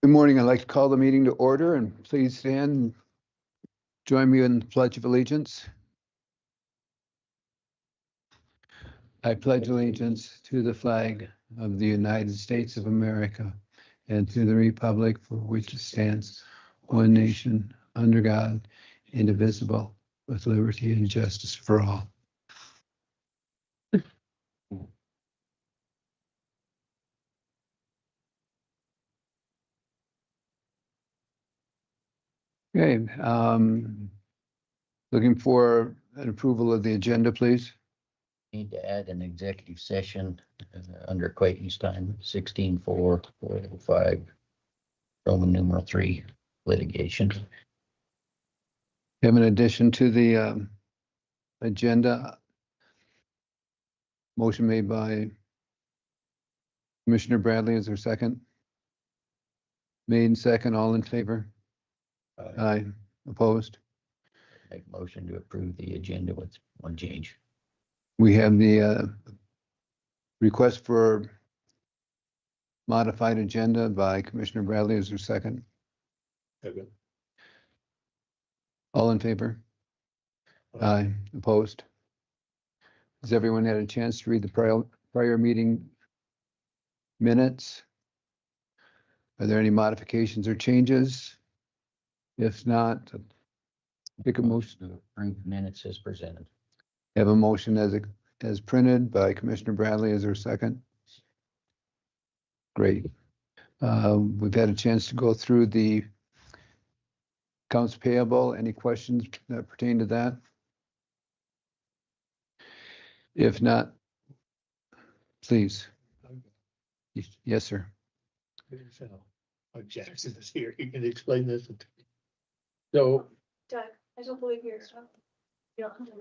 Good morning. I'd like to call the meeting to order and please stand and join me in the Pledge of Allegiance. I pledge allegiance to the flag of the United States of America and to the republic for which it stands, one nation, under God, indivisible, with liberty and justice for all. Okay, looking for an approval of the agenda, please. Need to add an executive session under Clayton's time, 16-4-405, Roman numeral 3, litigation. Have an addition to the agenda. Motion made by Commissioner Bradley. Is there a second? Made and second, all in favor? Aye. Opposed? Make a motion to approve the agenda with one change. We have the request for modified agenda by Commissioner Bradley. Is there a second? Second. All in favor? Aye. Opposed? Has everyone had a chance to read the prior meeting minutes? Are there any modifications or changes? If not, pick a motion. To approve minutes as presented. Have a motion as printed by Commissioner Bradley. Is there a second? Great. We've had a chance to go through the accounts payable. Any questions that pertain to that? If not, please. Yes, sir. Jackson is here. You can explain this. So Doug, I don't believe you're stuff. You don't have to.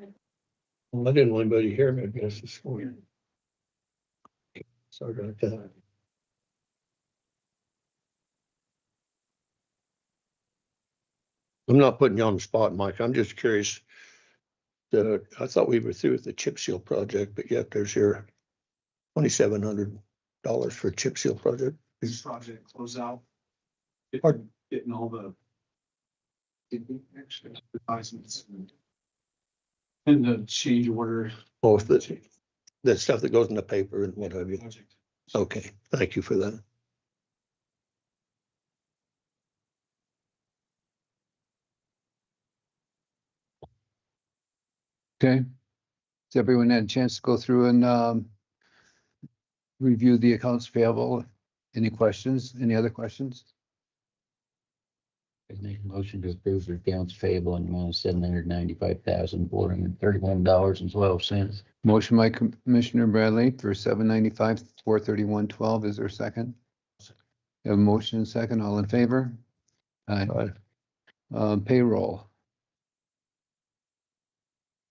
I didn't want anybody to hear me, I guess, this morning. Sorry about that. I'm not putting you on the spot, Mike. I'm just curious. I thought we were through with the chip seal project, but yet there's your $2,700 for a chip seal project. This project close out. Pardon? Getting all the actually advertisements and the change order Oh, the stuff that goes in the paper and what have you. project. Okay, thank you for that. Okay. Has everyone had a chance to go through and review the accounts payable? Any questions? Any other questions? I make a motion to approve the accounts payable in the amount of $795,431.12. Motion by Commissioner Bradley for $795, $431.12. Is there a second? Have a motion and second. All in favor? Aye. Payroll.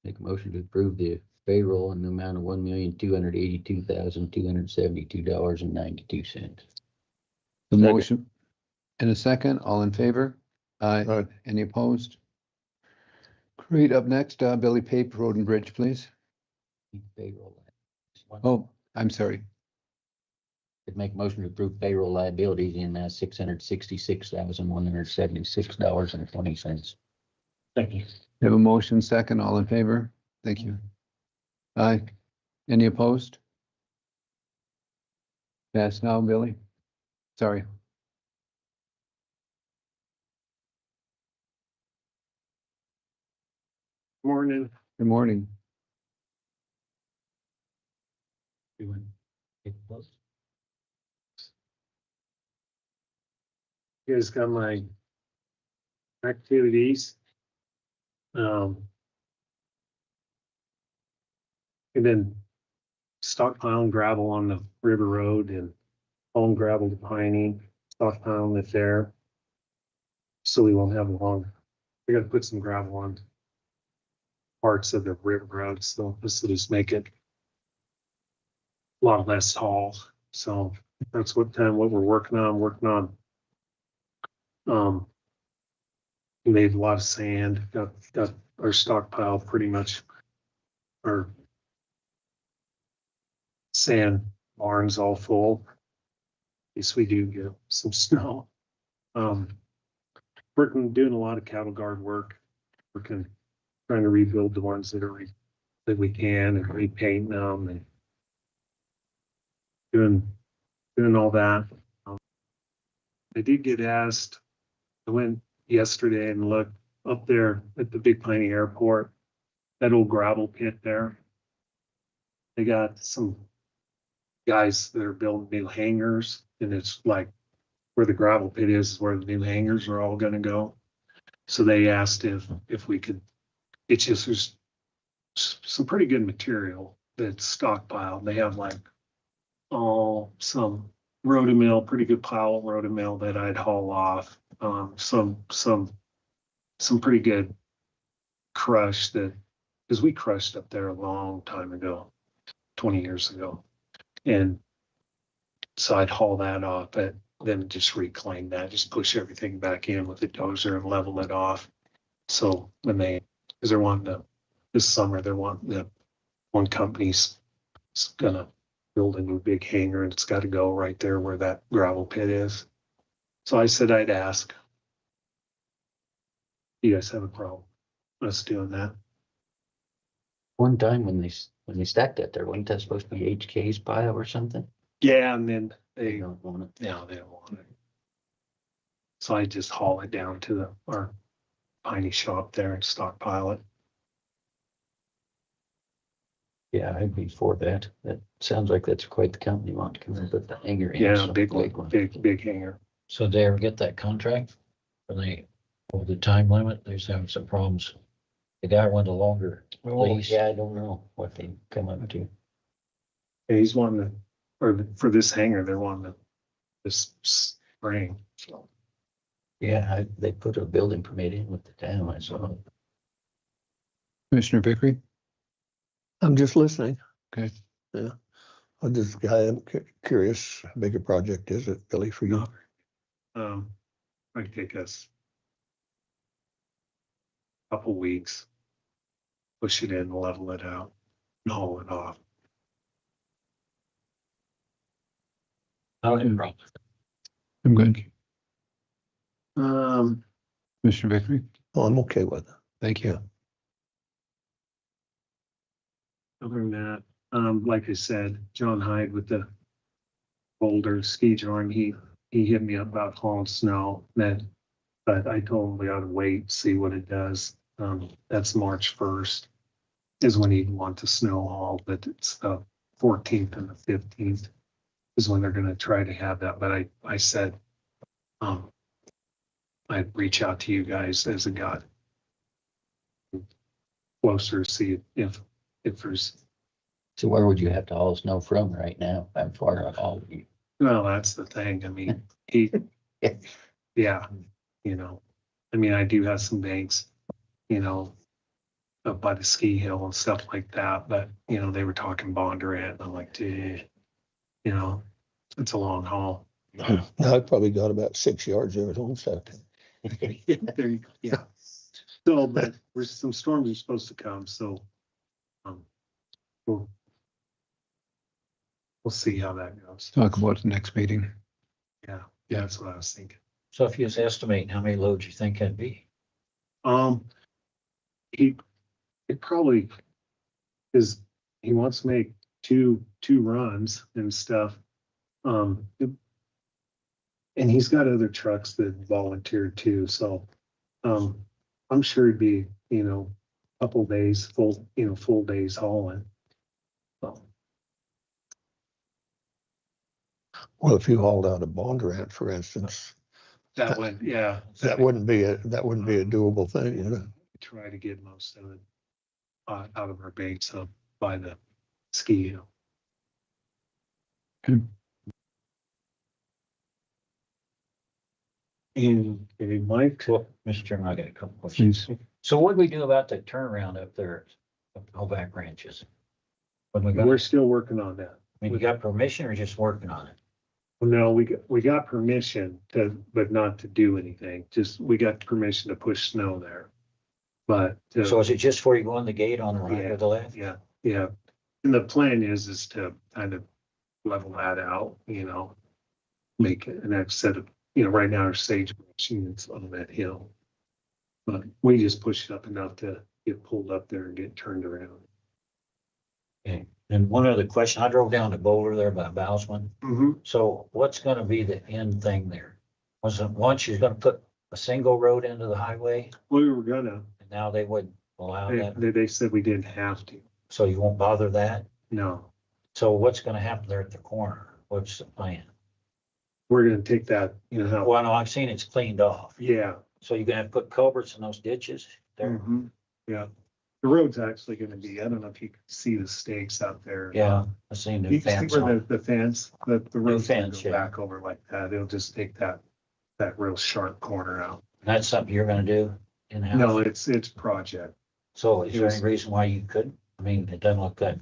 Make a motion to approve the payroll in the amount of $1,282,272.92. The motion and a second. All in favor? Aye. Aye. Any opposed? Great. Up next, Billy Pape, Road and Bridge, please. Payroll. Oh, I'm sorry. Could make a motion to approve payroll liabilities in $666,176.20. Thank you. Have a motion second. All in favor? Thank you. Aye. Any opposed? Pass now, Billy. Sorry. Morning. Good morning. You want to take a close? You guys got my activities. And then stockpiling gravel on the river road and hauling gravel to Piney, stockpiling it there. So we won't have long. We gotta put some gravel on parts of the river road, so this will just make it a lot less haul. So that's what we're working on. We made a lot of sand, got our stockpile pretty much, our sand barns all full. In case we do get some snow. Doing a lot of cattle guard work, trying to rebuild the ones that we can and repaint them and doing all that. I did get asked, I went yesterday and looked up there at the Big Piney Airport, that old gravel pit there. They got some guys that are building new hangars, and it's like where the gravel pit is where the new hangars are all gonna go. So they asked if we could, it's just, there's some pretty good material that's stockpiled. They have like, some rotomill, pretty good pile of rotomill that I'd haul off. Some pretty good crush that, because we crushed up there a long time ago, 20 years ago. And so I'd haul that off, but then just reclaim that, just push everything back in with the dozer and level it off. So when because they're wanting to, this summer, they're wanting the one company's gonna build a new big hangar, and it's got to go right there where that gravel pit is. So I said I'd ask. You guys have a problem us doing that? One time when they stacked that there, wasn't that supposed to be HK's pile or something? Yeah, and then They they don't want it. they don't want it. So I just haul it down to our Piney shop there and stockpile it. Yeah, I'd be for that. That sounds like that's quite the company want to come and put the hangar in. Yeah, so big one, one. big hangar. So did they ever get that contract? Or they, over the time limit, they're just having some problems. The guy wanted a longer lease. Yeah, I don't know what they come up to. And he's wanting to, or for this hangar, they're wanting this spring. So Yeah, they put a building permit in with the town, I saw. Commissioner Vickery? I'm just listening. Okay. Yeah. I'm curious, how big a project is it, Billy, for you? might take us a couple weeks, push it in, level it out, and haul it off. Not a problem. I'm good. Um, Commissioner Vickery? Oh, I'm okay with it. Thank you. other than that, like I said, John Hyde with the Boulder ski joint, he hit me up about hauling snow, but I told him we ought to wait, see what it does. That's March 1st is when he'd want the snow haul, but it's the 14th and the 15th is when they're gonna try to have that. But I said, I'd reach out to you guys as it got closer, see if there's, So where would you have to haul snow from right now? I'm far off all of you. well, that's the thing. I mean, yeah, I mean, I do have some banks, up by the ski hill and stuff like that, but, they were talking Bondurant, and I'm like, dude, it's a long haul. Now I probably got about 6 yards there at home, so. There you go. Yeah. So, but some storms are supposed to come, so, we'll see how that goes. Talk about the next meeting. Yeah, that's what I was thinking. So if you was estimating how many loads you think that'd be? It probably is, he wants to make two runs and stuff. And he's got other trucks that volunteered too, so, I'm sure it'd be, couple days, full days hauling. So, Well, if you hauled out a Bondurant, for instance, that would, yeah. that wouldn't be a doable thing, Try to get most of it out of our banks up by the ski hill. Okay. And Mike, Well, Mr. Chairman, I got a couple questions. Please. So what do we do about the turnaround up there at Hobart Ranches? When we got, we're still working on that. I mean, we got permission or just working on it? No, we got permission but not to do anything. Just, we got permission to push snow there. But. So is it just before you go on the gate on the right or the left? Yeah. And the plan is to kind of level that out, make an next set of, right now our sagebrush is on that hill. But we just pushed it up enough to get pulled up there and get turned around. Okay. And one other question, I drove down to Boulder there by Bowsman. Mm-hmm. So what's gonna be the end thing there? Was it once you're gonna put a single road into the highway We were gonna, and now they wouldn't allow that? they said we didn't have to. So you won't bother that? No, So what's gonna happen there at the corner? What's the plan? we're gonna take that, how, Well, no, I've seen it's cleaned off. yeah. So you're gonna have to put culverts in those ditches there? Mhm. Yeah, the road's actually gonna be, I don't know if you can see the stakes out there. Yeah, I seen the You can fence see where on. the fence, the road's gonna fence, go yeah. back over like that. It'll just take that real sharp corner out. That's something you're gonna do in-house? No, it's project. So is it there was- any reason why you couldn't? I mean, it doesn't look good.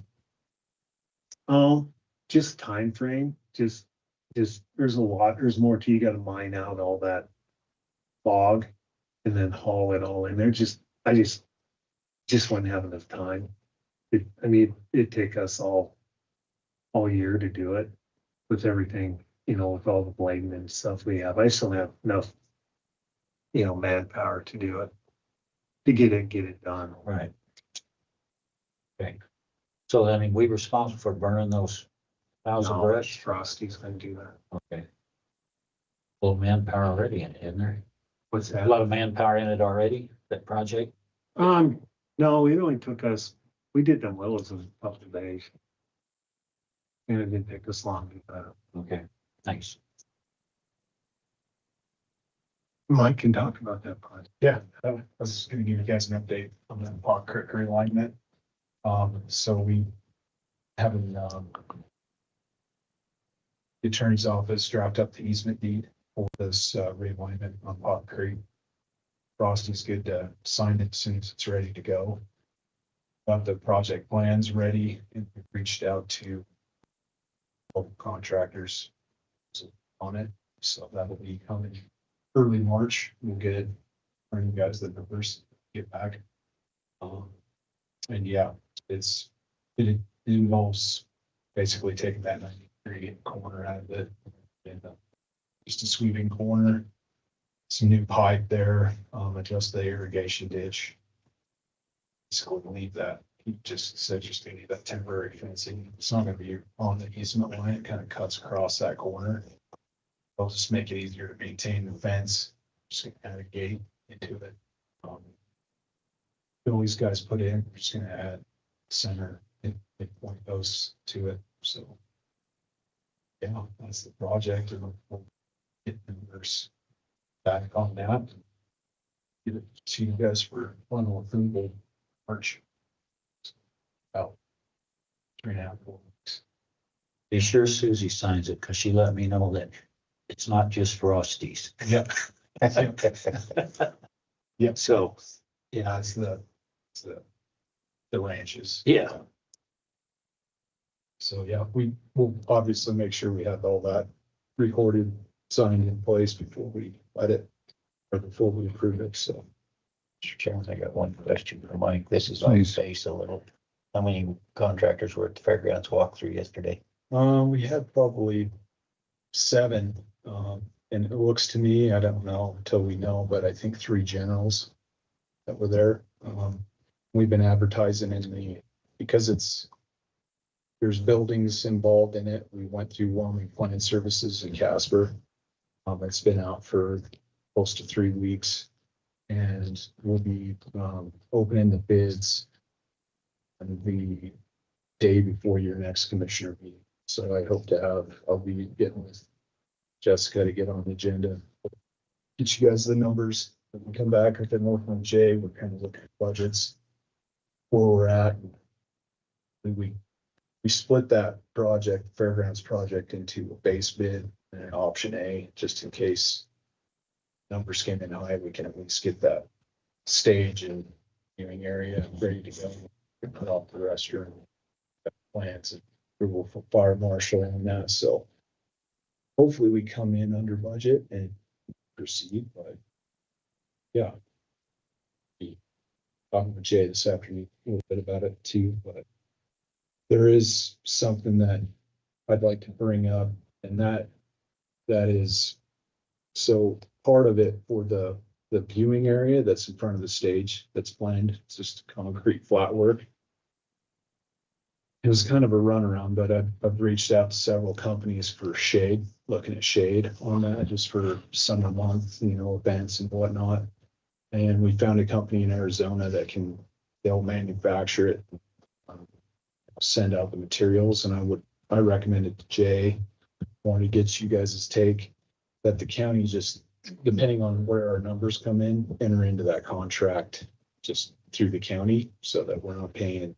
Just time frame. Just there's more to, you gotta mine out all that fog and then haul it all in there. I just wouldn't have enough time. It'd take us all year to do it with everything, with all the blading and stuff we have. I just don't have enough, manpower to do it, to get it done. Right. Okay. So then, I mean, we responsible for burning those piles of No, brush? Frosty's gonna do that. Okay. A little manpower already in it, isn't there? What's A that? lot of manpower in it already, that project? No, it only took us, we did them willows in a couple of days. And it didn't take us long to do that. Okay, thanks. Mike can talk about that project. Yeah, I was just gonna give you guys an update on the Pot Creek realignment. So we having, the attorney's office draft up the easement deed for this, realignment on Pot Creek. Frosty's good to sign it as soon as it's ready to go. Got the project plans ready and we've reached out to local contractors on it, so that'll be coming early March. We'll get it, bring you guys the numbers, get back. And yeah, it involves basically taking that 90-degree corner out of it. And just a sweeping corner, some new pipe there, adjust the irrigation ditch. So we'll leave that. He just said just need that temporary fencing. It's not gonna be on the easement line. It kind of cuts across that corner. I'll just make it easier to maintain the fence. Just gonna add a gate into it. All these guys put in, we're just gonna add center midpoint posts to it, so. Yeah, that's the project, and we'll get numbers back on that. Get it to you guys for final approval, March. About 3.5 weeks. Be sure Susie signs it, cause she let me know that it's not just Frosties. Yep. Yep, So, yeah, it's the ranches. yeah, So, yeah, we will obviously make sure we have all that recorded, signed in place before we let it, or before we approve it, so. Mr. Chairman, I got one question for Mike. This is on Please. base a little. How many contractors were at the fairgrounds walkthrough yesterday? We had probably 7, and it looks to me, I don't know until we know, but I think 3 generals that were there. We've been advertising because there's buildings involved in it. We went through Wyoming Plant Services in Casper. It's been out for close to 3 weeks. And we'll be, opening the bids on the day before your next commissioner meeting. So I hope I'll be getting with Jessica to get on the agenda. Get you guys the numbers. When we come back, if I'm working with Jay, we're kind of looking at budgets, where we're at. We split that project, Fairgrounds project, into a base bid and an option A, just in case numbers came in high, we can at least get that stage and viewing area ready to go. We put off the restroom plans and approval for fire marshal on that, so hopefully we come in under budget and proceed, but yeah. Be talking with Jay this afternoon a little bit about it too, but there is something that I'd like to bring up, and that is So part of it for the viewing area that's in front of the stage that's planned, it's just concrete flat work. It was kind of a runaround, but I've reached out to several companies for shade, looking at shade on that just for summer months, events and whatnot. And we found a company in Arizona they'll manufacture it, send out the materials, and I recommend it to Jay. Want to get you guys' take that the county just, depending on where our numbers come in, enter into that contract just through the county so that we're not paying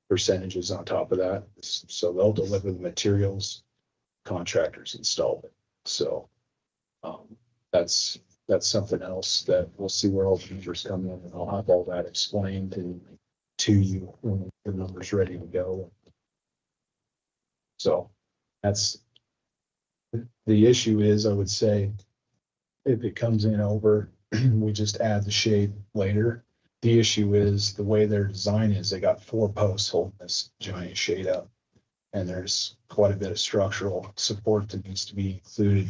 percentages on top of that. So they'll deliver the materials, contractors install it. So that's something else that we'll see where all the numbers come in, and I'll have all that explained to you when the number's ready to go. So that's the issue is, I would say, if it comes in over, we just add the shade later. The issue is the way their design is, they got 4 posts holding this giant shade up. And there's quite a bit of structural support that needs to be included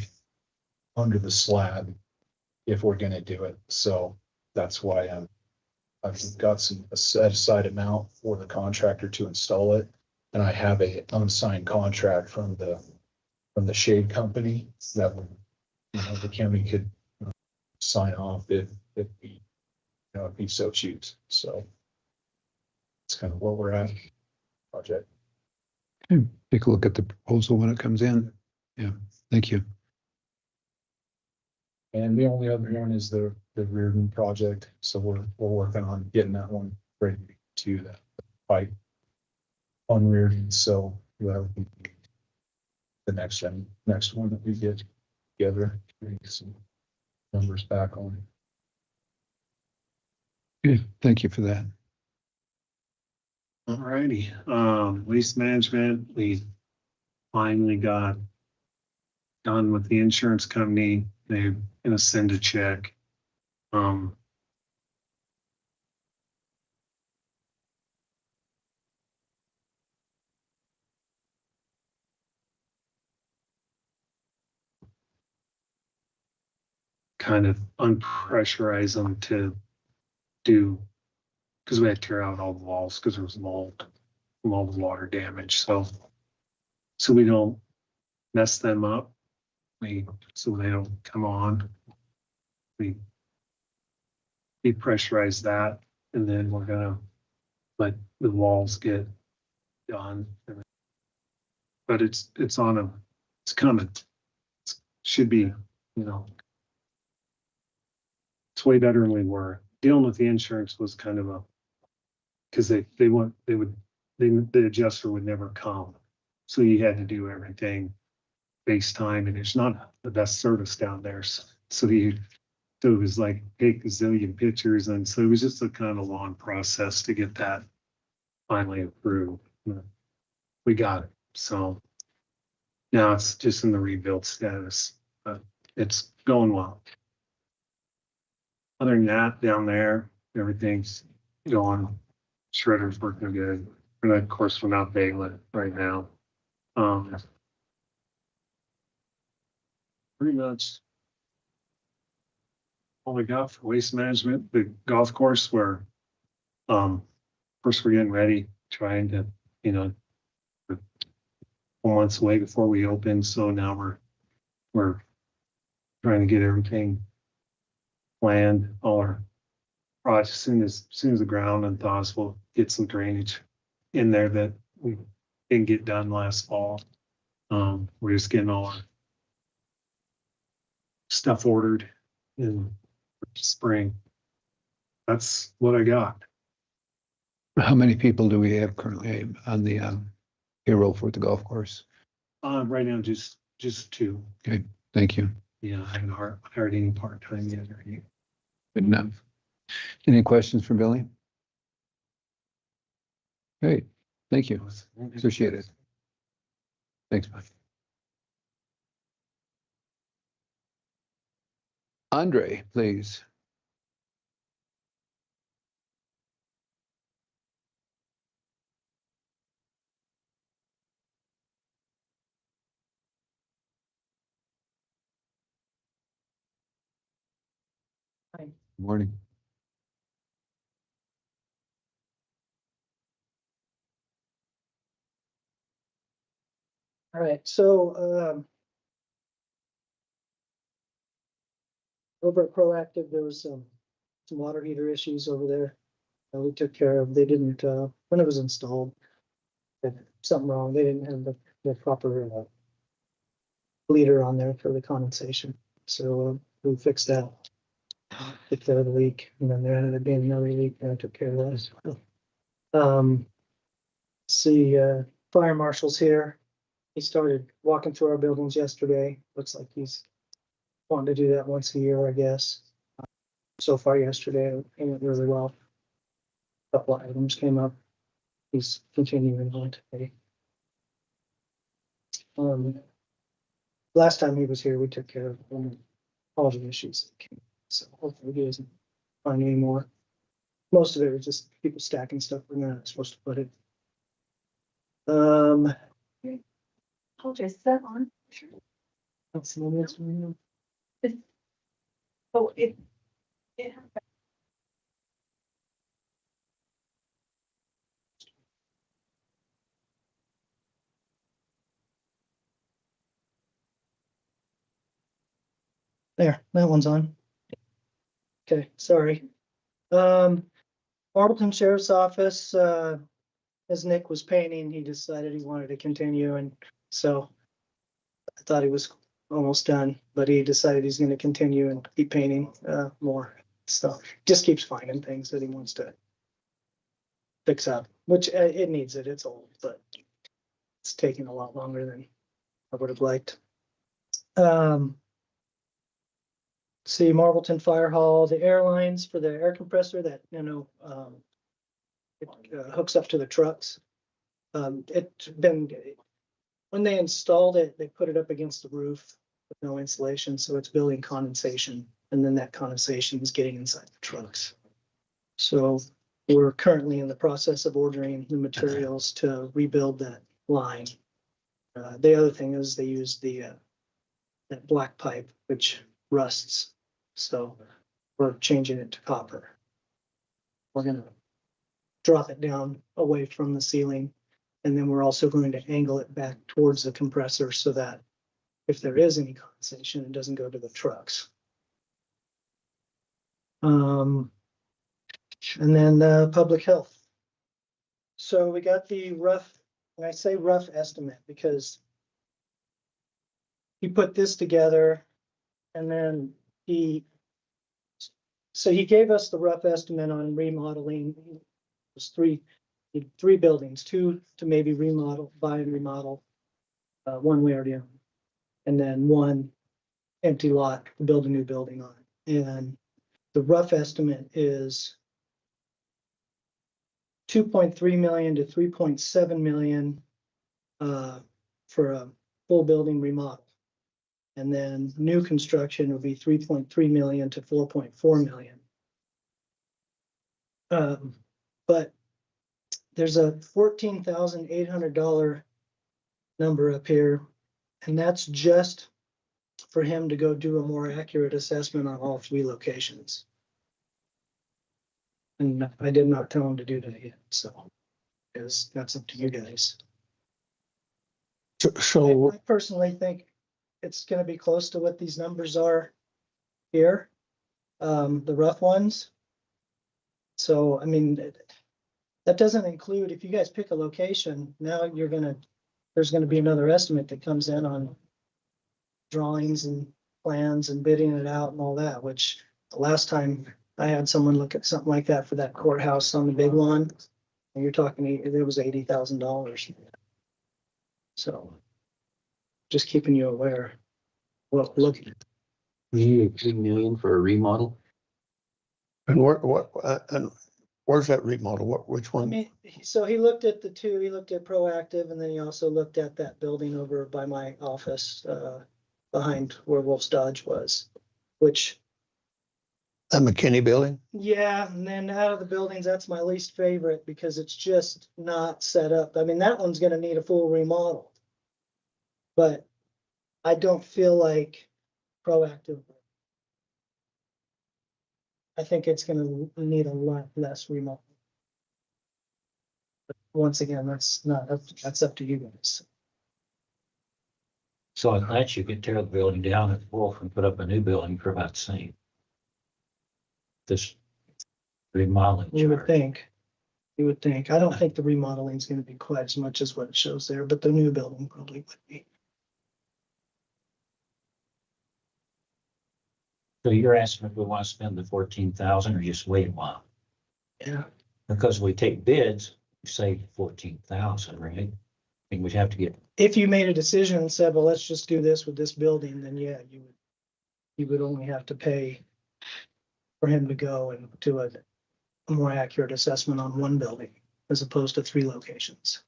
under the slab if we're gonna do it. So that's why I've got a set aside amount for the contractor to install it. And I have a unsigned contract from the shade company that would, the county could sign off if we, if he so choose. So it's kind of where we're at project. Okay, take a look at the proposal when it comes in. Yeah, thank you. And the only other one is the Reardon project. So we're working on getting that one ready to that pipe on Reardon. So that'll be the next one that we get together, bring some numbers back on. Okay, thank you for that. Alrighty, waste management, we finally got done with the insurance company. They're gonna send a check. Kind of unpressurize them to do, because we had to tear out all the walls because there was mold from all the water damage. So we don't mess them up. So they don't come on. We depressurize that, and then we're gonna let the walls get done. But it's coming. It should be, it's way better than we were. Dealing with the insurance was kind of because the adjuster would never come. So you had to do everything FaceTime, and it's not the best service down there. So it was like take a zillion pictures. And so it was just a kind of long process to get that finally approved. We got it. So now it's just in the rebuild status, but it's going well. Other than that, down there, everything's going. Shredder's working good. And of course, we're not baling right now. Pretty much all we got for waste management. The golf course where, of course, we're getting ready, trying to, we're 4 months away before we open. So now we're trying to get everything planned. All our projects, as soon as the ground unthaws, we'll get some drainage in there that we didn't get done last fall. We're just getting all our stuff ordered in spring. That's what I got. How many people do we have currently on the payroll for the golf course? Right now, just 2. Okay, thank you. Yeah, I haven't hired any part-time yet or any. Good enough. Any questions for Billy? Great, thank you. Appreciate it. Thanks, Mike. Andre, please. Morning. All right, so, over at Proactive, there was some water heater issues over there that we took care of. They didn't, when it was installed, something wrong. They didn't have the proper bleeder on there for the condensation. So we fixed that. Took care of the leak, and then there ended up being another leak, and I took care of that as well. See, fire marshal's here. He started walking through our buildings yesterday. Looks like he's wanting to do that once a year, I guess. So far yesterday, it went really well. A couple of items came up. He's continuing on today. Last time he was here, we took care of all the issues that came. So hopefully he doesn't find any more. Most of it was just people stacking stuff where they're not supposed to put it. Apologize, is that on? Sure. That's the one that's from you. Oh, it. There, that one's on. Okay, sorry. Marbleton Sheriff's Office, as Nick was painting, he decided he wanted to continue, and so I thought he was almost done, but he decided he's gonna continue and keep painting, more. So just keeps finding things that he wants to fix up, which it needs it. It's old, but it's taking a lot longer than I would have liked. See Marbleton Fire Hall, the airlines for the air compressor that, it hooks up to the trucks. It's been, when they installed it, they put it up against the roof with no insulation, so it's building condensation, and then that condensation is getting inside the trucks. So we're currently in the process of ordering the materials to rebuild that line. The other thing is they use that black pipe, which rusts. So we're changing it to copper. We're gonna drop it down away from the ceiling. And then we're also going to angle it back towards the compressor so that if there is any condensation, it doesn't go to the trucks. And then public health. So we got the rough, and I say rough estimate because he put this together and then he gave us the rough estimate on remodeling. It was three buildings, two to maybe buy and remodel. One we already own. And then one empty lot to build a new building on. And the rough estimate is 2.3 million to 3.7 million for a full building remodel. And then new construction will be 3.3 million to 4.4 million. But there's a $14,800 number up here, and that's just for him to go do a more accurate assessment on all three locations. And I did not tell him to do that yet, so because that's up to you guys. So I personally think it's gonna be close to what these numbers are here, the rough ones. So, I mean, that doesn't include, if you guys pick a location, now there's gonna be another estimate that comes in on drawings and plans and bidding it out and all that, which the last time I had someone look at something like that for that courthouse on the big one, and you're talking, it was $80,000. So just keeping you aware what we're looking at. You need 3 million for a remodel? and where's that remodel? Which I one? mean, so he looked at the two, he looked at Proactive, and then he also looked at that building over by my office, behind where Wolf's Dodge was, which, That McKinney building? yeah, and then out of the buildings, that's my least favorite because it's just not set up. I mean, that one's gonna need a full remodel. But I don't feel like Proactive I think it's gonna need a lot less remodel. But once again, that's up to you guys. So at that, you could tear the building down at Wolf and put up a new building for about the same. This remodeling You would charge. think. You would think. I don't think the remodeling is gonna be quite as much as what it shows there, but the new building probably would be. So you're asking if we want to spend the 14,000 or just wait a while? Yeah. Because we take bids, we save 14,000, right? I think we have to get, If you made a decision and said, well, let's just do this with this building, then yeah, you would only have to pay for him to go and do a more accurate assessment on one building as opposed to 3 locations.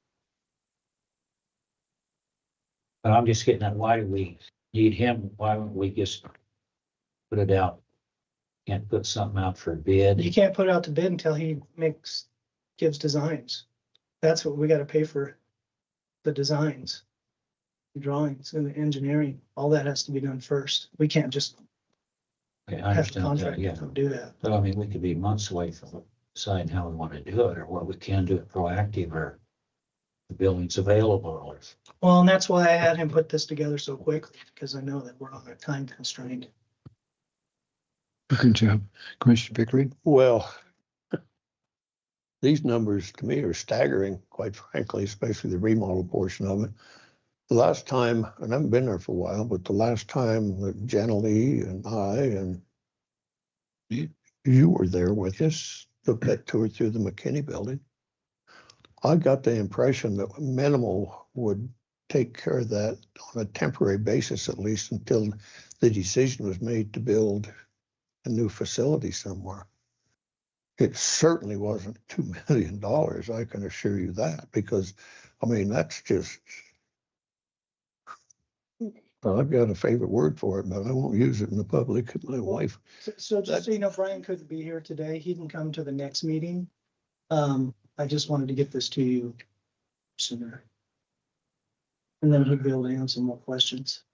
but I'm just getting at why do we need him? Why don't we just put it out? Can't put something out for a bid? You can't put out to bid until he gives designs. That's what we gotta pay for, the designs. The drawings and the engineering, all that has to be done first. We can't just Okay, I have the understand that, contractor yeah. come do that. But I mean, we could be months away from deciding how we want to do it or what we can do it proactive or the building's available or. Well, and that's why I had him put this together so quickly, because I know that we're on a time constraint. Good job. Commissioner Pickering? Well, these numbers to me are staggering, quite frankly, especially the remodel portion of it. The last time, and I haven't been there for a while, but the last time that Jenna Lee and I and you were there with us, took that tour through the McKinney building. I got the impression that minimal would take care of that on a temporary basis, at least until the decision was made to build a new facility somewhere. It certainly wasn't $2 million, I can assure you that, because, I mean, that's just, well, I've got a favorite word for it, but I won't use it in the public. My wife, So just so you know, Brian couldn't be here today. He can come to the next meeting. I just wanted to get this to you sooner. And then he'd be able to answer more questions.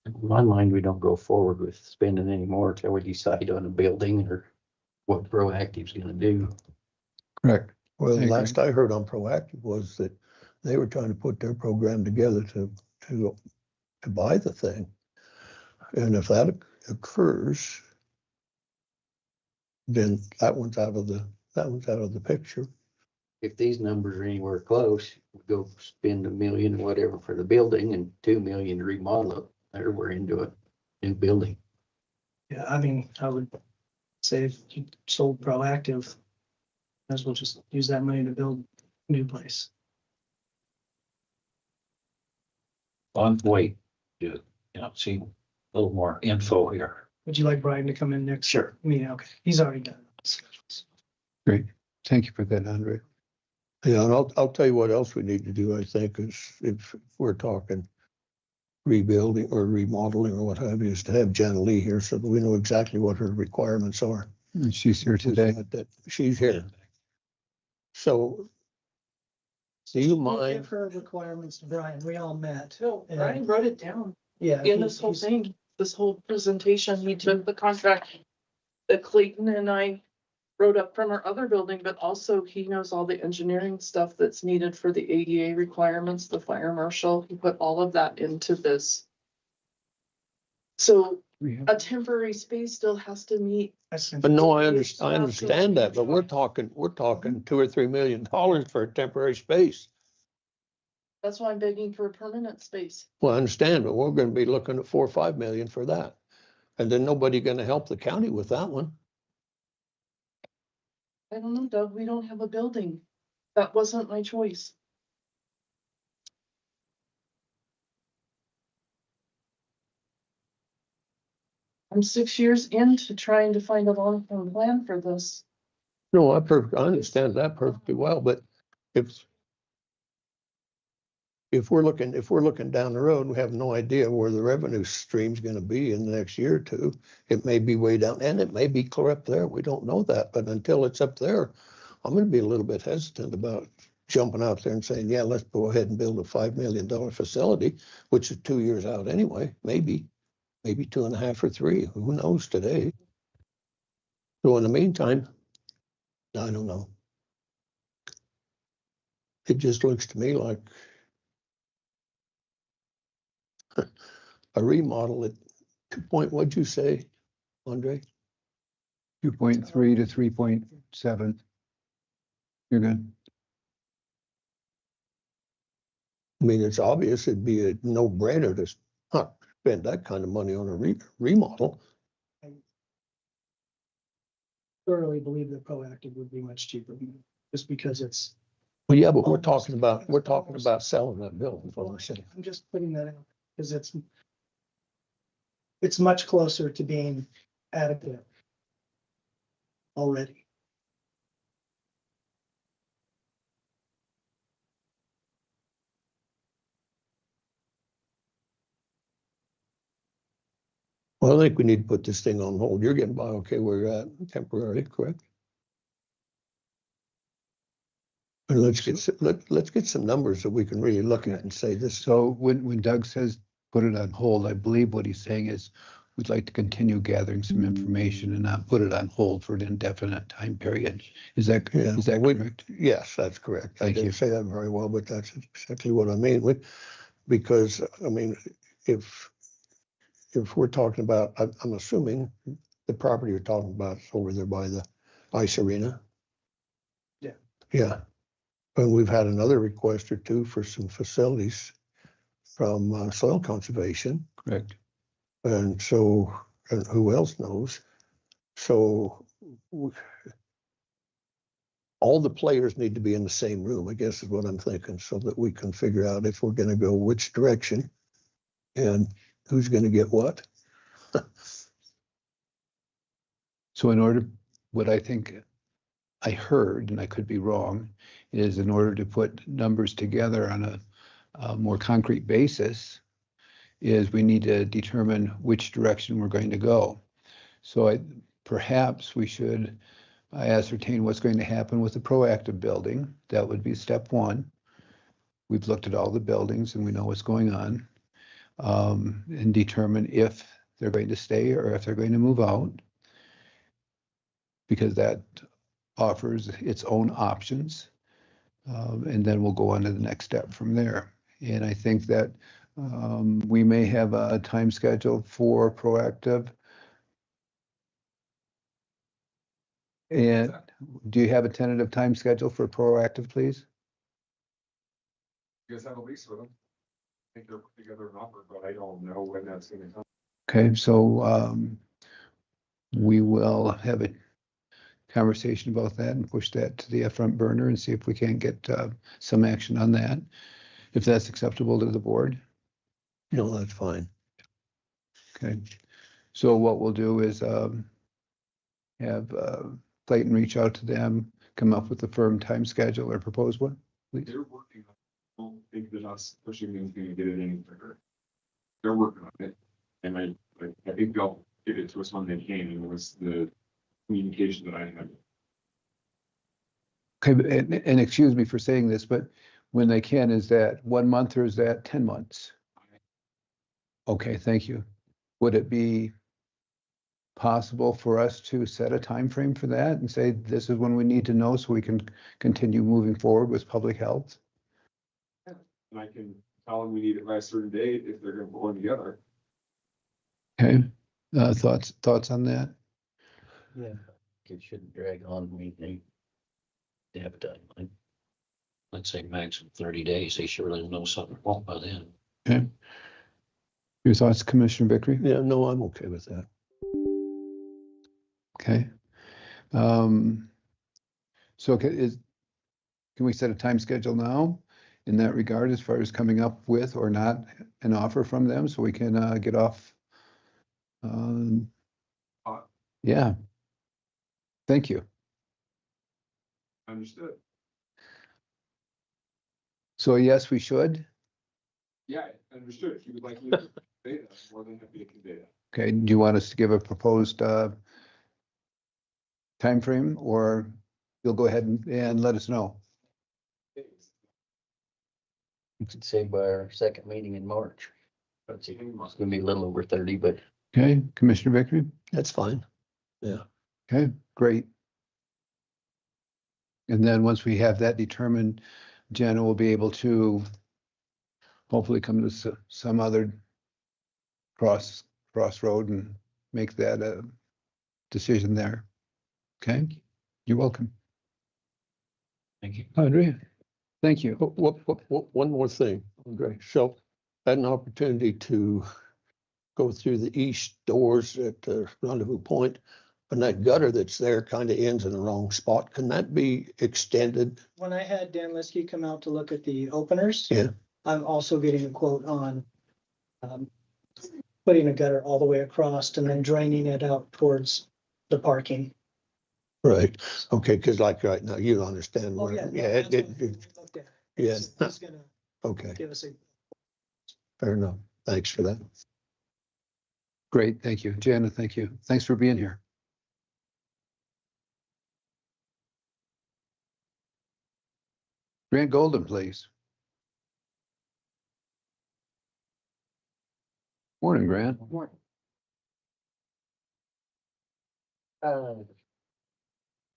In my mind, we don't go forward with spending any more until we decide on a building or what Proactive's gonna do. Correct. well, I the agree. last I heard on Proactive was that they were trying to put their program together to buy the thing. And if that occurs, then that one's out of the picture. If these numbers are anywhere close, we go spend $1 million or whatever for the building and $2 million to remodel it. There we're into a new building. Yeah, I mean, I would say if you sold Proactive, might as well just use that money to build a new place. On wait, do, see a little more info here. Would you like Brian to come in next? Sure. Meeting? Okay, he's already done it. Great. Thank you for that, Andre. Yeah, and I'll tell you what else we need to do, I think, is if we're talking rebuilding or remodeling or what have you, is to have Jenna Lee here so that we know exactly what her requirements are. And she's here today. That she's here. So do you We'll mind? give her requirements to Brian. We all met. No, Yeah. Brian wrote it down Yeah. in this whole thing, this whole presentation. He took the contract that Clayton and I wrote up from our other building, but also he knows all the engineering stuff that's needed for the ADA requirements, the fire marshal. He put all of that into this. So We have- a temporary space still has to meet. But no, I understand that, but we're talking $2 or $3 million for a temporary space. That's why I'm begging for a permanent space. Well, I understand, but we're gonna be looking at 4 or 5 million for that. And then nobody gonna help the county with that one. I don't know, Doug, we don't have a building. That wasn't my choice. I'm 6 years into trying to find a long-term plan for this. No, I understand that perfectly well, but if we're looking down the road, we have no idea where the revenue stream's gonna be in the next year or two. It may be way down and it may be clear up there. We don't know that, but until it's up there, I'm gonna be a little bit hesitant about jumping out there and saying, yeah, let's go ahead and build a $5 million facility, which is 2 years out anyway, maybe. maybe 2.5 or 3, who knows today? So in the meantime, I don't know. It just looks to me like a remodel at 2 what'd you say, Andre? 2.3 to 3.7. You're good. I mean, it's obvious it'd be a no-brainer to not spend that kind of money on a remodel. Thoroughly believe that proactive would be much cheaper, just because it's. Well, yeah, but we're talking about selling that building, for what I'm saying. I'm just putting that out, because it's much closer to being adequate already. Well, I think we need to put this thing on hold. You're getting by okay where you're at temporarily, correct? And let's get some numbers that we can really look at and say this. So when Doug says put it on hold, I believe what he's saying is we'd like to continue gathering some information and not put it on hold for an indefinite time period. Is that correct? Yes, that's correct. I Thank you. didn't say that very well, but that's exactly what I mean. Because, I mean, if we're talking about, I'm assuming the property you're talking about is over there by the ice arena. Yeah. Yeah. And we've had another request or two for some facilities from soil conservation. Correct. And so, and who else knows? So all the players need to be in the same room, I guess is what I'm thinking, so that we can figure out if we're going to go which direction and who's going to get what. So in order, what I think I heard, and I could be wrong, is in order to put numbers together on a more concrete basis, is we need to determine which direction we're going to go. So perhaps we should ascertain what's going to happen with the proactive building. That would be step one. We've looked at all the buildings and we know what's going on, and determine if they're going to stay or if they're going to move out, because that offers its own options. And then we'll go on to the next step from there. And I think that we may have a time schedule for proactive. And do you have a tentative time schedule for proactive, please? You guys have a lease with them. I think they're put together an offer, but I don't know when that's gonna come. Okay, so we will have a conversation about that and push that to the front burner and see if we can't get some action on that, if that's acceptable to the board. No, that's fine. Okay, so what we'll do is have Clayton reach out to them, come up with a firm time schedule or propose one, please. They're working on it. I don't think that us pushing them is gonna get it any quicker. They're working on it. And I think they'll get it to us when they can, and it was the communication that I had. Okay, and excuse me for saying this, but when they can, is that 1 month or is that 10 months? Okay, thank you. Would it be possible for us to set a time frame for that and say, this is when we need to know so we can continue moving forward with public health? And I can tell them we need it by a certain date if they're gonna put one together. Okay, thoughts on that? Yeah. It shouldn't drag on. They have a timeline. Let's say maximum 30 days. They surely know something wrong by then. Okay. Your thoughts, Commissioner Vickery? Yeah, no, I'm okay with that. Okay. So can we set a time schedule now in that regard as far as coming up with or not an offer from them so we can get off? Yeah. Thank you. Understood. So yes, we should. Yeah, understood. If you would like me to convey that, I'm more than happy to convey that. Okay, do you want us to give a proposed time frame, or you'll go ahead and let us know? You could say by our second meeting in March. It's gonna be a little over 30, but Okay, Commissioner Vickery? That's fine. Okay, great. And then once we have that determined, Jenna will be hopefully come to some other crossroad and make that a decision there. Okay, you're welcome. Thank you. Andrea, thank you. One more thing, Andre. So I had an opportunity to go through the east doors at Rendezvous Point, and that gutter that's there kind of ends in the wrong spot. Can that be extended? When I had Dan Liskey come out to look at the openers. Yeah. I'm also getting a quote on putting a gutter all the way across and then draining it out towards the parking. Right. Okay, because like right now, you understand. Oh, where- yeah. Yeah, that's what we looked at. yeah. He's gonna Okay, give us a fair enough. Thanks for that. Great, thank you. Jana, thank you. Thanks for being here. Grant Golden, please. Morning, Grant.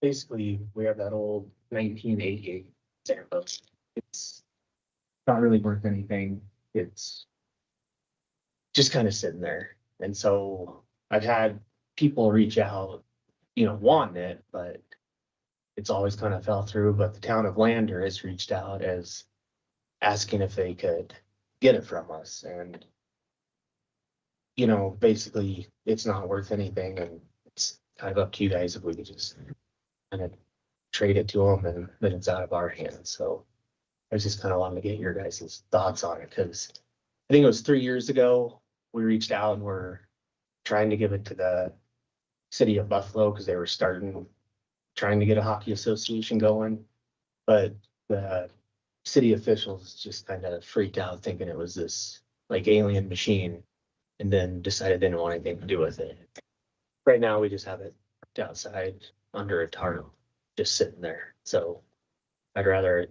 Basically, we have that old 1988 sailboat. It's not really worth anything. It's just kind of sitting there. And so I've had people reach out, wanting it, but it's always kind of fell through. But the town of Lander has reached out as asking if they could get it from us. And, basically it's not worth anything. And it's kind of up to you guys if we could just kind of trade it to them and then it's out of our hands. So I was just kind of wanting to get your guys' thoughts on it, because I think it was 3 years ago, we reached out and we're trying to give it to the city of Buffalo because they were trying to get a hockey association going. But the city officials just kind of freaked out thinking it was this like alien machine and then decided they didn't want anything to do with it. Right now, we just have it outside under a tarp, just sitting there. So I'd rather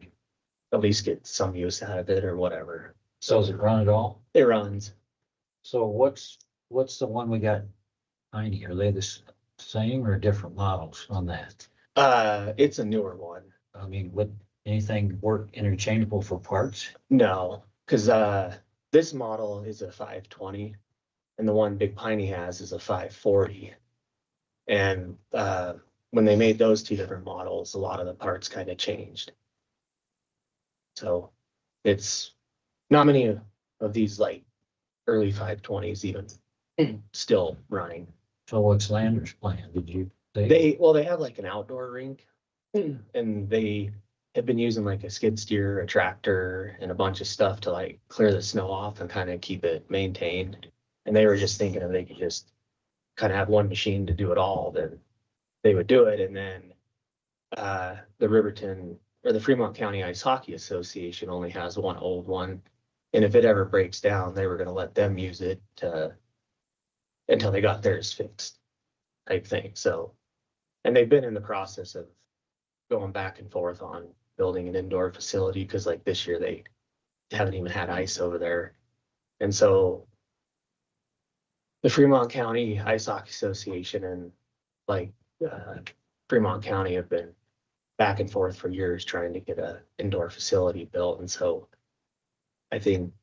at least get some use out of it or whatever. So does it run at all? It runs. So what's the one we got tiny? Are they the same or different models on that? It's a newer one. I mean, would anything work interchangeable for parts? No, because this model is a 520 and the one Big Piney has is a 540. And when they made those two different models, a lot of the parts kind of changed. So it's not many of these like early 520s even still running. So what's Lander's plan? Did you? They have like an outdoor rink and they have been using like a skid steer, a tractor and a bunch of stuff to like clear the snow off and kind of keep it maintained. And they were just thinking if they could just kind of have one machine to do it all, then they would do it. And then the Riverton or the Fremont County Ice Hockey Association only has one old one. And if it ever breaks down, they were going to let them use it until they got theirs fixed type thing. So, and they've been in the process of going back and forth on building an indoor facility because like this year they haven't even had ice over there. And so the Fremont County Ice Hockey Association and like Fremont County have been back and forth for years trying to get an indoor facility built. And so I think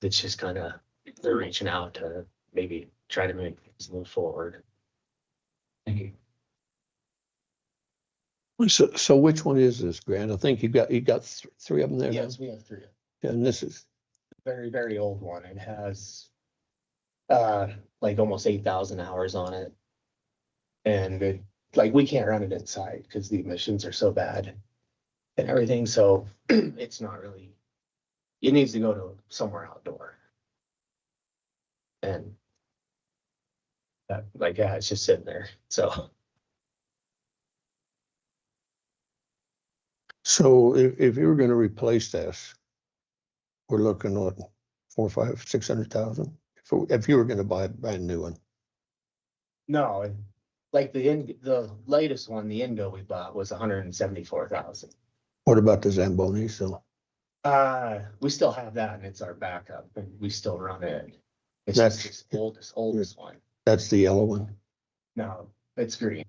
it's just kind of, they're reaching out to maybe try to make things move forward. Thank you. So which one is this, Grant? I think you got three of them there now? Yes, we have three. Yeah, and this is, Very, very old one. It has like almost 8,000 hours on it. And like we can't run it inside because the emissions are so bad and everything. So it's not really, it needs to go to somewhere outdoor. And like, yeah, it's just sitting there. So if you were gonna replace this, we're looking at 4, 5, 600,000. If you were gonna buy a brand new one. no, like the latest one, the Ingo we bought was 174,000. What about the Zamboni? So We still have that and it's our backup and we still run it. It's That's- just this oldest one. That's the yellow one. No, it's green.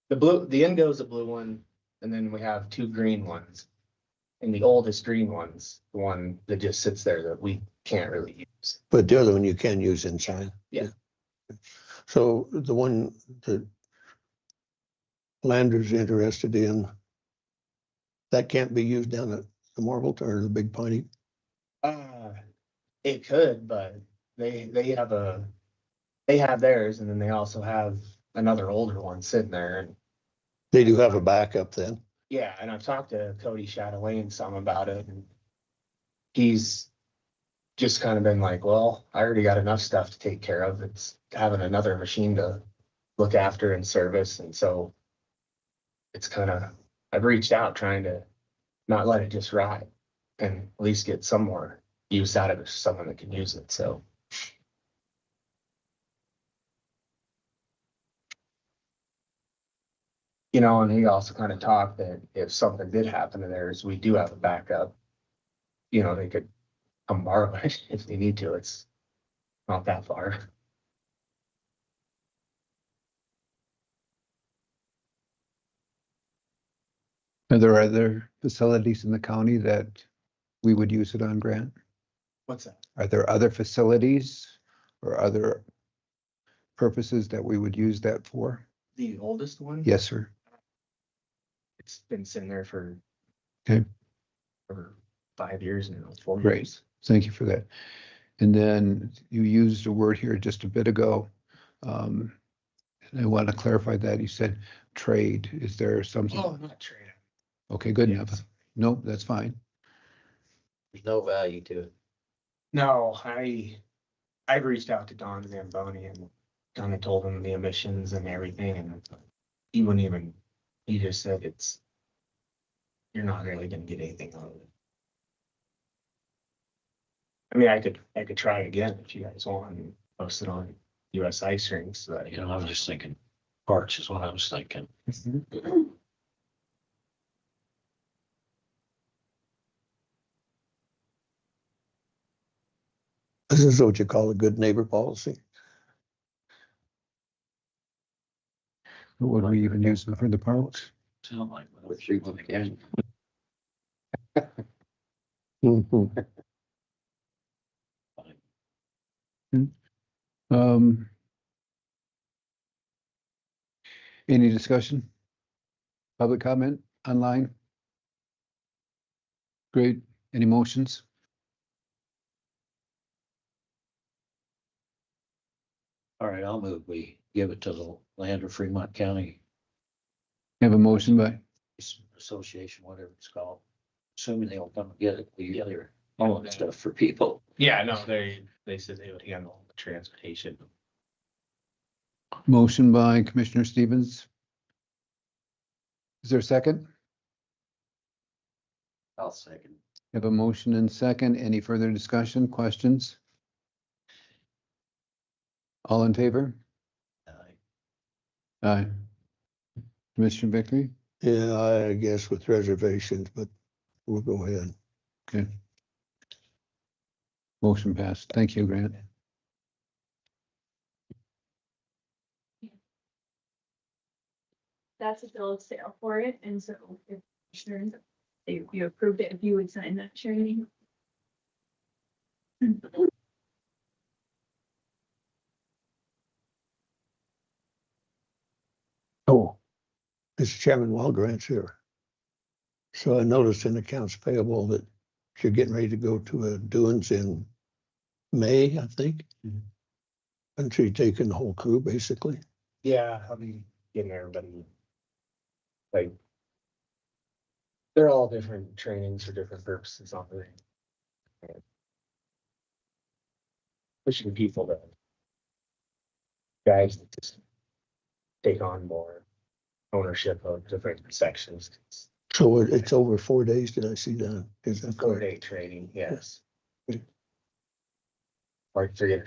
The Indigo's the blue one, and then we have two green ones. And the oldest green one's the one that just sits there that we can't really use. But the other one you can use inside. Yeah. So the one that Lander's interested in, that can't be used down at the Marbleton or the Big Piney. It could, but they have theirs, and then they also have another older one sitting there. And They do have a backup then. yeah, and I've talked to Cody Shadowlane some about it, and he's just kind of been like, well, I already got enough stuff to take care of. It's having another machine to look after and service. And so it's kind of, I've reached out trying to not let it just ride and at least get some more use out of it, someone that can use it. So. You know, and he also kind of talked that if something did happen to theirs, we do have a backup. You know, they could come borrow it if they need to. It's not that far. Are there other facilities in the county that we would use it on, Grant? What's that? Are there other facilities or other purposes that we would use that for? The oldest one? Yes, sir. It's been sitting there for. Okay. For 5 years now, 4 Great. years. Thank you for that. And then you used a word here just a bit ago. And I want to clarify that. You said trade. Is there something? Oh, not trading. Okay, good Yes. enough. Nope, that's fine. There's no value to it. No, I've reached out to Don Zamboni and kind of told him the emissions and everything, and he wouldn't even, he just said you're not really gonna get anything out of it. I mean, I could try again if you guys want and post it on US Ice Rings. So that, You know, I was just thinking parts is what I was thinking. This is what you call a good neighbor policy. Would we even use them for the parks? Sound like. With three months again. Mhm. Any discussion? Public comment online? Great. Any motions? All right, I'll move. We give it to the Land of Fremont County Have a motion by, Association, whatever it's called. Assuming they'll come and get it, the other, all of the stuff for people. Yeah, no, they said they would handle the transportation. motion by Commissioner Stevens. Is there a second? I'll second. Have a motion and second. Any further discussion, questions? All in favor? Aye. Commissioner Vickery? Yeah, I guess with reservations, but we'll go ahead. Okay. Motion passed. Thank you, Grant. That's a bill of sale for it, and so if commissioners, if you approved it, if you would sign that, Sherry. Oh, Mr. Chairman, while Grant's here. So I noticed in accounts payable that you're getting ready to go to a doings in May, I think. And so you're taking the whole crew, basically. Yeah, I'll be getting everybody. Like, they're all different trainings for different purposes on the. Pushing people to. Guys that just take on more ownership of different sections. So it's over 4 days. Did I see that? Is that correct? 4-day training, yes. Or 3.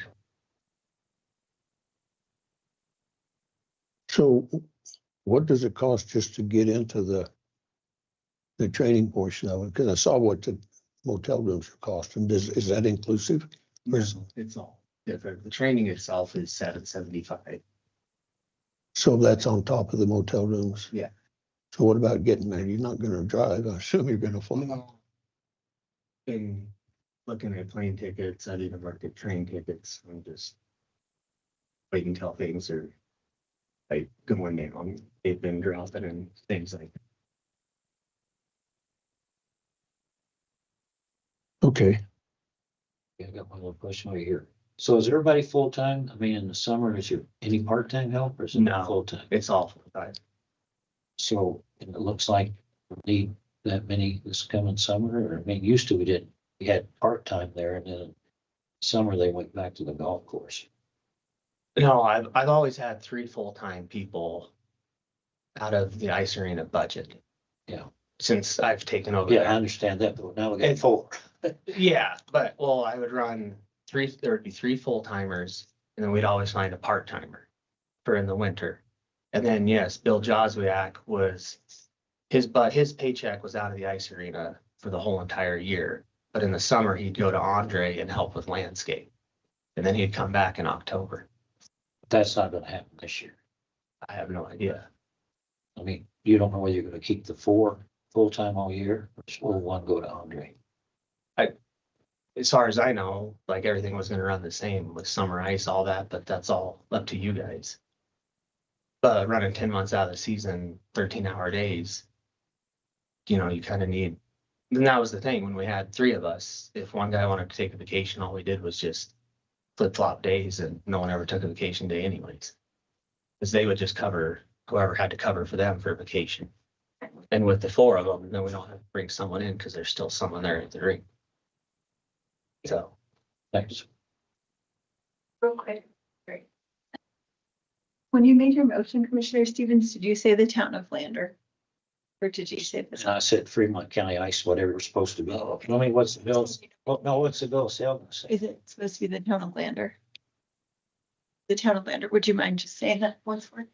So what does it cost just to get into the training portion of it? Because I saw what the motel rooms are costing. Is that inclusive? No, it's all. different. The training itself is set at 75. So that's on top of the motel rooms? Yeah. So what about getting there? You're not gonna drive. I assume you're gonna fly. Been looking at plane tickets. I've even looked at train tickets. I'm just waiting until things are like going down. They've been dropping and things like that. Okay. I got one little question right here. So is everybody full-time? I mean, in the summer, is you any part-time help or is it No. full-time? It's all full-time. So it looks like we need that many this coming summer, or I mean, used to we did, we had part-time there and then summer they went back to the golf course. No, I've always had 3 full-time people out of the ice arena budget. Yeah. Since I've taken over. Yeah, I there. understand that, but now we got And- 4. Yeah, but well, I would run 3, there would be 3 full-timers and then we'd always find a part-timer for in the winter. And then, yes, Bill Joswiak was, his paycheck was out of the ice arena for the whole entire year. But in the summer, he'd go to Andre and help with landscape. And then he'd come back in October. That's not gonna happen this year. I have no idea. I mean, you don't know whether you're gonna keep the 4 full-time all year or will one go to Andre. As far as I know, like everything was gonna run the same with summer ice, all that, but that's all up to you guys. But running 10 months out of the season, 13-hour days, you know, you kind of need, and that was the thing, when we had 3 of us, if one guy wanted to take a vacation, all we did was just flip-flop days and no one ever took a vacation day anyways. Because they would just cover whoever had to cover for them for vacation. And with the 4 of them, then we don't have to bring someone in because there's still someone there at the rink. So. Thanks. Real quick, great. When you made your motion, Commissioner Stevens, did you say the town of Lander? Or did you say this? And I said Fremont County Ice, whatever it's supposed to be. I mean, what's the bill? Well, no, what's the bill sale gonna say? Is it supposed to be the town of Lander? The town of Lander, would you mind just saying that once more?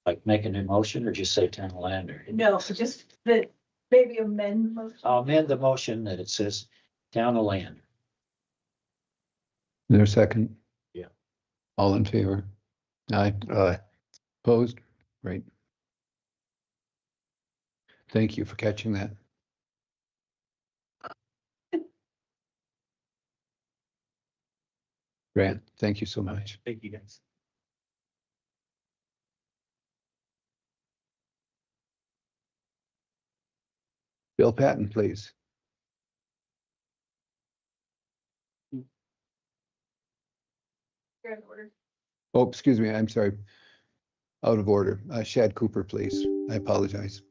Like make a new motion or just say town of Lander? No, just the, maybe amend the motion. I'll amend the motion that it says town of Lander. Is there a second? Yeah. All in favor? Aye. Aye. Opposed? Great. Thank you for catching that. Grant, thank you so much. Thank you guys. Bill Patton, please. You're in order. Oh, excuse me, I'm sorry. Out of order. Shad Cooper, please. I apologize.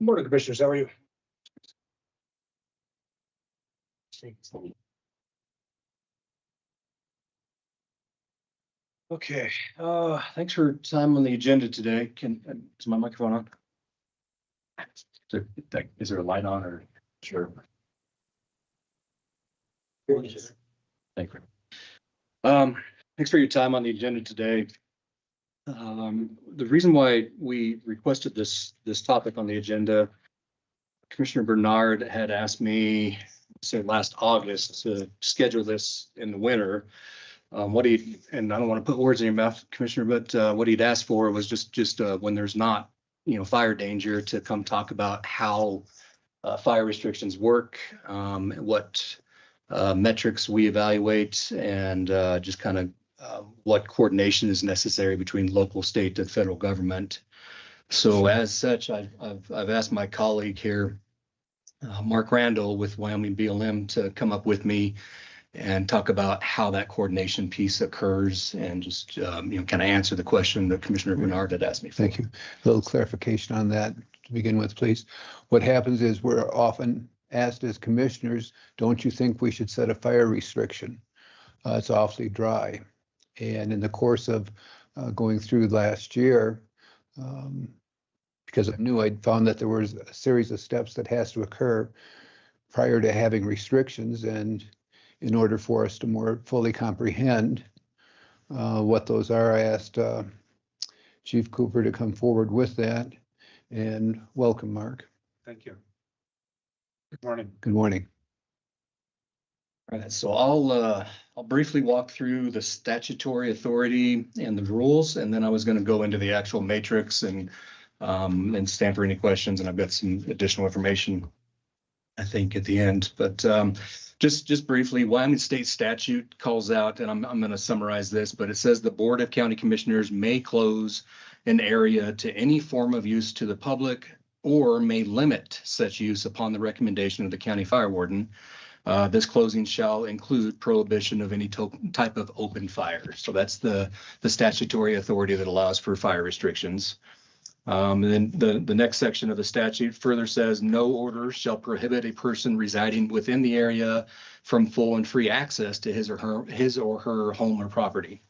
Morning, Commissioners. How are you? Okay, thanks for your time on the agenda today. Is my microphone on? Is there a light on or? Sure. Thank you. Thanks for your time on the agenda today. The reason why we requested this topic on the agenda, Commissioner Bernard had asked me, say last August, to schedule this in the winter. And I don't want to put words in your mouth, Commissioner, but what he'd asked for was just when there's not, fire danger, to come talk about how fire restrictions work, what metrics we evaluate, and just kind of what coordination is necessary between local, state, and federal government. So as such, I've asked my colleague here, Mark Randall with Wyoming BLM, to come up with me and talk about how that coordination piece occurs and just, kind of answer the question that Commissioner Bernard had asked me for. Thank you. A little clarification on that to begin with, please. What happens is we're often asked as commissioners, don't you think we should set a fire restriction? It's awfully dry. And in the course of going through last year, because I knew I'd found that there was a series of steps that has to occur prior to having restrictions, and in order for us to more fully comprehend what those are, I asked Chief Cooper to come forward with that. And welcome, Mark. Thank you. Good morning. Good morning. All right, so I'll briefly walk through the statutory authority and the rules, and then I was going to go into the actual matrix and stand for any questions, and I've got some additional information, I think, at the end. But just briefly, Wyoming State statute calls out, and I'm going to summarize this, but it says the Board of County Commissioners may close an area to any form of use to the public or may limit such use upon the recommendation of the county fire warden. This closing shall include prohibition of any type of open fire. So that's the statutory authority that allows for fire restrictions. And then the next section of the statute further says no order shall prohibit a person residing within the area from full and free access to his or her home or property.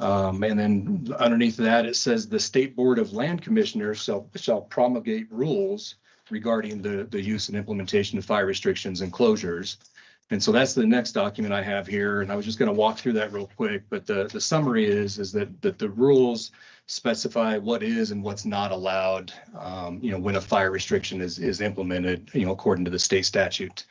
And then underneath that, it says the State Board of Land Commissioners shall promulgate rules regarding the use and implementation of fire restrictions and closures. And so that's the next document I have here. And I was just going to walk through that real quick. But the summary is that the rules specify what is and what's not allowed, when a fire restriction is implemented, according to the state statute.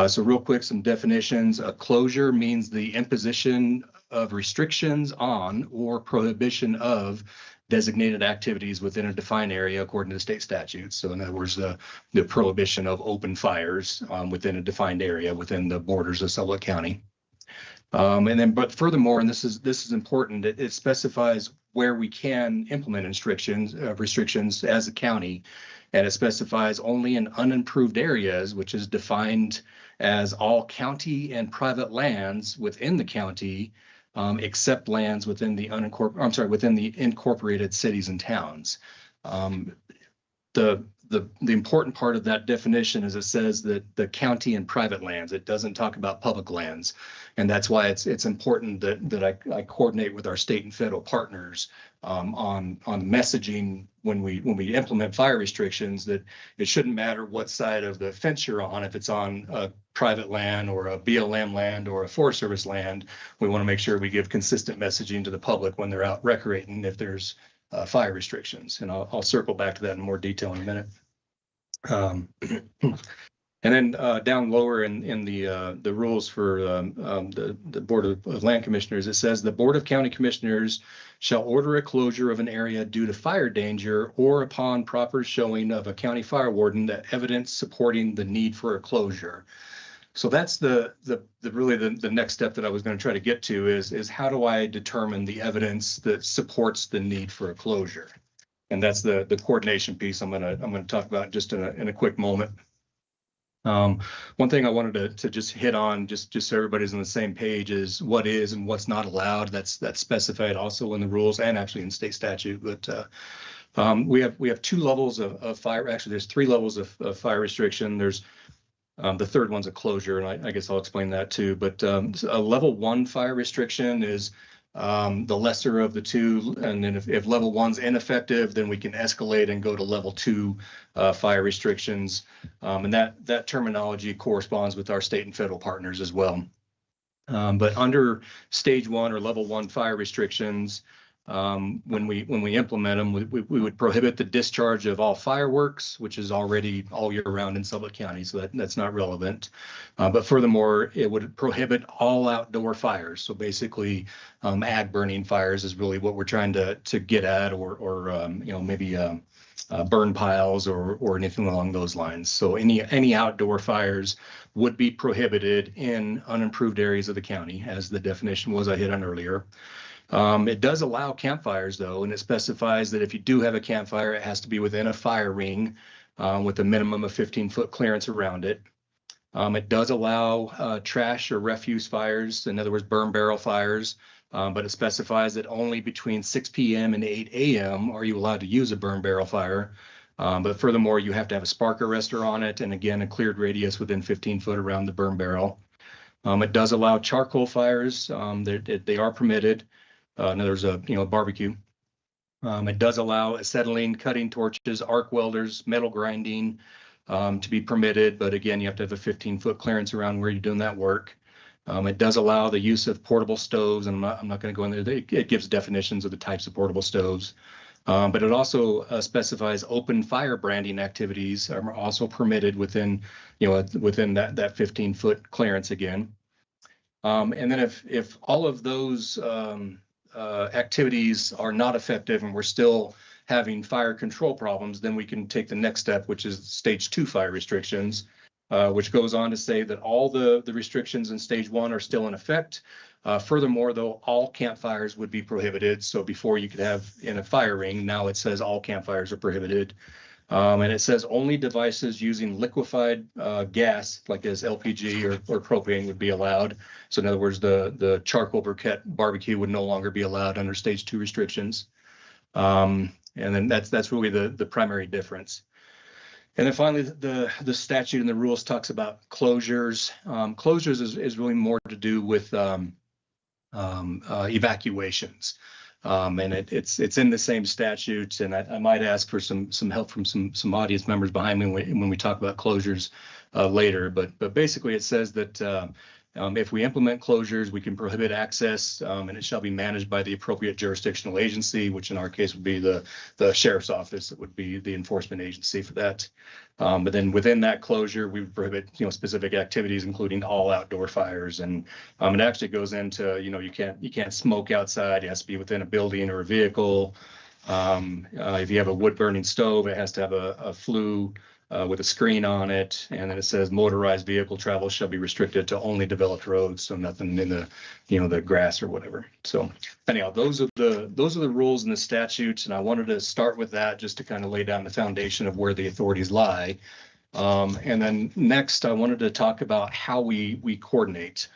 So real quick, some definitions. A closure means the imposition of restrictions on or prohibition of designated activities within a defined area according to state statutes. So in other words, the prohibition of open fires within a defined area within the borders of Sublette County. But furthermore, and this is important, it specifies where we can implement restrictions as a county, and it specifies only in unimproved areas, which is defined as all county and private lands within the county, except lands within the incorporated cities and towns. The important part of that definition is it says that the county and private lands, it doesn't talk about public lands. And that's why it's important that I coordinate with our state and federal partners on messaging when we implement fire restrictions, that it shouldn't matter what side of the fence you're on, if it's on a private land or a BLM land or a Forest Service land. We want to make sure we give consistent messaging to the public when they're out recreating if there's fire restrictions. And I'll circle back to that in more detail in a minute. And then down lower in the rules for the Board of Land Commissioners, it says the Board of County Commissioners shall order a closure of an area due to fire danger or upon proper showing of a county fire warden that evidence supporting the need for a closure. So that's really the next step that I was going to try to get to is how do I determine the evidence that supports the need for a closure? And that's the coordination piece I'm gonna talk about just in a quick moment. One thing I wanted to just hit on, just so everybody's on the same page, is what is and what's not allowed. That's specified also in the rules and actually in state statute. But we have two levels of fire. Actually, there's three levels of fire restriction. There's the third one's a closure, and I guess I'll explain that too. But a level 1 fire restriction is the lesser of the two, and then if level 1's ineffective, then we can escalate and go to level 2 fire restrictions, and that terminology corresponds with our state and federal partners as well. But under stage 1 or level 1 fire restrictions, when we implement them, we would prohibit the discharge of all fireworks, which is already all year round in Sublette County, so that's not relevant. But furthermore, it would prohibit all outdoor fires. So basically, ag burning fires is really what we're trying to get at, or maybe burn piles or anything along those lines. So any outdoor fires would be prohibited in unimproved areas of the county, as the definition was I hit on earlier. It does allow campfires though, and it specifies that if you do have a campfire, it has to be within a fire ring with a minimum of 15-foot clearance around it. It does allow trash or refuse fires, in other words, burn barrel fires, but it specifies that only between 6 p.m. and 8 a.m. are you allowed to use a burn barrel fire. But furthermore, you have to have a spark arrestor on it, and again, a cleared radius within 15 foot around the burn barrel. It does allow charcoal fires. They are permitted. In other words, a barbecue. It does allow acetylene, cutting torches, arc welders, metal grinding to be permitted, but again, you have to have a 15-foot clearance around where you're doing that work. It does allow the use of portable stoves, and I'm not going to go in there. It gives definitions of the types of portable stoves. But it also specifies open fire branding activities are also permitted within, within that 15-foot clearance again. And then if all of those activities are not effective and we're still having fire control problems, then we can take the next step, which is stage 2 fire restrictions, which goes on to say that all the restrictions in stage 1 are still in effect. Furthermore, though, all campfires would be prohibited. So before you could have in a fire ring, now it says all campfires are prohibited. And it says only devices using liquefied gas, like as LPG or propane, would be allowed. So in other words, the charcoal briquette barbecue would no longer be allowed under stage 2 restrictions. And then that's really the primary difference. And then finally, the statute and the rules talks about closures. Closures is really more to do with evacuations. And it's in the same statutes, and I might ask for some help from some audience members behind me when we talk about closures later. But basically, it says that if we implement closures, we can prohibit access, and it shall be managed by the appropriate jurisdictional agency, which in our case would be the sheriff's office. That would be the enforcement agency for that. But then within that closure, we would prohibit specific activities, including all outdoor fires, and it actually goes into you can't smoke outside. It has to be within a building or a vehicle. If you have a wood burning stove, it has to have a flue with a screen on it, and then it says motorized vehicle travel shall be restricted to only developed roads, so nothing in the grass or whatever. So anyhow, those are the rules in the statutes, and I wanted to start with that just to kind of lay down the foundation of where the authorities lie. And then next, I wanted to talk about how we coordinate.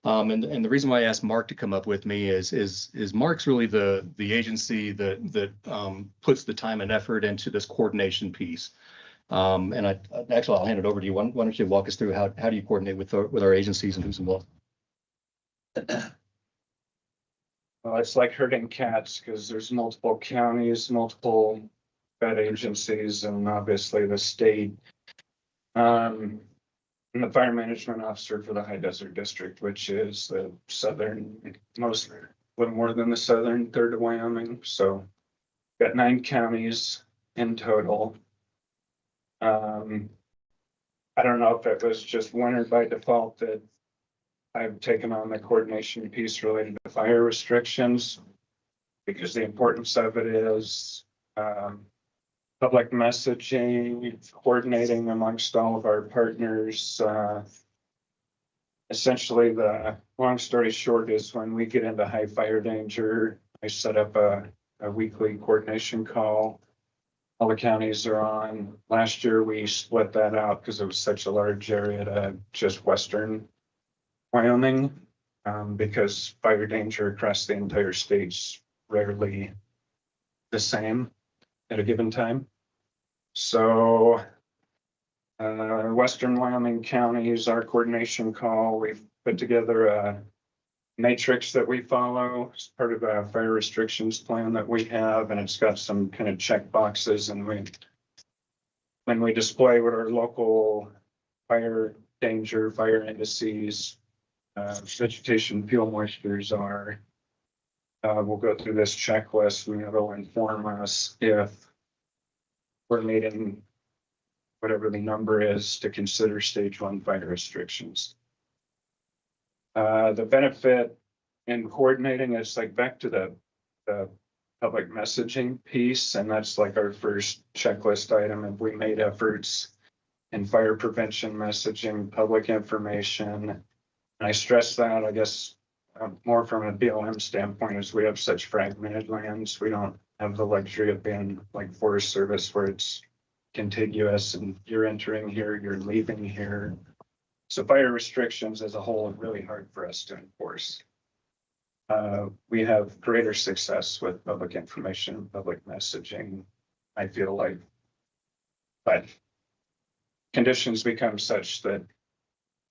And the reason why I asked Mark to come up with me is Mark's really the agency that puts the time and effort into this coordination piece. And I'll hand it over to you. Why don't you walk us through how do you coordinate with our agencies and who's involved? Well, it's like herding cats because there's multiple counties, multiple fed agencies, and obviously the state. And the fire management officer for the High Desert District, which is the southernmost, a little more than the southern third of Wyoming. So got 9 counties in total. I don't know if it was just winter by default that I've taken on the coordination piece related to fire restrictions, because the importance of it is public messaging, coordinating amongst all of our partners. Essentially, the long story short is when we get into high fire danger, I set up a weekly coordination call. All the counties are on. Last year, we split that out because it was such a large area to just western Wyoming, because fire danger across the entire state's rarely the same at a given time. So western Wyoming counties, our coordination call, we've put together a matrix that we follow as part of a fire restrictions plan that we have, and it's got some kind of check boxes, and when we display what our local fire danger, fire indices, vegetation fuel moistures are, we'll go through this checklist, and it'll inform us if we're meeting whatever the number is to consider stage 1 fire restrictions. The benefit in coordinating is like back to the public messaging piece, and that's like our first checklist item. If we made efforts in fire prevention messaging, public information, and I stress that, I guess, more from a BLM standpoint, is we have such fragmented lands. We don't have the luxury of being like Forest Service where it's contiguous and you're entering here, you're leaving here. So fire restrictions as a whole are really hard for us to enforce. We have greater success with public information, public messaging, I feel like, but conditions become such that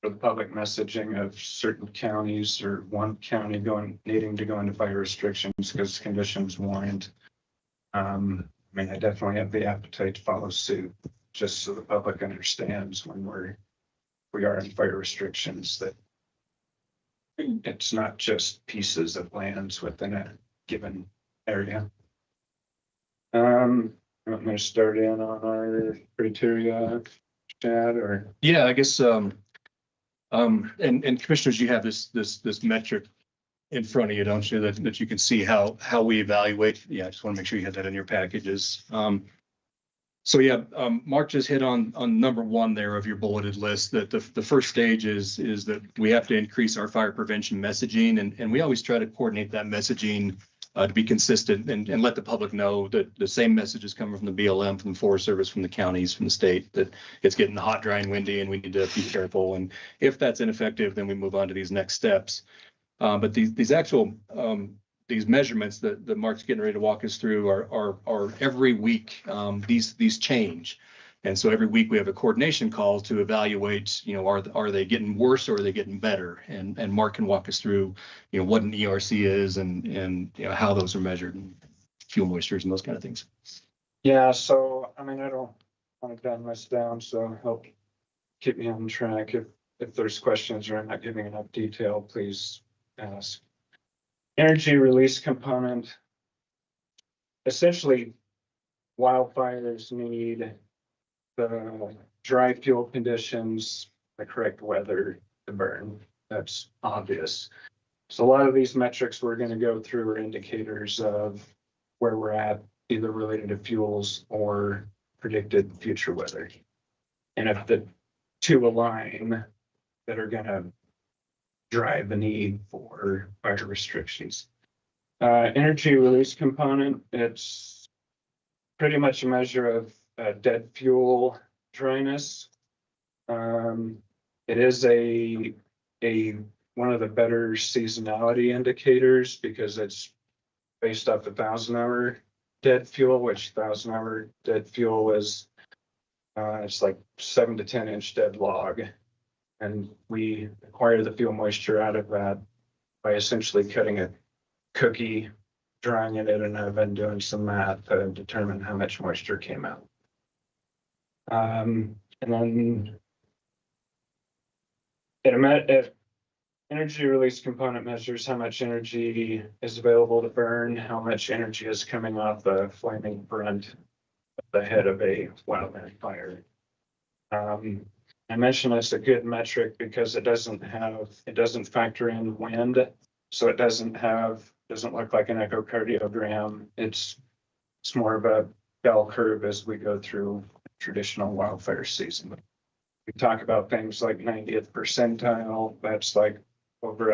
for the public messaging of certain counties or one county needing to go into fire restrictions because conditions warrant. I definitely have the appetite to follow suit, just so the public understands when we are in fire restrictions, that it's not just pieces of lands within a given area. I'm gonna start in on our criteria, Chad, or Yeah, I guess, and commissioners, you have this metric in front of you, don't you, that you can see how we evaluate. Yeah, I just want to make sure you have that in your packages. So yeah, Mark just hit on number one there of your bulleted list, that the first stage is that we have to increase our fire prevention messaging, and we always try to coordinate that messaging to be consistent and let the public know that the same message is coming from the BLM, from the Forest Service, from the counties, from the state, that it's getting hot, dry, and windy, and we need to be careful. And if that's ineffective, then we move on to these next steps. But these actual these measurements that Mark's getting ready to walk us through are every week. These change. And so every week we have a coordination call to evaluate, are they getting worse or are they getting better? And Mark can walk us through, what an ERC is and how those are measured, and fuel moistures and those kind of things. yeah. So I mean, I don't want to dumb this down, so help keep me on track. If there's questions or I'm not giving enough detail, please ask. Energy release component. Essentially, wildfires need the dry fuel conditions, the correct weather to burn. That's obvious. So a lot of these metrics we're going to go through are indicators of where we're at, either related to fuels or predicted future weather. And if the two align, that are going to drive the need for fire restrictions. Energy release component, it's pretty much a measure of dead fuel dryness. It is a one of the better seasonality indicators because it's based off 1,000-hour dead fuel, which 1,000-hour dead fuel is it's like 7 to 10 inch dead log. And we acquire the fuel moisture out of that by essentially cutting a cookie, drying it in an oven, doing some math to determine how much moisture came out. And then energy release component measures how much energy is available to burn, how much energy is coming off the flaming front of the head of a wildland fire. I mentioned it's a good metric because it doesn't factor in wind. So it doesn't look like an echocardiogram. It's more of a bell curve as we go through traditional wildfire season. We talk about things like 90th percentile. That's like over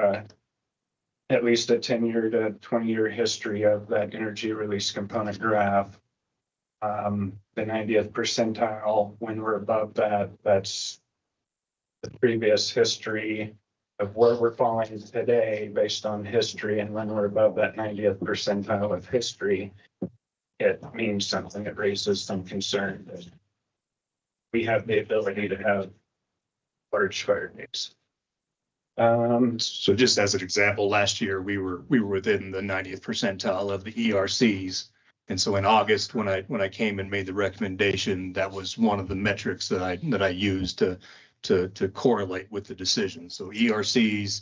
at least a 10-year to 20-year history of that energy release component graph. The 90th percentile, when we're above that, that's the previous history of where we're falling today based on history. And when we're above that 90th percentile of history, it means something. It raises some concern that we have the ability to have large fire days. So just as an example, last year we were within the 90th percentile of the ERCs. And so in August, when I came and made the recommendation, that was one of the metrics that I used to correlate with the decision. So ERCs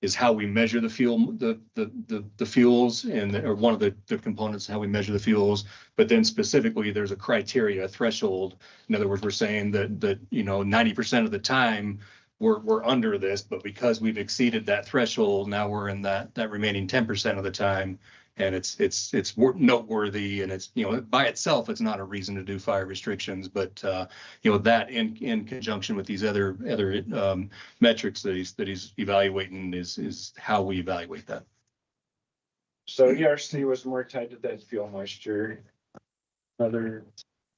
is how we measure the fuel, the fuels, and or one of the components how we measure the fuels. But then specifically, there's a criteria, a threshold. In other words, we're saying that 90% of the time we're under this, but because we've exceeded that threshold, now we're in that remaining 10% of the time. And it's noteworthy, and it's, by itself, it's not a reason to do fire restrictions, but that in conjunction with these other metrics that he's evaluating is how we evaluate that. So ERC was more tied to that fuel moisture. Another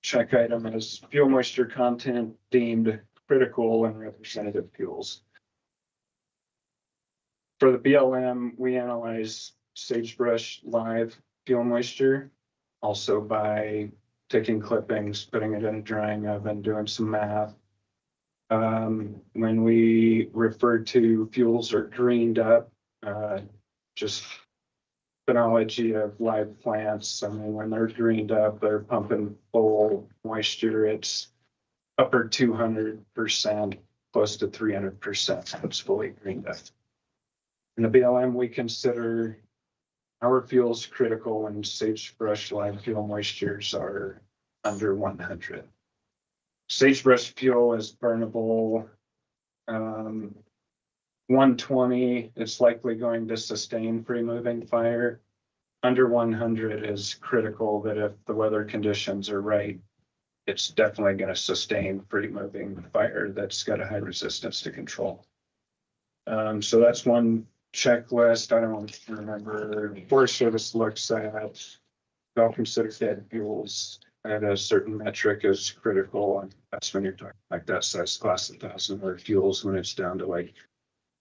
check item is fuel moisture content deemed critical and representative fuels. For the BLM, we analyze sagebrush live fuel moisture, also by taking clippings, putting it in a drying oven, doing some math. When we refer to fuels are greened up, just phenology of live plants. I mean, when they're greened up, they're pumping full moisture. It's upper 200%, close to 300%. It's fully greened up. In the BLM, we consider our fuels critical and sagebrush live fuel moistures are under 100. Sagebrush fuel is burnable. 120 is likely going to sustain free moving fire. Under 100 is critical that if the weather conditions are right, it's definitely going to sustain free moving fire that's got a high resistance to control. So that's one checklist. I don't remember. Forest Service looks at, they'll consider dead fuels at a certain metric as critical. And that's when you're talking like that size class 1,000 or fuels when it's down to like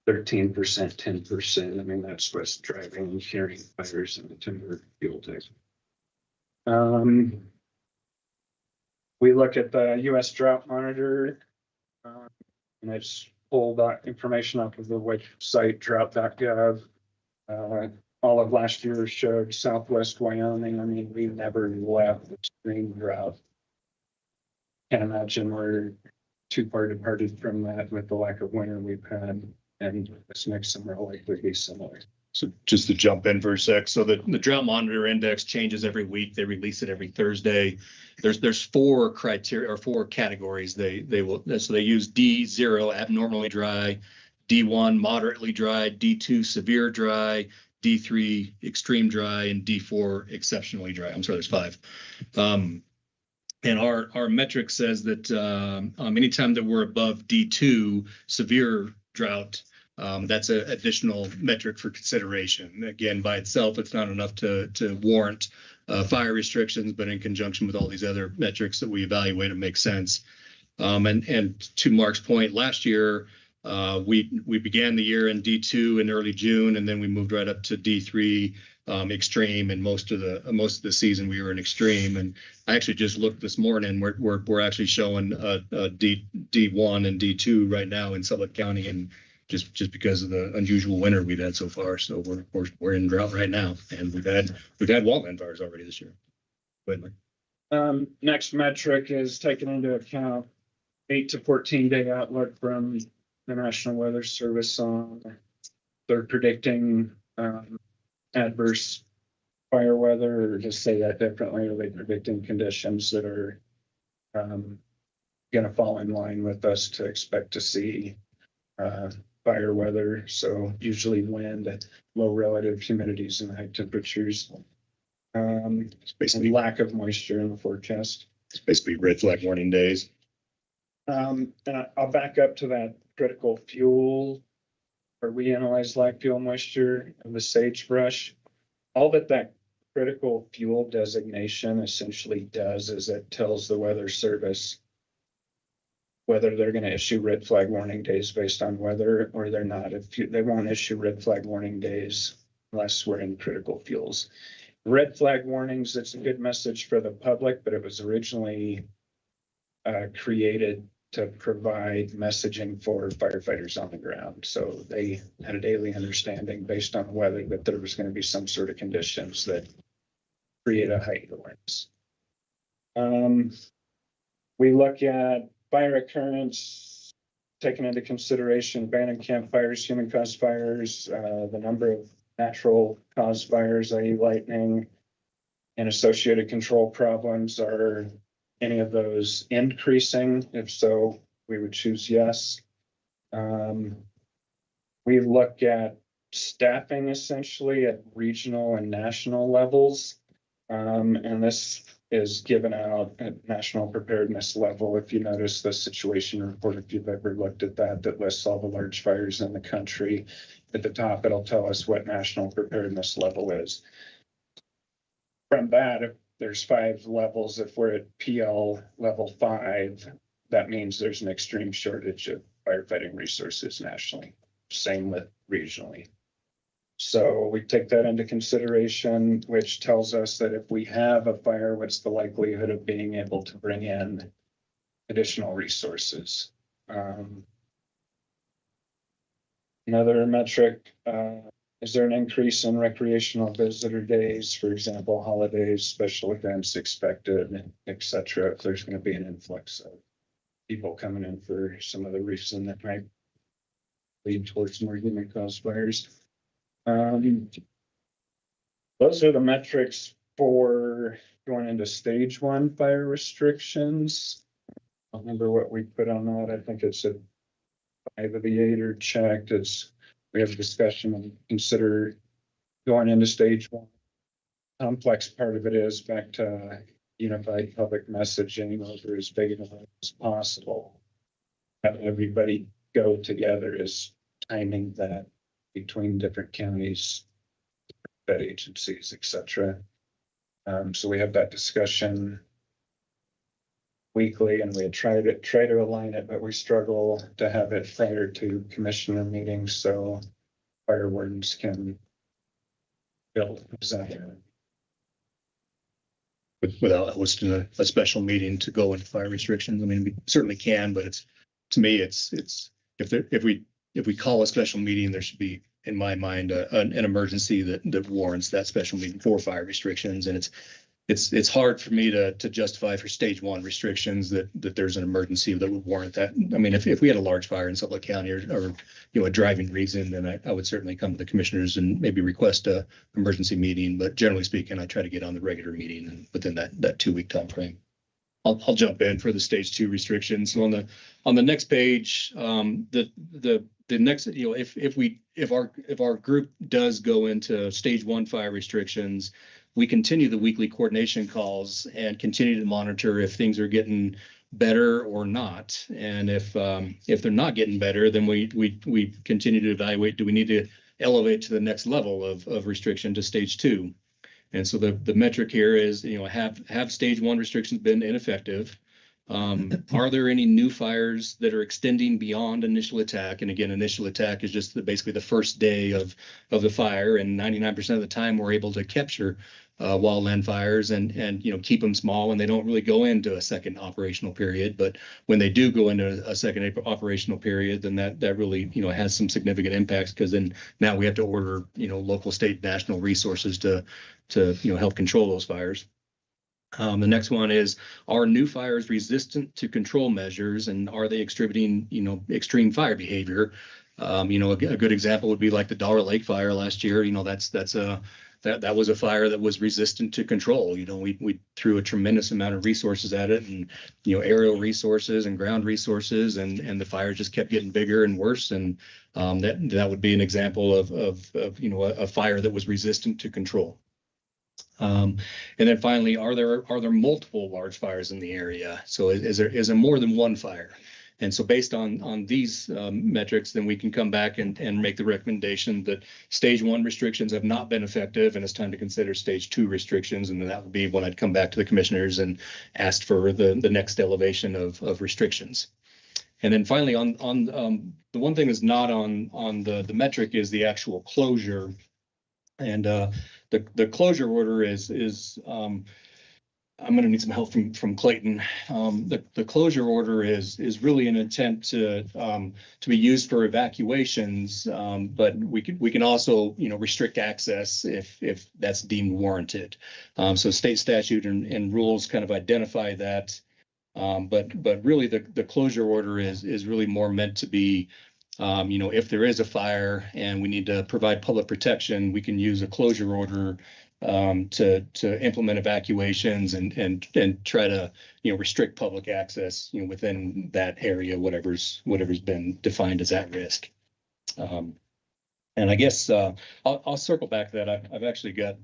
13%, 10%. I mean, that's what's driving and carrying fires in the timber fuel type. We look at the US Drought Monitor, and it's pulled that information off of the website drought.gov. All of last year showed Southwest Wyoming. I mean, we never left extreme drought. Can't imagine we're too far departed from that with the lack of winter we've had, and this next summer will likely be similar. So just to jump in for a sec, so the drought monitor index changes every week. They release it every Thursday. There's 4 criteria or 4 categories. They will, so they use D0 abnormally dry, D1 moderately dry, D2 severe dry, D3 extreme dry, and D4 exceptionally dry. I'm sorry, there's 5. And our metric says that anytime that we're above D2 severe drought, that's an additional metric for consideration. Again, by itself, it's not enough to warrant fire restrictions, but in conjunction with all these other metrics that we evaluate, it makes sense. And to Mark's point, last year, we began the year in D2 in early June, and then we moved right up to D3 extreme, and most of the season we were in extreme. And I actually just looked this morning. We're actually showing D1 and D2 right now in Sublette County, and just because of the unusual winter we've had so far. So we're in drought right now, and we've had wildland fires already this year. Next metric is taking into account 8 to 14 day outlook from the National Weather Service on they're predicting adverse fire weather, or just say that differently, are they predicting conditions that are going to fall in line with us to expect to see fire weather? So usually wind, low relative humidities, and high temperatures, and lack of moisture in the forecast. It's basically red flag warning days. And I'll back up to that critical fuel, where we analyze live fuel moisture of the sagebrush. All that critical fuel designation essentially does is it tells the Weather Service whether they're going to issue red flag warning days based on weather or they're not. They won't issue red flag warning days unless we're in critical fuels. Red flag warnings, it's a good message for the public, but it was originally created to provide messaging for firefighters on the ground. So they had a daily understanding based on weather that there was going to be some sort of conditions that create a heightened awareness. We look at fire occurrence, taking into consideration abandoned campfires, human caused fires, the number of natural caused fires, i.e. lightning, and associated control problems. Are any of those increasing? If so, we would choose yes. We look at staffing essentially at regional and national levels. And this is given out at national preparedness level. If you notice the situation report, if you've ever looked at that lists all the large fires in the country. At the top, it'll tell us what national preparedness level is. From that, if there's 5 levels, if we're at PL level 5, that means there's an extreme shortage of firefighting resources nationally. Same with regionally. So we take that into consideration, which tells us that if we have a fire, what's the likelihood of being able to bring in additional resources? Another metric, is there an increase in recreational visitor days, for example, holidays, special events expected, et cetera, if there's going to be an influx of people coming in for some other reason that might lead towards more human caused fires? Those are the metrics for going into stage 1 fire restrictions. I don't remember what we put on that. I think it's a 5 of the 8 are checked. We have a discussion and consider going into stage 1. Complex part of it is back to unified public messaging over as big of a as possible. Have everybody go together is timing that between different counties, fed agencies, etc. So we have that discussion weekly, and we try to align it, but we struggle to have it prior to commissioner meetings, so fire wardens can build present. Without hosting a special meeting to go into fire restrictions. I mean, we certainly can, but to me, it's if we call a special meeting, there should be, in my mind, an emergency that warrants that special meeting for fire restrictions. And it's hard for me to justify for stage 1 restrictions that there's an emergency that would warrant that. I mean, if we had a large fire in Sublette County or a driving reason, then I would certainly come to the commissioners and maybe request a emergency meeting. But generally speaking, I try to get on the regular meeting and within that 2-week time frame. I'll jump in for the stage 2 restrictions. So on the next page, the next, if our group does go into stage 1 fire restrictions, we continue the weekly coordination calls and continue to monitor if things are getting better or not. And if they're not getting better, then we continue to evaluate, do we need to elevate to the next level of restriction to stage 2? And so the metric here is, have stage 1 restrictions been ineffective? Are there any new fires that are extending beyond initial attack? And again, initial attack is just basically the first day of the fire, and 99% of the time we're able to capture wildland fires and keep them small, and they don't really go into a second operational period. But when they do go into a second operational period, then that really has some significant impacts, because then now we have to order local, state, national resources to help control those fires. The next one is, are new fires resistant to control measures, and are they exhibiting extreme fire behavior? A good example would be like the Dollar Lake fire last year. That was a fire that was resistant to control. We threw a tremendous amount of resources at it, and aerial resources and ground resources, and the fire just kept getting bigger and worse. And that would be an example of a fire that was resistant to control. And then finally, are there multiple large fires in the area? So is there more than one fire? And so based on these metrics, then we can come back and make the recommendation that stage 1 restrictions have not been effective, and it's time to consider stage 2 restrictions. And then that would be when I'd come back to the commissioners and ask for the next elevation of restrictions. And then finally, on the one thing that's not on the metric is the actual closure. And the closure order is I'm going to need some help from Clayton. The closure order is really an intent to be used for evacuations, but we can also restrict access if that's deemed warranted. So state statute and rules kind of identify that, but really the closure order is really more meant to be, if there is a fire and we need to provide public protection, we can use a closure order to implement evacuations and try to restrict public access within that area, whatever's been defined as at risk. And I guess I'll circle back to that. I've actually got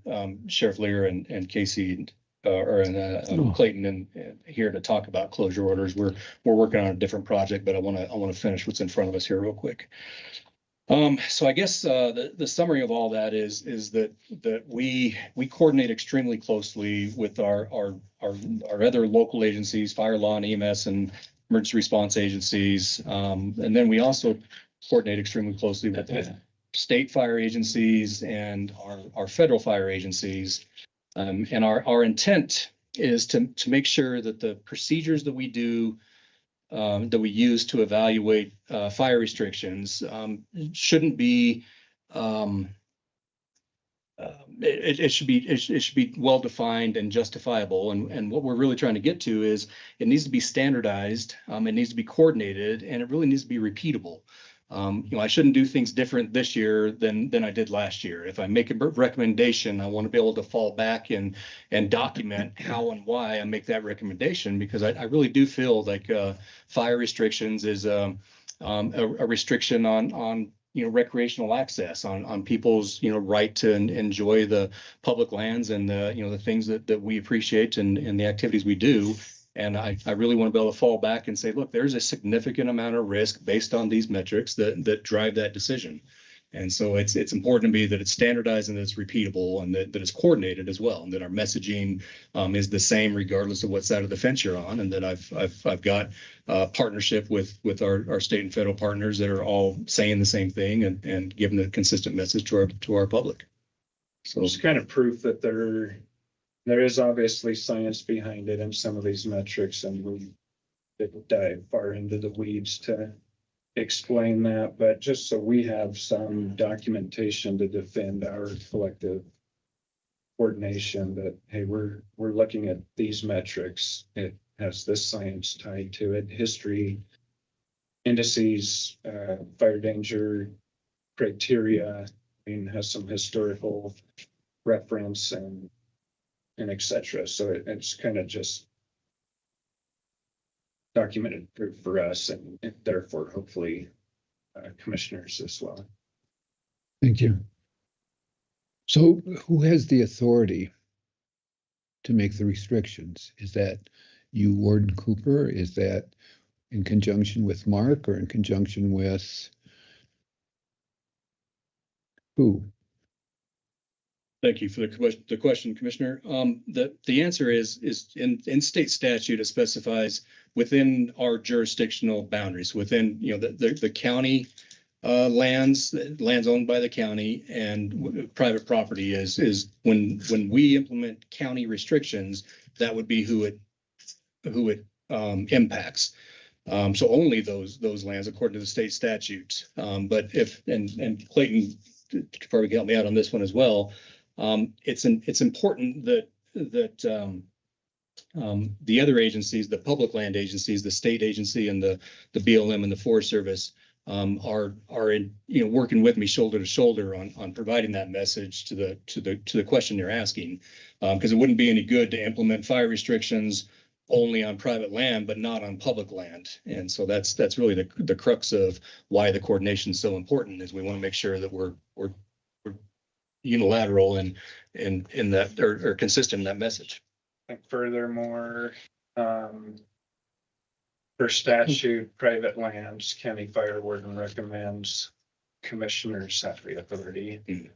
Sheriff Lear and Casey Clayton here to talk about closure orders. We're working on a different project, but I want to finish what's in front of us here real quick. So I guess the summary of all that is that we coordinate extremely closely with our other local agencies, fire, law, and EMS, and emergency response agencies, and then we also coordinate extremely closely with the state fire agencies and our federal fire agencies, and our intent is to make sure that the procedures that we do, that we use to evaluate fire restrictions shouldn't be. It should be well defined and justifiable. And what we're really trying to get to is it needs to be standardized. It needs to be coordinated, and it really needs to be repeatable. I shouldn't do things different this year than I did last year. If I make a recommendation, I want to be able to fall back and document how and why I make that recommendation, because I really do feel like fire restrictions is a restriction on recreational access, on people's right to enjoy the public lands and the things that we appreciate and the activities we do. And I really want to be able to fall back and say, look, there's a significant amount of risk based on these metrics that drive that decision. And so it's important to me that it's standardized and that it's repeatable, and that it's coordinated as well, and that our messaging is the same regardless of what side of the fence you're on, and that I've got partnership with our state and federal partners that are all saying the same thing and giving a consistent message to our public. So It's kind of proof that there is obviously science behind it in some of these metrics, and we didn't dive far into the weeds to explain that, but just so we have some documentation to defend our collective coordination that, hey, we're looking at these metrics. It has this science tied to it, history, indices, fire danger criteria, has some historical reference and et cetera. So it's kind of just documented proof for us, and therefore hopefully commissioners as well. Thank you. So who has the authority to make the restrictions? Is that you, Warden Cooper? Is that in conjunction with Mark, or in conjunction with who? thank you for the question, Commissioner. The answer is in state statute, it specifies within our jurisdictional boundaries, within the county lands owned by the county, and private property is when we implement county restrictions, that would be who it impacts. So only those lands according to the state statute. But if and Clayton could probably help me out on this one as well. It's important that the other agencies, the public land agencies, the state agency, and the BLM and the Forest Service are in working with me shoulder to shoulder on providing that message to the question you're asking, because it wouldn't be any good to implement fire restrictions only on private land but not on public land. And so that's really the crux of why the coordination is so important, is we want to make sure that we're unilateral and in that or consistent in that message. And furthermore, for statute, private lands, county fire warden recommends commissioners have the authority.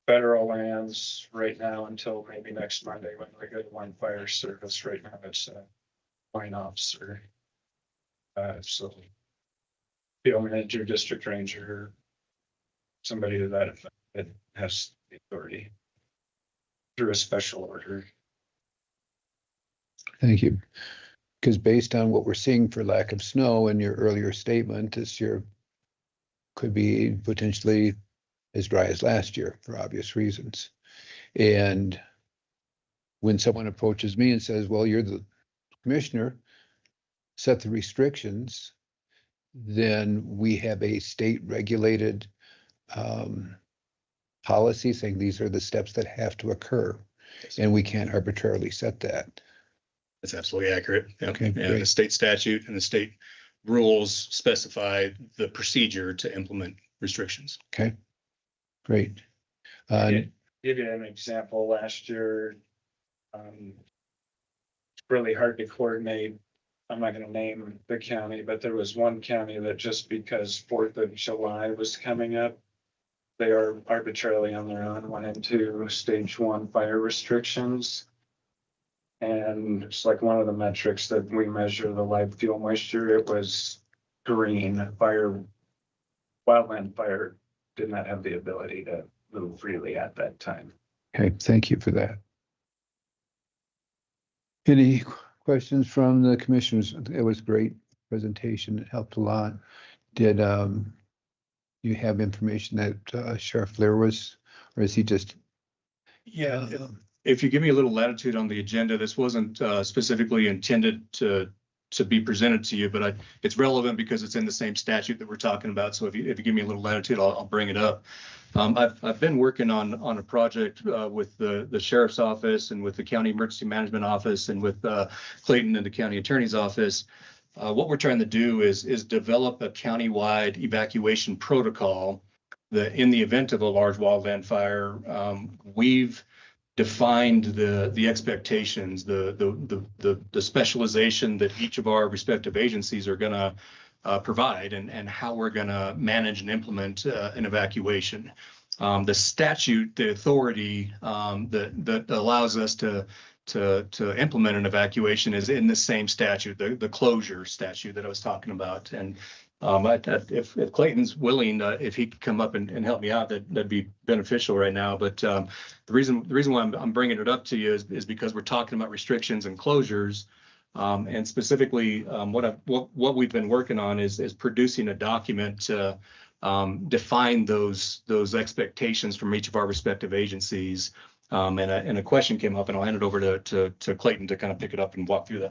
Federal lands right now until maybe next Monday when we go to one fire service, right now it's a line officer. So field manager, district ranger, somebody to that effect that has the authority through a special order. Thank you. Because based on what we're seeing for lack of snow in your earlier statement, this year could be potentially as dry as last year for obvious reasons. And when someone approaches me and says, well, you're the commissioner, set the restrictions, then we have a state regulated policy saying these are the steps that have to occur, and we can't arbitrarily set that. That's absolutely accurate. Yep. Okay, And great. the state statute and the state rules specify the procedure to implement restrictions. Okay, great. Give you an example. Last year, it's really hard to coordinate. I'm not going to name the county, but there was one county that just because 4th of July was coming up, they are arbitrarily on their own went into stage 1 fire restrictions. And it's like one of the metrics that we measure, the live fuel moisture, it was green. Wildland fire did not have the ability to move freely at that time. Okay, thank you for that. Any questions from the commissioners? It was a great presentation. It helped a lot. Did you have information that Sheriff Lear was, or is he just? Yeah. If you give me a little latitude on the agenda, this wasn't specifically intended to to be presented to you, but it's relevant because it's in the same statute that we're talking about. So if you give me a little latitude, I'll bring it up. I've been working on a project with the sheriff's office and with the county emergency management office and with Clayton and the county attorney's office. What we're trying to do is develop a countywide evacuation protocol that in the event of a large wildland fire, we've defined the expectations, the specialization that each of our respective agencies are gonna provide and how we're gonna manage and implement an evacuation. The statute, the authority that allows us to implement an evacuation is in the same statute, the closure statute that I was talking about. And if Clayton's willing, if he could come up and help me out, that'd be beneficial right now. But the reason why I'm bringing it up to you is because we're talking about restrictions and closures. And specifically, what we've been working on is producing a document to define those expectations from each of our respective agencies. And a question came up, and I'll hand it over to Clayton to kind of pick it up and walk through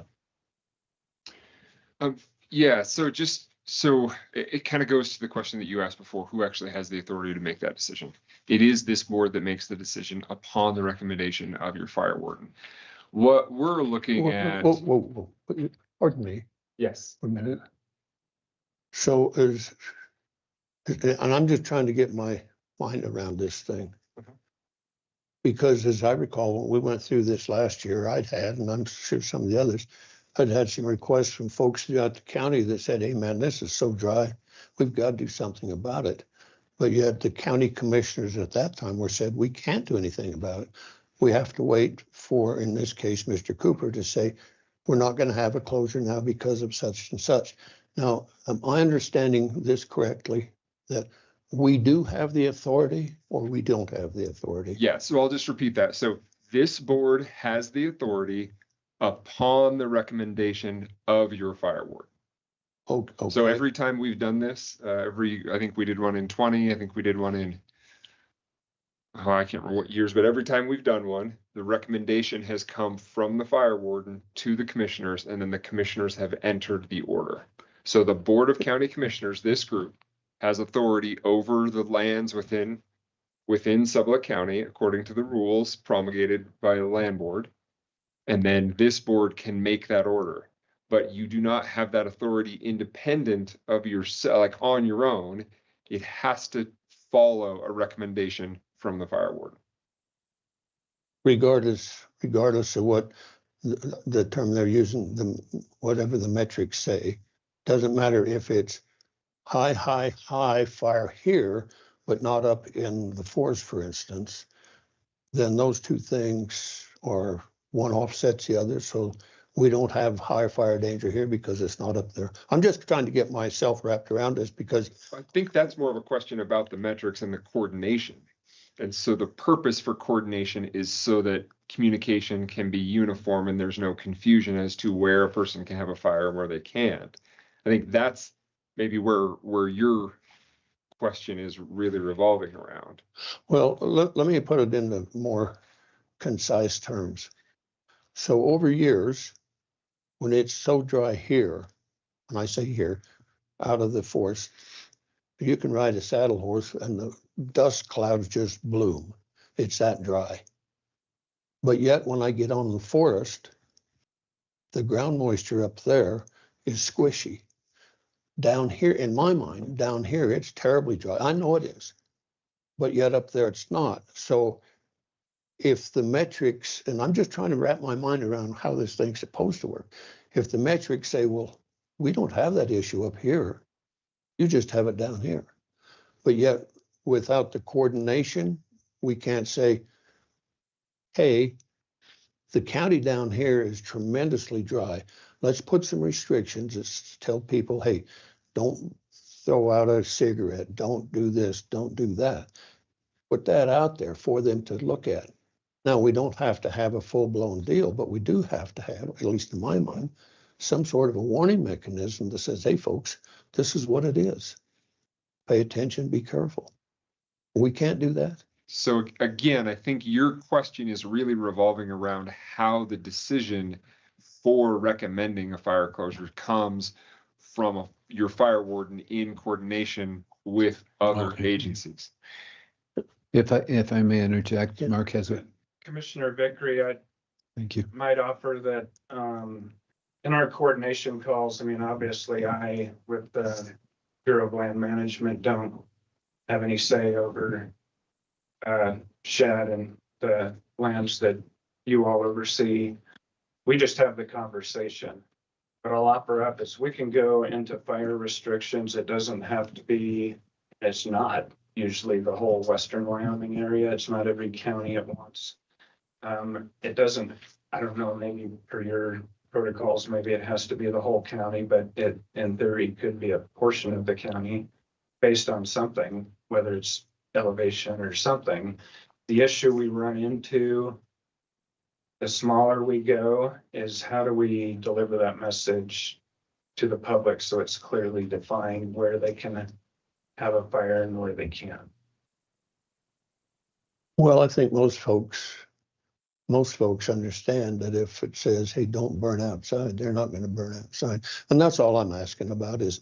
that. Yeah, so it kind of goes to the question that you asked before, who actually has the authority to make that decision? It is this board that makes the decision upon the recommendation of your fire warden. What we're looking at. Whoa, pardon me Yes. for a minute. So and I'm just trying to get my mind around this thing. Because as I recall, when we went through this last year, and I'm sure some of the others, I'd had some requests from folks throughout the county that said, hey man, this is so dry, we've got to do something about it. But yet the county commissioners at that time were said, we can't do anything about it. We have to wait for, in this case, Mr. Cooper to say, we're not going to have a closure now because of such and such. Now, am I understanding this correctly, that we do have the authority or we don't have the authority? Yeah, so I'll just repeat that. So this board has the authority upon the recommendation of your fire ward. Okay. So every time we've done this, I think we did one in 20, I think we did one in, I can't remember what years, but every time we've done one, the recommendation has come from the fire warden to the commissioners, and then the commissioners have entered the order. So the Board of County Commissioners, this group, has authority over the lands within Sublette County, according to the rules promulgated by the land board. And then this board can make that order, but you do not have that authority independent of yourself, like on your own. It has to follow a recommendation from the fire warden. Regardless of what the term they're using, whatever the metrics say, doesn't matter if it's high fire here, but not up in the forest, for instance, then those two things are one offsets the other. So we don't have high fire danger here because it's not up there. I'm just trying to get myself wrapped around this because I think that's more of a question about the metrics and the coordination. And so the purpose for coordination is so that communication can be uniform and there's no confusion as to where a person can have a fire and where they can't. I think that's maybe where your question is really revolving around. Well, let me put it into more concise terms. So over years, when it's so dry here, and I say here, out of the forest, you can ride a saddle horse and the dust clouds just bloom. It's that dry. But yet when I get on the forest, the ground moisture up there is squishy. Down here, in my mind, down here, it's terribly dry. I know it is, but yet up there it's not. So if the metrics, and I'm just trying to wrap my mind around how this thing's supposed to work. If the metrics say, well, we don't have that issue up here, you just have it down here. But yet without the coordination, we can't say, hey, the county down here is tremendously dry. Let's put some restrictions. Let's tell people, hey, don't throw out a cigarette. Don't do this. Don't do that. Put that out there for them to look at. Now, we don't have to have a full-blown deal, but we do have to have, at least in my mind, some sort of a warning mechanism that says, hey, folks, this is what it is. Pay attention, be careful. We can't do that. So again, I think your question is really revolving around how the decision for recommending a fire closure comes from your fire warden in coordination with other Okay. agencies. If I may interject, Mark has a, Commissioner Vickery, I thank you. might offer that, in our coordination calls, I mean, obviously with the Bureau of Land Management, don't have any say over SHAD and the lands that you all oversee. We just have the conversation. But I'll offer up is we can go into fire restrictions. It doesn't have to be, it's not usually the whole Western Wyoming area. It's not every county at once. It doesn't, I don't know, maybe per your protocols, maybe it has to be the whole county, but it in theory could be a portion of the county based on something, whether it's elevation or something. The issue we run into, the smaller we go, is how do we deliver that message to the public so it's clearly defined where they can have a fire and where they can't. Well, I think most folks understand that if it says, hey, don't burn outside, they're not going to burn outside. And that's all I'm asking about is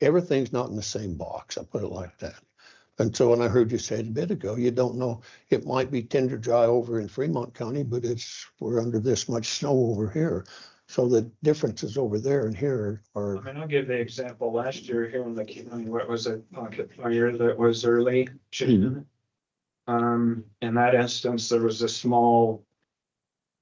everything's not in the same box. I put it like that. And so when I heard you say it a bit ago, you don't know, it might be tinder dry over in Fremont County, but we're under this much snow over here. So the differences over there and here are. I mean, I'll give the example last year here in the county, what was it, pocket fire that was early June. In that instance, there was a small,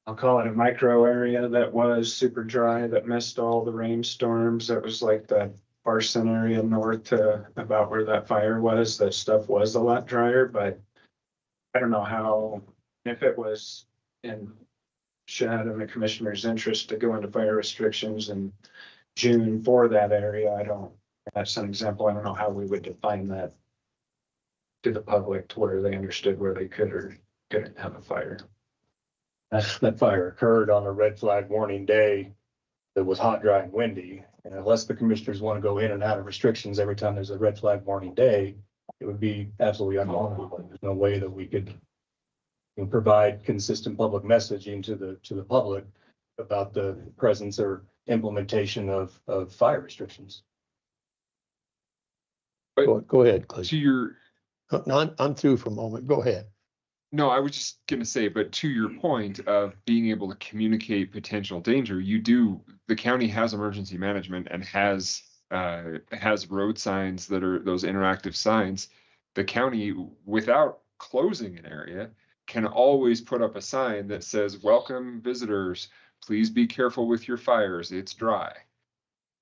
I'll call it a micro area that was super dry that missed all the rainstorms. That was like the Barson area north to about where that fire was. That stuff was a lot drier, but I don't know how, if it was in SHAD and the commissioner's interest to go into fire restrictions in June for that area. That's an example. I don't know how we would define that to the public to where they understood where they could or couldn't have a fire. That fire occurred on a red flag warning day that was hot, dry, and windy. And unless the commissioners want to go in and out of restrictions every time there's a red flag warning day, it would be absolutely unlawful. There's no way that we could provide consistent public messaging to the public about the presence or implementation of fire restrictions. Go ahead, Clay. To your, No, I'm through for a moment. Go ahead. no, I was just gonna say, but to your point of being able to communicate potential danger, the county has emergency management and has road signs that are those interactive signs. The county, without closing an area, can always put up a sign that says, welcome visitors, please be careful with your fires, it's dry.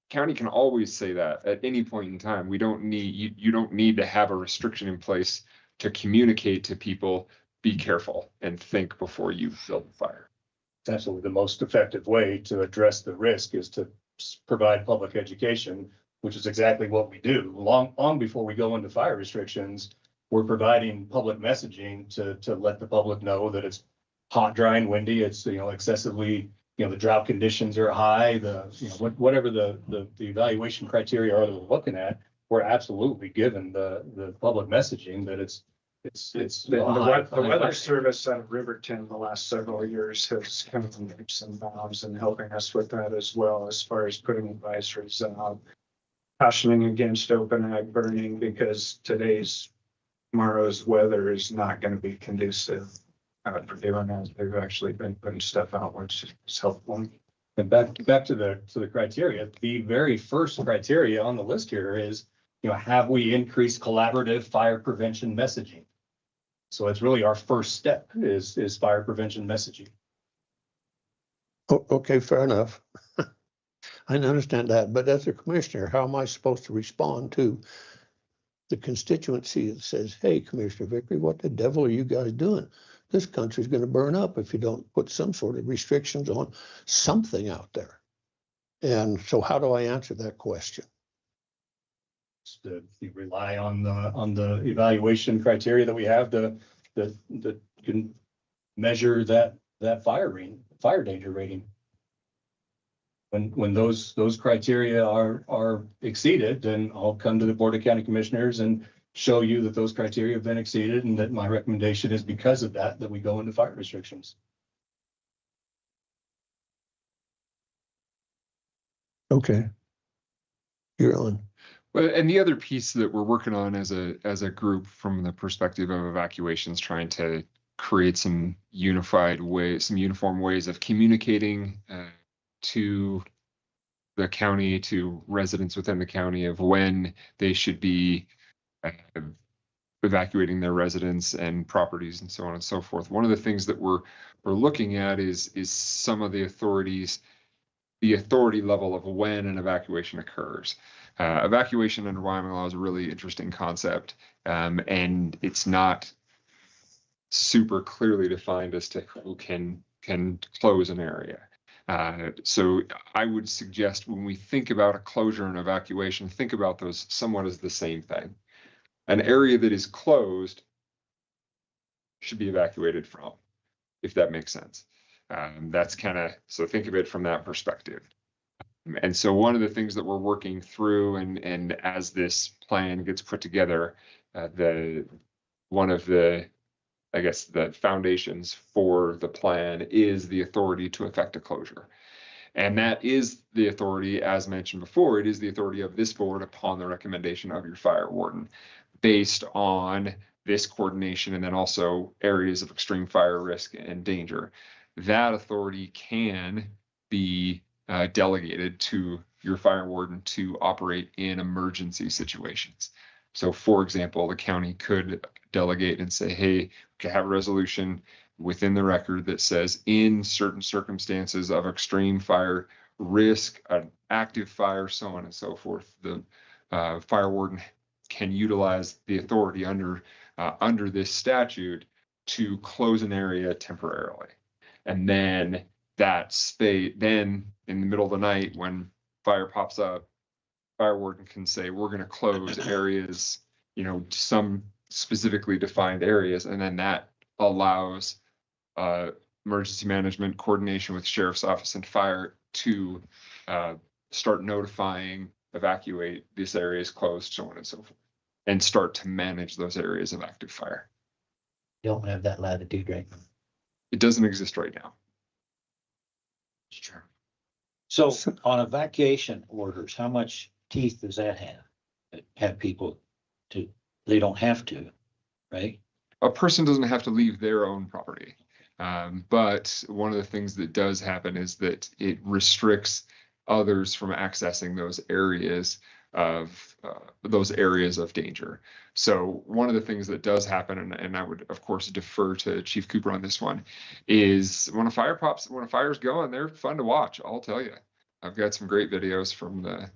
County can always say that at any point in time. We don't need, you don't need to have a restriction in place to communicate to people, be careful and think before you build a fire. It's absolutely the most effective way to address the risk is to provide public education, which is exactly what we do. Long before we go into fire restrictions, we're providing public messaging to let the public know that it's hot, dry, and windy. It's, excessively, the drought conditions are high, whatever the evaluation criteria are that we're looking at, we're absolutely given the public messaging that it's The weather service out of Riverton the last several years has come in leaps and bounds and helping us with that as well, as far as putting advisories out, cautioning against open ag burning because tomorrow's weather is not going to be conducive for doing that. They've actually been putting stuff out, which is helpful. And back to the criteria, the very first criteria on the list here is, have we increased collaborative fire prevention messaging? So it's really our first step is fire prevention messaging. Okay, fair enough. I understand that, but as a commissioner, how am I supposed to respond to the constituency that says, hey, Commissioner Vickery, what the devil are you guys doing? This country's going to burn up if you don't put some sort of restrictions on something out there. And so how do I answer that question? You rely on the evaluation criteria that we have that can measure that fire danger rating. When those criteria are exceeded, then I'll come to the Board of County Commissioners and show you that those criteria have been exceeded and that my recommendation is because of that we go into fire restrictions. Okay. You're on. Well, and the other piece that we're working on as a group from the perspective of evacuations, trying to create some unified ways, some uniform ways of communicating to the county, to residents within the county, of when they should be evacuating their residents and properties and so on and so forth. One of the things that we're looking at is some of the authorities, the authority level of when an evacuation occurs. Evacuation under Wyoming law is a really interesting concept, and it's not super clearly defined as to who can close an area. So I would suggest when we think about a closure and evacuation, think about those somewhat as the same thing. An area that is closed should be evacuated from, if that makes sense. That's kind of, so think of it from that perspective. And so one of the things that we're working through, and as this plan gets put together, one of the, I guess, the foundations for the plan is the authority to effect a closure. And that is the authority, as mentioned before, it is the authority of this board upon the recommendation of your fire warden, based on this coordination and then also areas of extreme fire risk and danger. That authority can be delegated to your fire warden to operate in emergency situations. So for example, the county could delegate and say, hey, we can have a resolution within the record that says in certain circumstances of extreme fire risk, an active fire, so on and so forth, the fire warden can utilize the authority under this statute to close an area temporarily. And then that space, then in the middle of the night when fire pops up, fire warden can say, we're going to close areas, some specifically defined areas. And then that allows emergency management coordination with sheriff's office and fire to start notifying, evacuate, this area is closed, so on and so forth, and start to manage those areas of active fire. Don't have that latitude right now. It doesn't exist right now. Sure. So on evacuation orders, how much teeth does that have? Have people to, they don't have to, right? A person doesn't have to leave their own property. But one of the things that does happen is that it restricts others from accessing those areas of danger. So one of the things that does happen, and I would of course defer to Chief Cooper on this one, is when a fire pops, when a fire's going, they're fun to watch. I'll tell you, I've got some great videos from the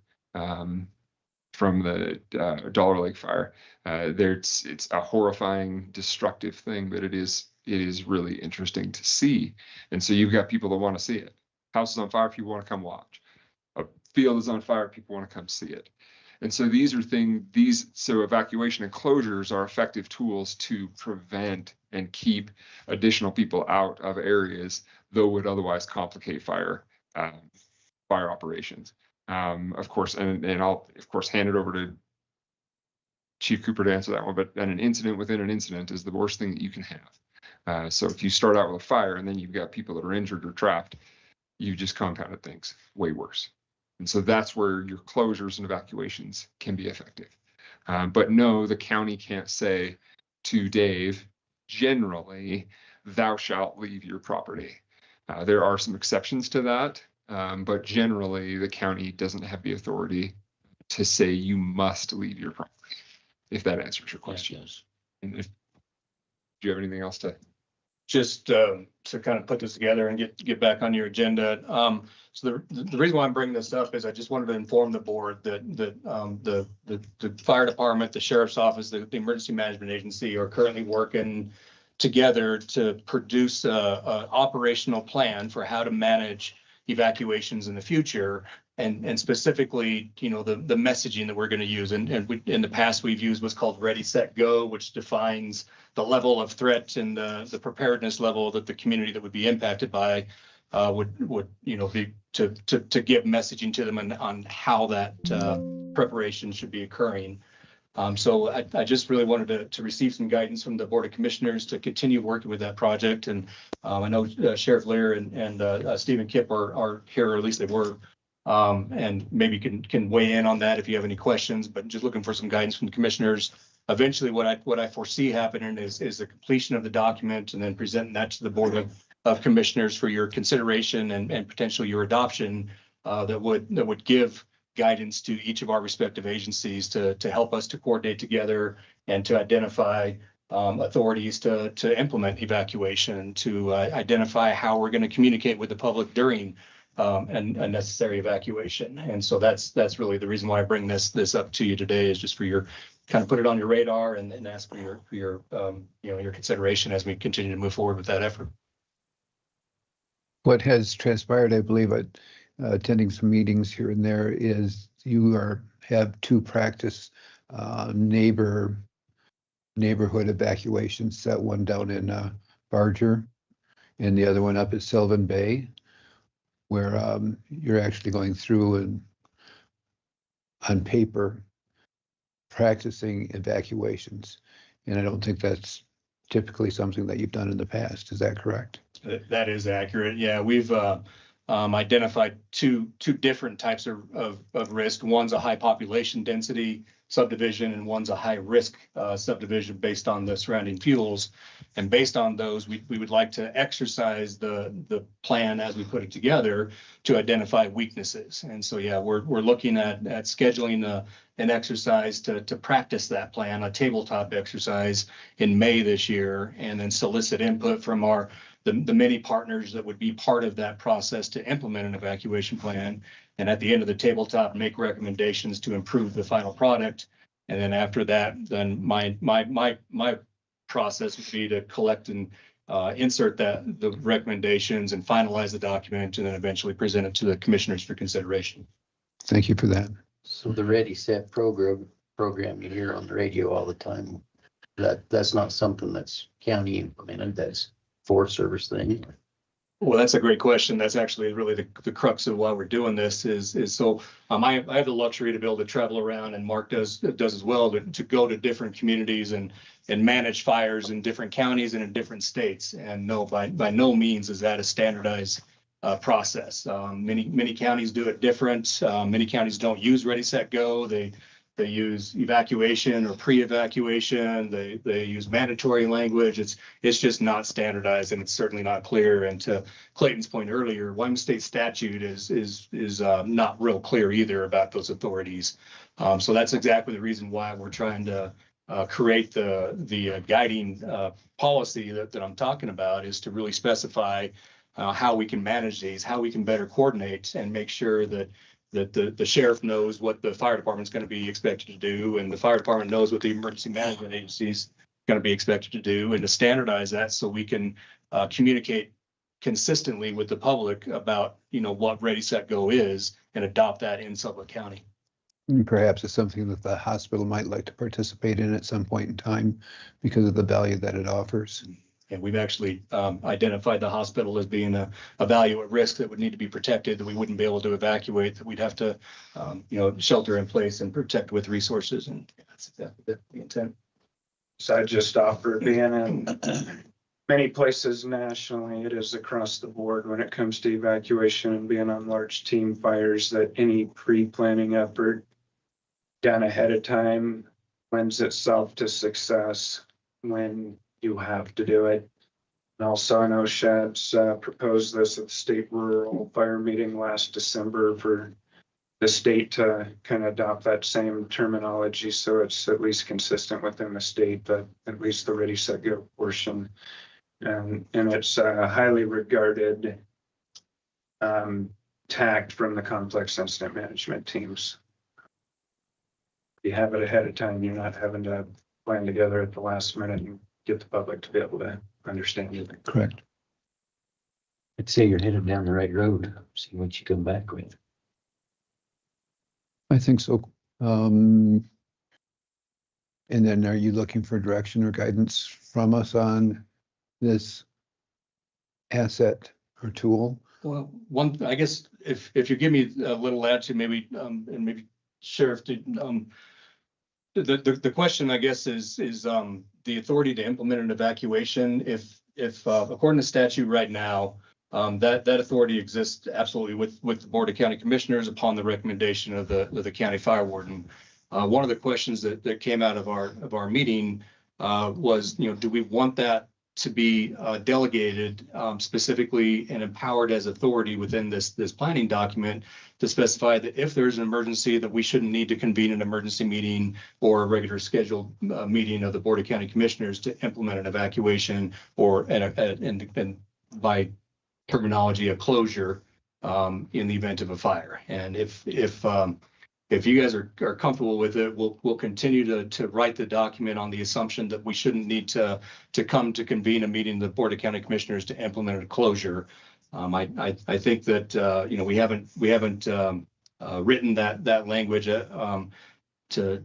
Dollar Lake fire. It's a horrifying, destructive thing, but it is really interesting to see. And so you've got people that want to see it. House is on fire, people want to come watch. A field is on fire, people want to come see it. And so so evacuation and closures are effective tools to prevent and keep additional people out of areas that would otherwise complicate fire operations. Of course, and I'll of course hand it over to Chief Cooper to answer that one, but then an incident within an incident is the worst thing that you can have. So if you start out with a fire and then you've got people that are injured or trapped, you just compounded things way worse. And so that's where your closures and evacuations can be effective. But no, the county can't say to Dave, generally, thou shalt leave your property. There are some exceptions to that, but generally the county doesn't have the authority to say you must leave your property, if that answers your question. Yes. And do you have anything else to? Just to kind of put this together and get back on your agenda. So the reason why I'm bringing this up is I just wanted to inform the board that the fire department, the sheriff's office, the emergency management agency are currently working together to produce a operational plan for how to manage evacuations in the future. And specifically, the messaging that we're going to use. And in the past, we've used what's called Ready, Set, Go, which defines the level of threat and the preparedness level that the community that would be impacted by would be to give messaging to them on how that preparation should be occurring. So I just really wanted to receive some guidance from the Board of Commissioners to continue working with that project. And I know Sheriff Lear and Stephen Kipp are here, or at least they were And maybe can weigh in on that if you have any questions, but just looking for some guidance from the commissioners. Eventually, what I foresee happening is the completion of the document and then presenting that to the Board of Commissioners for your consideration and potentially your adoption, that would give guidance to each of our respective agencies to help us to coordinate together and to identify authorities to implement evacuation, to identify how we're going to communicate with the public during a necessary evacuation. And so that's really the reason why I bring this up to you today, is just for your kind of put it on your radar and ask for your your consideration as we continue to move forward with that effort. What has transpired, I believe, attending some meetings here and there, is you have two practice neighborhood evacuations, that one down in Barger and the other one up at Sylvan Bay, where you're actually going through and on paper practicing evacuations. And I don't think that's typically something that you've done in the past. Is that correct? That is accurate. Yeah, we've identified two different types of risk. One's a high population density subdivision, and one's a high risk subdivision based on the surrounding fuels. And based on those, we would like to exercise the plan as we put it together to identify weaknesses. And so, yeah, we're looking at scheduling an exercise to practice that plan, a tabletop exercise in May this year, and then solicit input from the many partners that would be part of that process to implement an evacuation plan. And at the end of the tabletop, make recommendations to improve the final product. And then after that, then my process would be to collect and insert the recommendations and finalize the document, and then eventually present it to the commissioners for consideration. Thank you for that. So the Ready Set program you hear on the radio all the time, that's not something that's county implemented, that's Forest Service thing. Well, that's a great question. That's actually really the crux of why we're doing this is so I have the luxury to be able to travel around, and Mark does as well, to go to different communities and manage fires in different counties and in different states. And no, by no means is that a standardized process. Many counties do it different. Many counties don't use Ready, Set, Go. They use evacuation or pre-evacuation. They use mandatory language. It's just not standardized, and it's certainly not clear. And to Clayton's point earlier, Wyoming State statute is not real clear either about those authorities. So that's exactly the reason why we're trying to create the guiding policy that I'm talking about, is to really specify how we can manage these, how we can better coordinate and make sure that the sheriff knows what the fire department's going to be expected to do, and the fire department knows what the emergency management agency is going to be expected to do, and to standardize that so we can communicate consistently with the public about, what Ready, Set, Go is, and adopt that in Sublette County. And perhaps it's something that the hospital might like to participate in at some point in time because of the value that it offers. And we've actually identified the hospital as being a value at risk that would need to be protected, that we wouldn't be able to evacuate, that we'd have to, shelter in place and protect with resources. And that's exactly the intent. So I just offer, being in many places nationally, it is across the board when it comes to evacuation and being on large team fires, that any pre-planning effort done ahead of time lends itself to success when you have to do it. And also, I know Shad's proposed this at the state rural fire meeting last December for the state to kind of adopt that same terminology, so it's at least consistent within the state, that at least the Ready, Set, Go portion. And it's a highly regarded tact from the complex incident management teams. You have it ahead of time, you're not having to plan together at the last minute and get the public to be able to understand it. Correct. I'd say you're headed down the right road. See what you come back with. I think so. And then are you looking for direction or guidance from us on this asset or tool? Well, I guess if you give me a little latitude, maybe, and maybe Sheriff, the question, I guess, is the authority to implement an evacuation. If according to statute right now, That authority exists absolutely with the Board of County Commissioners upon the recommendation of the county fire warden. One of the questions that came out of our meeting was, do we want that to be delegated specifically and empowered as authority within this planning document to specify that if there's an emergency, that we shouldn't need to convene an emergency meeting or a regular scheduled meeting of the Board of County Commissioners to implement an evacuation or and by terminology, a closure in the event of a fire. And if you guys are comfortable with it, we'll continue to write the document on the assumption that we shouldn't need to come to convene a meeting of the Board of County Commissioners to implement a closure. I think that we haven't written that language to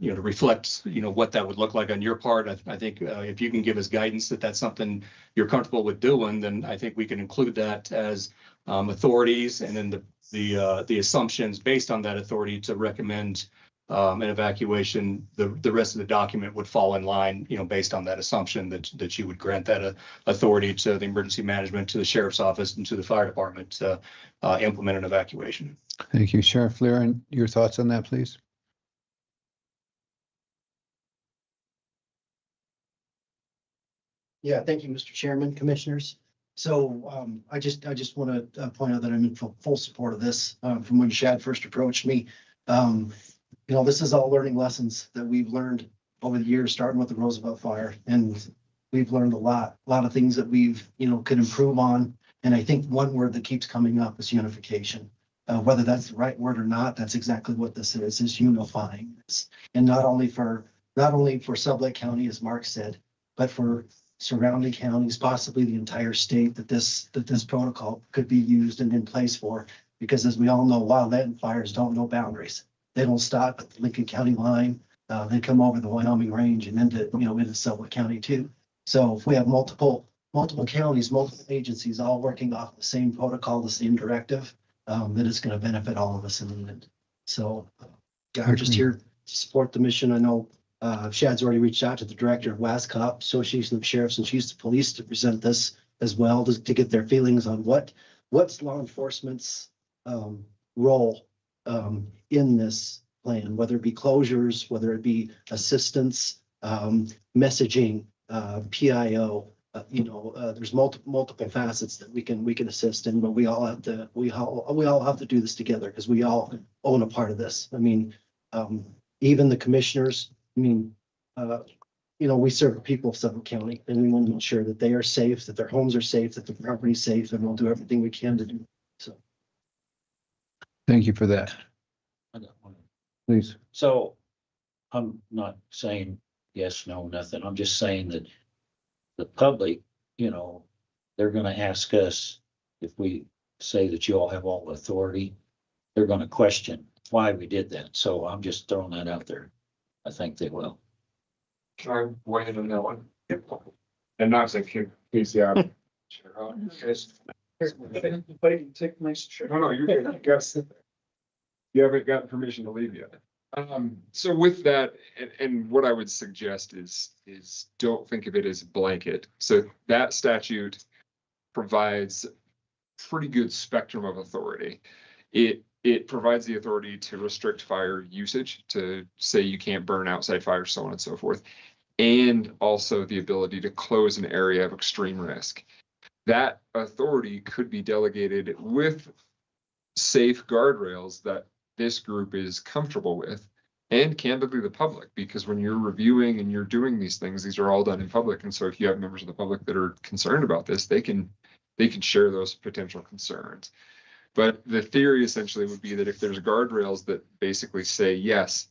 reflect what that would look like on your part. I think if you can give us guidance that that's something you're comfortable with doing, then I think we can include that as authorities, and then the assumptions based on that authority to recommend an evacuation. The rest of the document would fall in line, based on that assumption that you would grant that authority to the emergency management, to the sheriff's office, and to the fire department to implement an evacuation. Thank you. Sheriff Lear, your thoughts on that, please? Yeah, thank you, Mr. Chairman, Commissioners. So I just want to point out that I'm in full support of this from when Shad first approached me. This is all learning lessons that we've learned over the years, starting with the Roosevelt fire. And we've learned a lot of things that we've, could improve on. And I think one word that keeps coming up is unification. Whether that's the right word or not, that's exactly what this is unifying this. And not only for Sublette County, as Mark said, but for surrounding counties, possibly the entire state, that this protocol could be used and in place for. Because as we all know, wildland fires don't know boundaries. They don't stop at the Lincoln County line. They come over the Wyoming range and into Sublette County too. So if we have multiple counties, multiple agencies all working off the same protocol, the same directive, then it's going to benefit all of us in the end. So yeah, I'm just here to support the mission. I know Shad's already reached out to the director of WASCOP, Association of Sheriffs and Chiefs of Police, to present this as well, to get their feelings on what's law enforcement's role in this plan, whether it be closures, whether it be assistance, messaging, PIO. There's multiple facets that we can assist in, but we all have to do this together because we all own a part of this. I mean, even the commissioners. I mean, we serve the people of Sublette County, and we want to make sure that they are safe, that their homes are safe, that the property is safe, and we'll do everything we can to do so. Thank you for that. I got one. Please. So I'm not saying yes, no, nothing. I'm just saying that the public, they're going to ask us if we say that you all have all authority, they're going to question why we did that. So I'm just throwing that out there. I think they will. Can I weigh in on that one? And not say, please, yeah. Sure. Take my shirt. No, you're good. You gotta sit there. You haven't gotten permission to leave yet. So with that, and what I would suggest is don't think of it as a blanket. So that statute provides pretty good spectrum of authority. It provides the authority to restrict fire usage, to say you can't burn outside fires, so on and so forth, and also the ability to close an area of extreme risk. That authority could be delegated with safe guardrails that this group is comfortable with, and candidly the public, because when you're reviewing and you're doing these things, these are all done in public. And so if you have members of the public that are concerned about this, they can share those potential concerns. But the theory essentially would be that if there's guardrails that basically say, yes,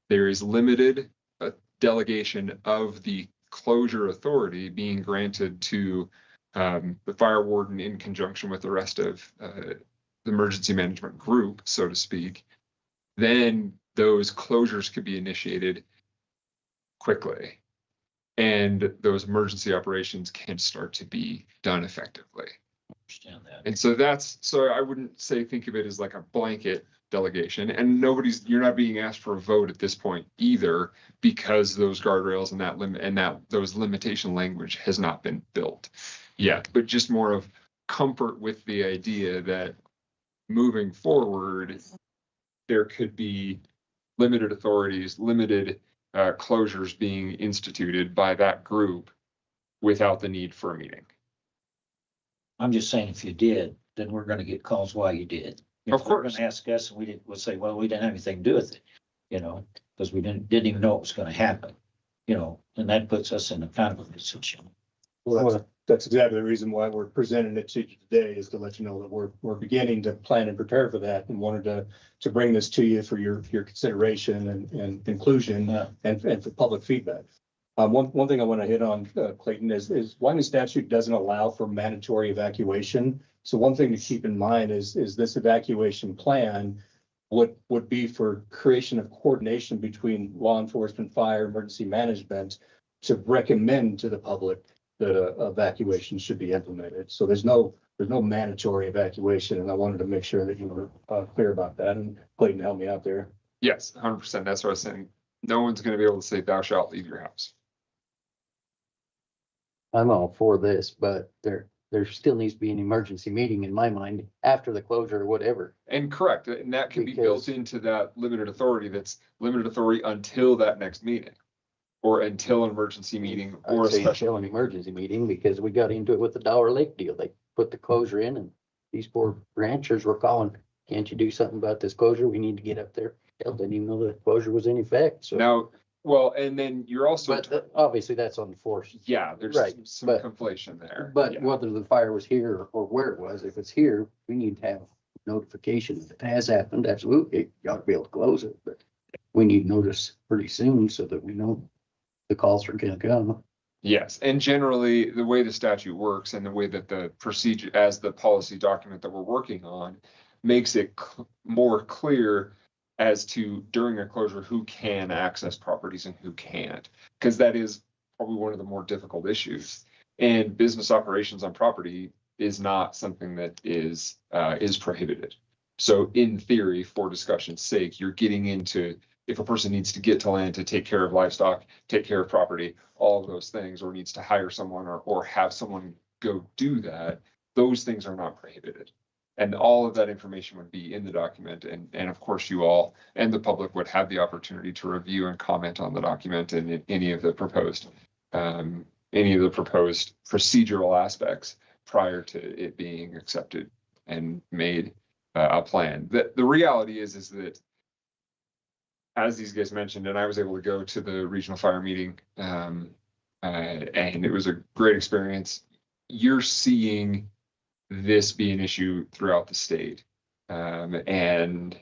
there is limited delegation of the closure authority being granted to the fire warden in conjunction with the rest of the emergency management group, so to speak, then those closures could be initiated quickly. And those emergency operations can start to be done effectively. Understand that. And so so I wouldn't think of it as like a blanket delegation, and you're not being asked for a vote at this point either, because those guardrails and those limitation language has not been built yet, but just more of comfort with the idea that moving forward, there could be limited authorities, limited closures being instituted by that group without the need for a meeting. I'm just saying, if you did, then we're gonna get calls why you did. Of If they're course. gonna ask us, and we'll say, well, we didn't have anything to do with it, you know, because we didn't even know it was gonna happen. You know, and that puts us in a kind of a position. Well, that's exactly the reason why we're presenting it to you today, is to let you know that we're beginning to plan and prepare for that, and wanted to bring this to you for your consideration and inclusion and for public feedback. One thing I want to hit on, Clayton, is Wyoming statute doesn't allow for mandatory evacuation. So one thing to keep in mind is this evacuation plan would be for creation of coordination between law enforcement, fire, emergency management to recommend to the public that evacuation should be implemented. So there's no mandatory evacuation, and I wanted to make sure that you were clear about that. And Clayton helped me out there. Yes, 100%. That's what I was saying. No one's going to be able to say thou shalt leave your house. I'm all for this, but there still needs to be an emergency meeting in my mind after the closure or whatever. And correct, and that can be built Because- into that limited authority. That's limited authority until that next meeting, or until an emergency meeting or a I'd say special. until an emergency meeting, because we got into it with the Dollar Lake deal. They put the closure in and these poor ranchers were calling, can't you do something about this closure? We need to get up there. Hell, didn't even know the closure was in effect, so. Now, well, and then you're also, Obviously, that's on the force. yeah, there's Right, some but- conflation there. But Yeah. whether the fire was here or where it was, if it's here, we need to have notification. If it has happened, absolutely, you ought to be able to close it, but we need notice pretty soon so that we know the calls are gonna come. Yes, and generally, the way the statute works and the way that the procedure, as the policy document that we're working on, makes it more clear as to during a closure, who can access properties and who can't. Because that is probably one of the more difficult issues. And business operations on property is not something that is prohibited. So in theory, for discussion's sake, you're getting into, if a person needs to get to land to take care of livestock, take care of property, all of those things, or needs to hire someone or have someone go do that, those things are not prohibited. And all of that information would be in the document. And of course, you all and the public would have the opportunity to review and comment on the document and any of the proposed procedural aspects prior to it being accepted and made a plan. The reality is that, as these guys mentioned, and I was able to go to the regional fire meeting, and it was a great experience. You're seeing this be an issue throughout the state. And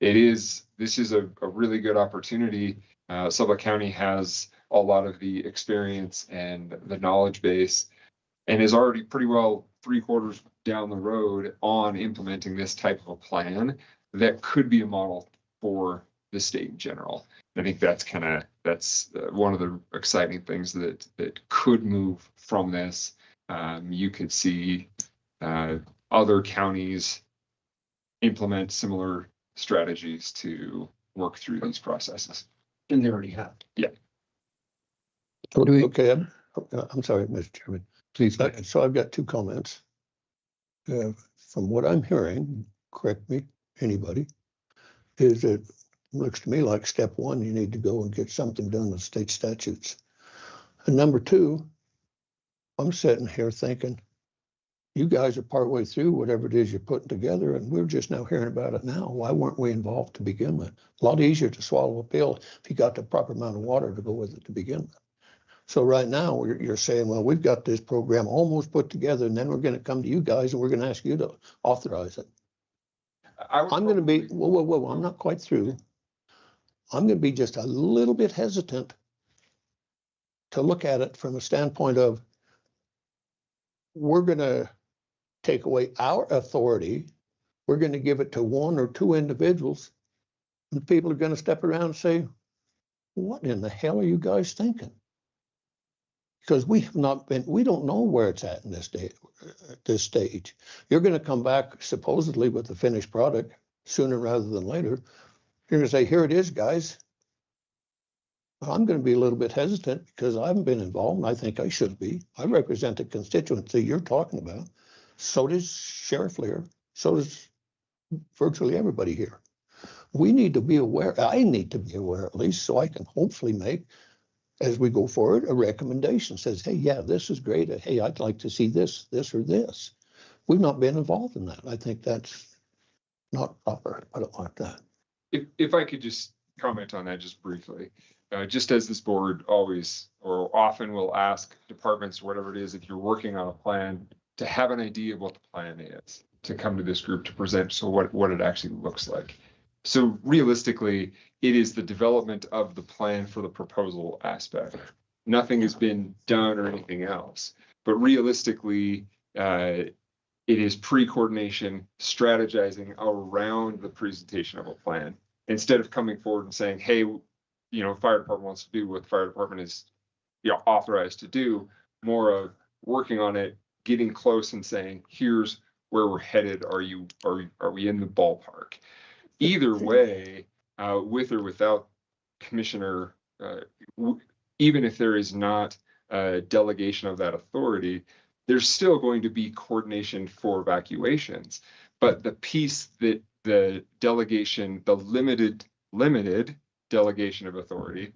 this is a really good opportunity. Sublette County has a lot of the experience and the knowledge base and is already pretty well 3/4 down the road on implementing this type of a plan that could be a model for the state in general. I think that's one of the exciting things that could move from this. You could see other counties implement similar strategies to work through these processes. And they already have. Yeah. Okay, I'm sorry, Mr. Chairman. Please. So I've got two comments. From what I'm hearing, correct me, anybody, is it looks to me like step one, you need to go and get something done with state statutes. And number two, I'm sitting here thinking, you guys are partway through whatever it is you're putting together, and we're just now hearing about it now. Why weren't we involved to begin with? A lot easier to swallow a pill if you got the proper amount of water to go with it to begin with. So right now, you're saying, well, we've got this program almost put together, and then we're going to come to you guys and we're going to ask you to authorize it. I'm going to be, whoa, I'm not quite through. I'm going to be just a little bit hesitant to look at it from a standpoint of, we're going to take away our authority. We're going to give it to one or two individuals, and people are going to step around and say, what in the hell are you guys thinking? Because we don't know where it's at in this stage. You're going to come back supposedly with the finished product sooner rather than later. You're going to say, here it is, guys. I'm going to be a little bit hesitant because I haven't been involved, and I think I should be. I represent the constituency you're talking about. So does Sheriff Lear. So does virtually everybody here. We need to be aware, I need to be aware at least, so I can hopefully make, as we go forward, a recommendation says, hey, yeah, this is great. Hey, I'd like to see this, or this. We've not been involved in that. I think that's not proper. I don't like that. If I could just comment on that just briefly, just as this board always or often will ask departments, whatever it is, if you're working on a plan, to have an idea of what the plan is, to come to this group to present, so what it actually looks like. So realistically, it is the development of the plan for the proposal aspect. Nothing has been done or anything else, but realistically, it is pre-coordination, strategizing around the presentation of a plan, instead of coming forward and saying, hey, fire department wants to do what the fire department is, authorized to do. More of working on it, getting close and saying, here's where we're headed. Are we in the ballpark? Either way, with or without commissioner, even if there is not a delegation of that authority, there's still going to be coordination for evacuations. But the piece that the delegation, the limited delegation of authority,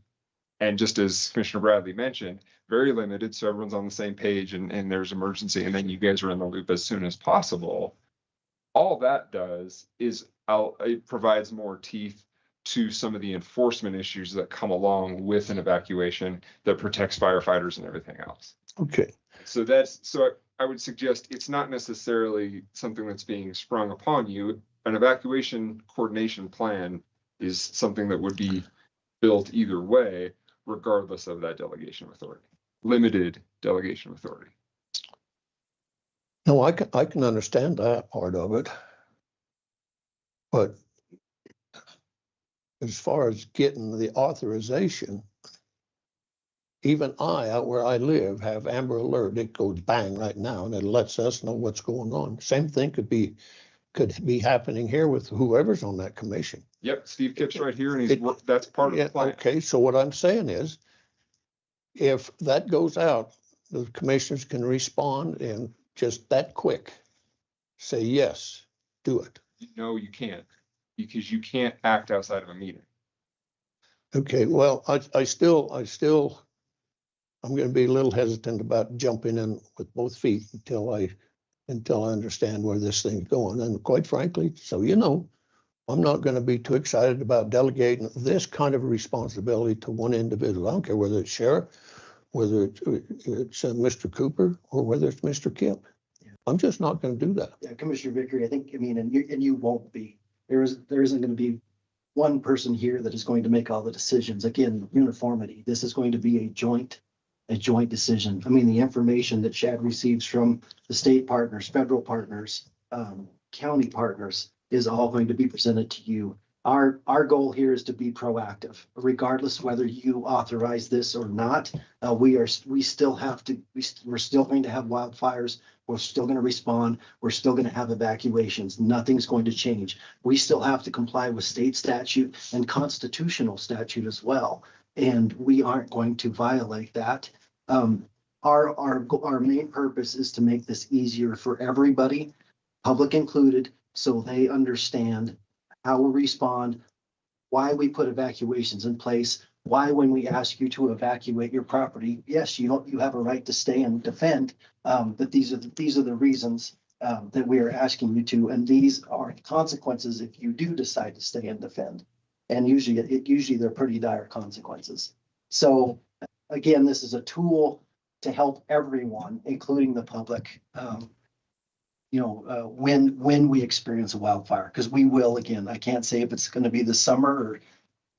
and just as Commissioner Bradley mentioned, very limited, so everyone's on the same page and there's emergency, and then you guys are in the loop as soon as possible. All that does is it provides more teeth to some of the enforcement issues that come along with an evacuation that protects firefighters and everything else. Okay. So I would suggest it's not necessarily something that's being sprung upon you. An evacuation coordination plan is something that would be built either way, regardless of that delegation of authority, limited delegation of authority. No, I can understand that part of it. But as far as getting the authorization, even out where I live, have Amber Alert. It goes bang right now, and it lets us know what's going on. Same thing could be happening here with whoever's on that commission. Yep, Steve Kipp's right here, and that's part of the plan. Okay, so what I'm saying is, if that goes out, the commissioners can respond and just that quick say, yes, do it. No, you can't, because you can't act outside of a meeting. Okay, well, I still, I'm going to be a little hesitant about jumping in with both feet until I understand where this thing's going. And quite frankly, so I'm not going to be too excited about delegating this kind of responsibility to one individual. I don't care whether it's sheriff, whether it's Mr. Cooper, or whether it's Mr. Kipp. I'm just not going to do that. Yeah, Commissioner Vickery, and you won't be. There isn't going to be one person here that is going to make all the decisions. Again, uniformity. This is going to be a joint decision. The information that Shad receives from the state partners, federal partners, county partners is all going to be presented to you. Our goal here is to be proactive, regardless whether you authorize this or not. We're still going to have wildfires. We're still going to respond. We're still going to have evacuations. Nothing's going to change. We still have to comply with state statute and constitutional statute as well. And we aren't going to violate that. Our main purpose is to make this easier for everybody, public included, so they understand how we respond, why we put evacuations in place, why when we ask you to evacuate your property, yes, you have a right to stay and defend, but these are the reasons that we are asking you to, and these are consequences if you do decide to stay and defend. And usually they're pretty dire consequences. So again, this is a tool to help everyone, including the public, when we experience a wildfire, because we will. Again, I can't say if it's going to be this summer or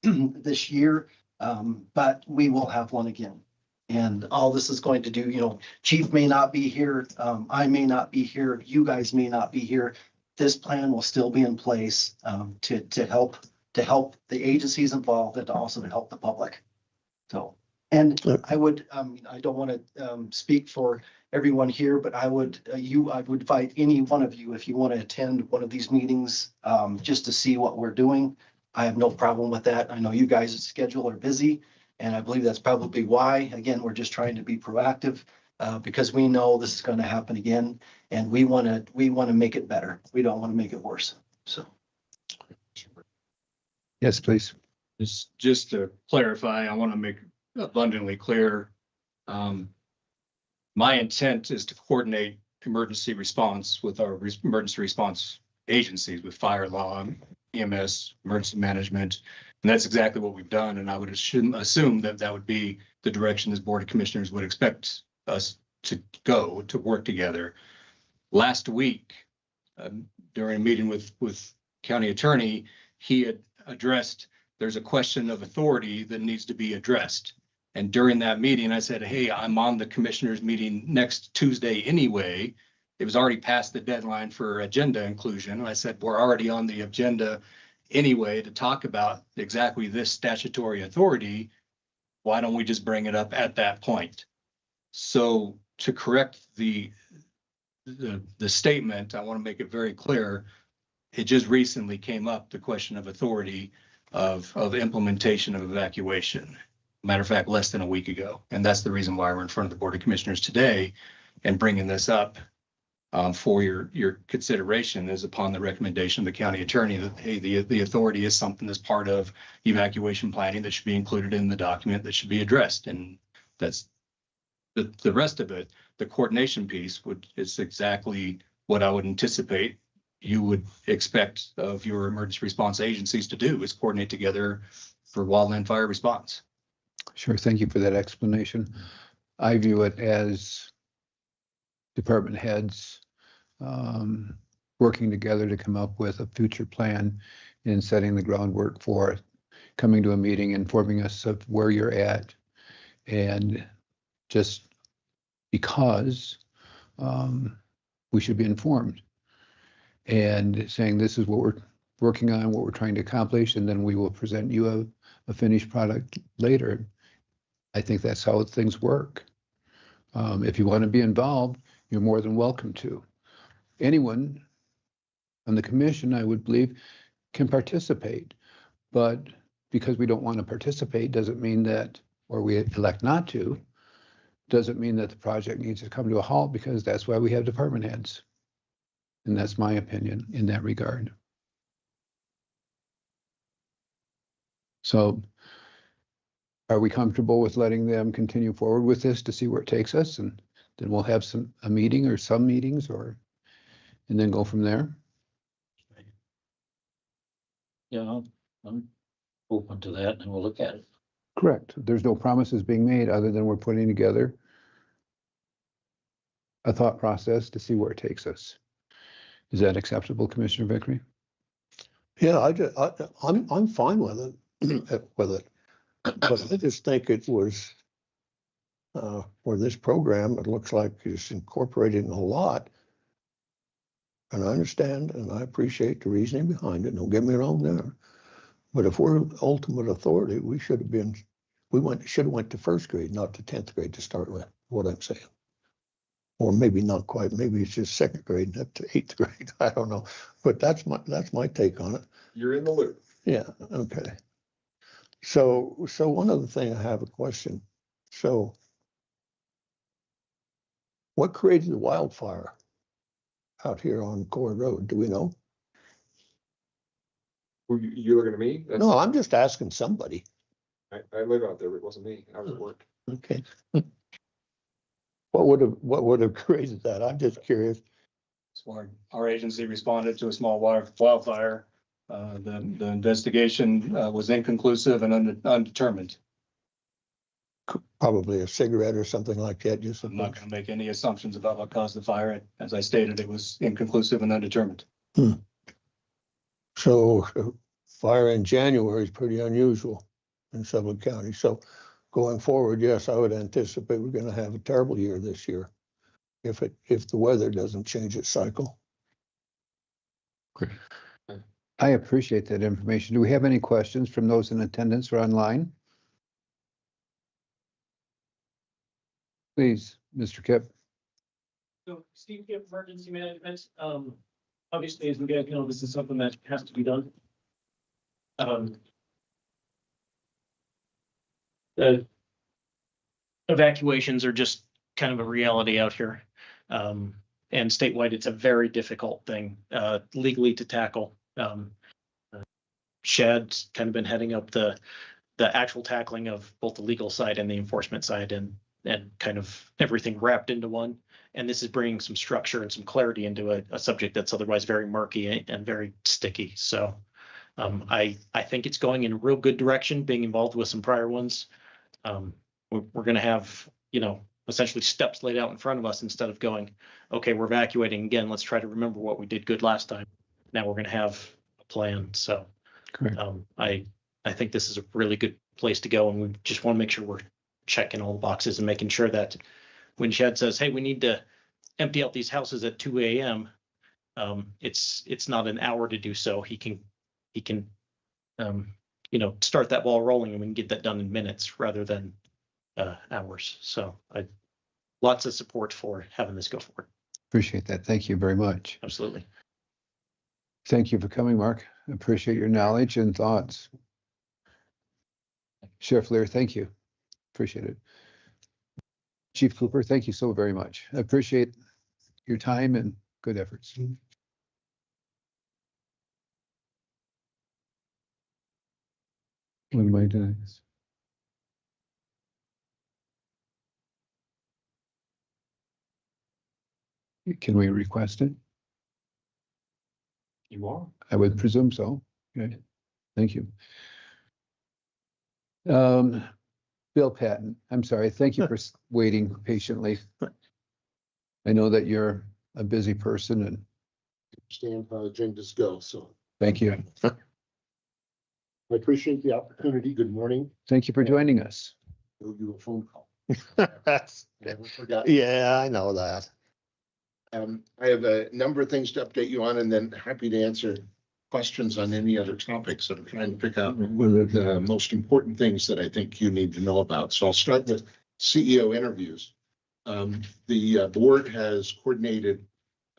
this year, but we will have one again. And all this is going to do, Chief may not be here, I may not be here, you guys may not be here. This plan will still be in place to help the agencies involved and also to help the public. So, and I would, I don't want to speak for everyone here, but I would invite any one of you, if you want to attend one of these meetings, just to see what we're doing. I have no problem with that. I know you guys' schedule are busy, and I believe that's probably why. Again, we're just trying to be proactive. because we know this is going to happen again, and we want to make it better. We don't want to make it worse. So. Yes, please. Just to clarify, I want to make abundantly clear. My intent is to coordinate emergency response with our emergency response agencies, with fire law, EMS, emergency management. And that's exactly what we've done. And I would assume that that would be the direction this Board of Commissioners would expect us to go, to work together. Last week, during a meeting with county attorney, he had addressed, there's a question of authority that needs to be addressed. And during that meeting, I said, hey, I'm on the commissioners meeting next Tuesday anyway. It was already past the deadline for agenda inclusion. And I said, we're already on the agenda anyway to talk about exactly this statutory authority. Why don't we just bring it up at that point? So to correct the statement, I want to make it very clear. It just recently came up, the question of authority of implementation of evacuation. Matter of fact, less than a week ago. And that's the reason why we're in front of the Board of Commissioners today and bringing this up for your consideration, is upon the recommendation of the county attorney that, hey, the authority is something that's part of evacuation planning that should be included in the document that should be addressed. And that's the rest of it. The coordination piece is exactly what I would anticipate you would expect of your emergency response agencies to do, is coordinate together for wildland fire response. Sure. Thank you for that explanation. I view it as department heads working together to come up with a future plan and setting the groundwork for it, coming to a meeting, informing us of where you're at. And just because we should be informed and saying this is what we're working on, what we're trying to accomplish, and then we will present you a finished product later. I think that's how things work. If you want to be involved, you're more than welcome to. Anyone on the commission, I would believe, can participate. But because we don't want to participate doesn't mean that, or we elect not to, doesn't mean that the project needs to come to a halt, because that's why we have department heads. And that's my opinion in that regard. So are we comfortable with letting them continue forward with this to see where it takes us? And then we'll have a meeting or some meetings, and then go from there? Yeah, I'm open to that, and we'll look at it. Correct. There's no promises being made other than we're putting together a thought process to see where it takes us. Is that acceptable, Commissioner Vickery? Yeah, I'm fine with it, but I just think it was, for this program, it looks like it's incorporating a lot. And I understand and I appreciate the reasoning behind it. Don't get me wrong there. But if we're ultimate authority, we should have went to first grade, not to 10th grade to start with, what I'm saying. Or maybe not quite, maybe it's just second grade up to 8th grade. I don't know. But that's my take on it. You're in the loop. Yeah, okay. So one other thing, I have a question. So what created the wildfire out here on Core Road? Do we know? You looking at me? No, I'm just asking somebody. I live out there, but it wasn't me. I was at work. Okay. What would have created that? I'm just curious. So our agency responded to a small wildfire. The investigation was inconclusive and undetermined. Probably a cigarette or something like that. Just I'm not going to make any assumptions about what caused the fire. As I stated, it was inconclusive and undetermined. So fire in January is pretty unusual in Sublette County. So going forward, yes, I would anticipate we're going to have a terrible year this year if the weather doesn't change its cycle. I appreciate that information. Do we have any questions from those in attendance or online? Please, Mr. Kipp. So Steve Kipp, Emergency Management. Obviously, as we guys know, this is something that has to be done. The evacuations are just kind of a reality out here. And statewide, it's a very difficult thing, legally to tackle. Shad's kind of been heading up the actual tackling of both the legal side and the enforcement side, and kind of everything wrapped into one. And this is bringing some structure and some clarity into a subject that's otherwise very murky and very sticky. So I think it's going in a real good direction, being involved with some prior ones. We're going to have, essentially steps laid out in front of us instead of going, okay, we're evacuating again. Let's try to remember what we did good last time. Now we're going to have a plan. So I think this is a really good place to go. And we just want to make sure we're checking all the boxes and making sure that when Shad says, hey, we need to empty out these houses at 2 a.m., it's not an hour to do so. He can start that ball rolling, and we can get that done in minutes rather than hours. So lots of support for having this go forward. Appreciate that. Thank you very much. Absolutely. Thank you for coming, Mark. I appreciate your knowledge and thoughts. Sheriff Lear, thank you. Appreciate it. Chief Cooper, thank you so very much. I appreciate your time and good efforts. What am I doing? Can we request it? You are. I would presume so. Okay, thank you. Bill Patton, I'm sorry. Thank you for waiting patiently. I know that you're a busy person and Understand how agendas go, so thank you. I appreciate the opportunity. Good morning. Thank you for joining us. Owe you a phone call. Never forgot. Yeah, I know that. I have a number of things to update you on, and then happy to answer questions on any other topics. I'm trying to pick out the most important things that I think you need to know about. So I'll start with CEO interviews. The board has coordinated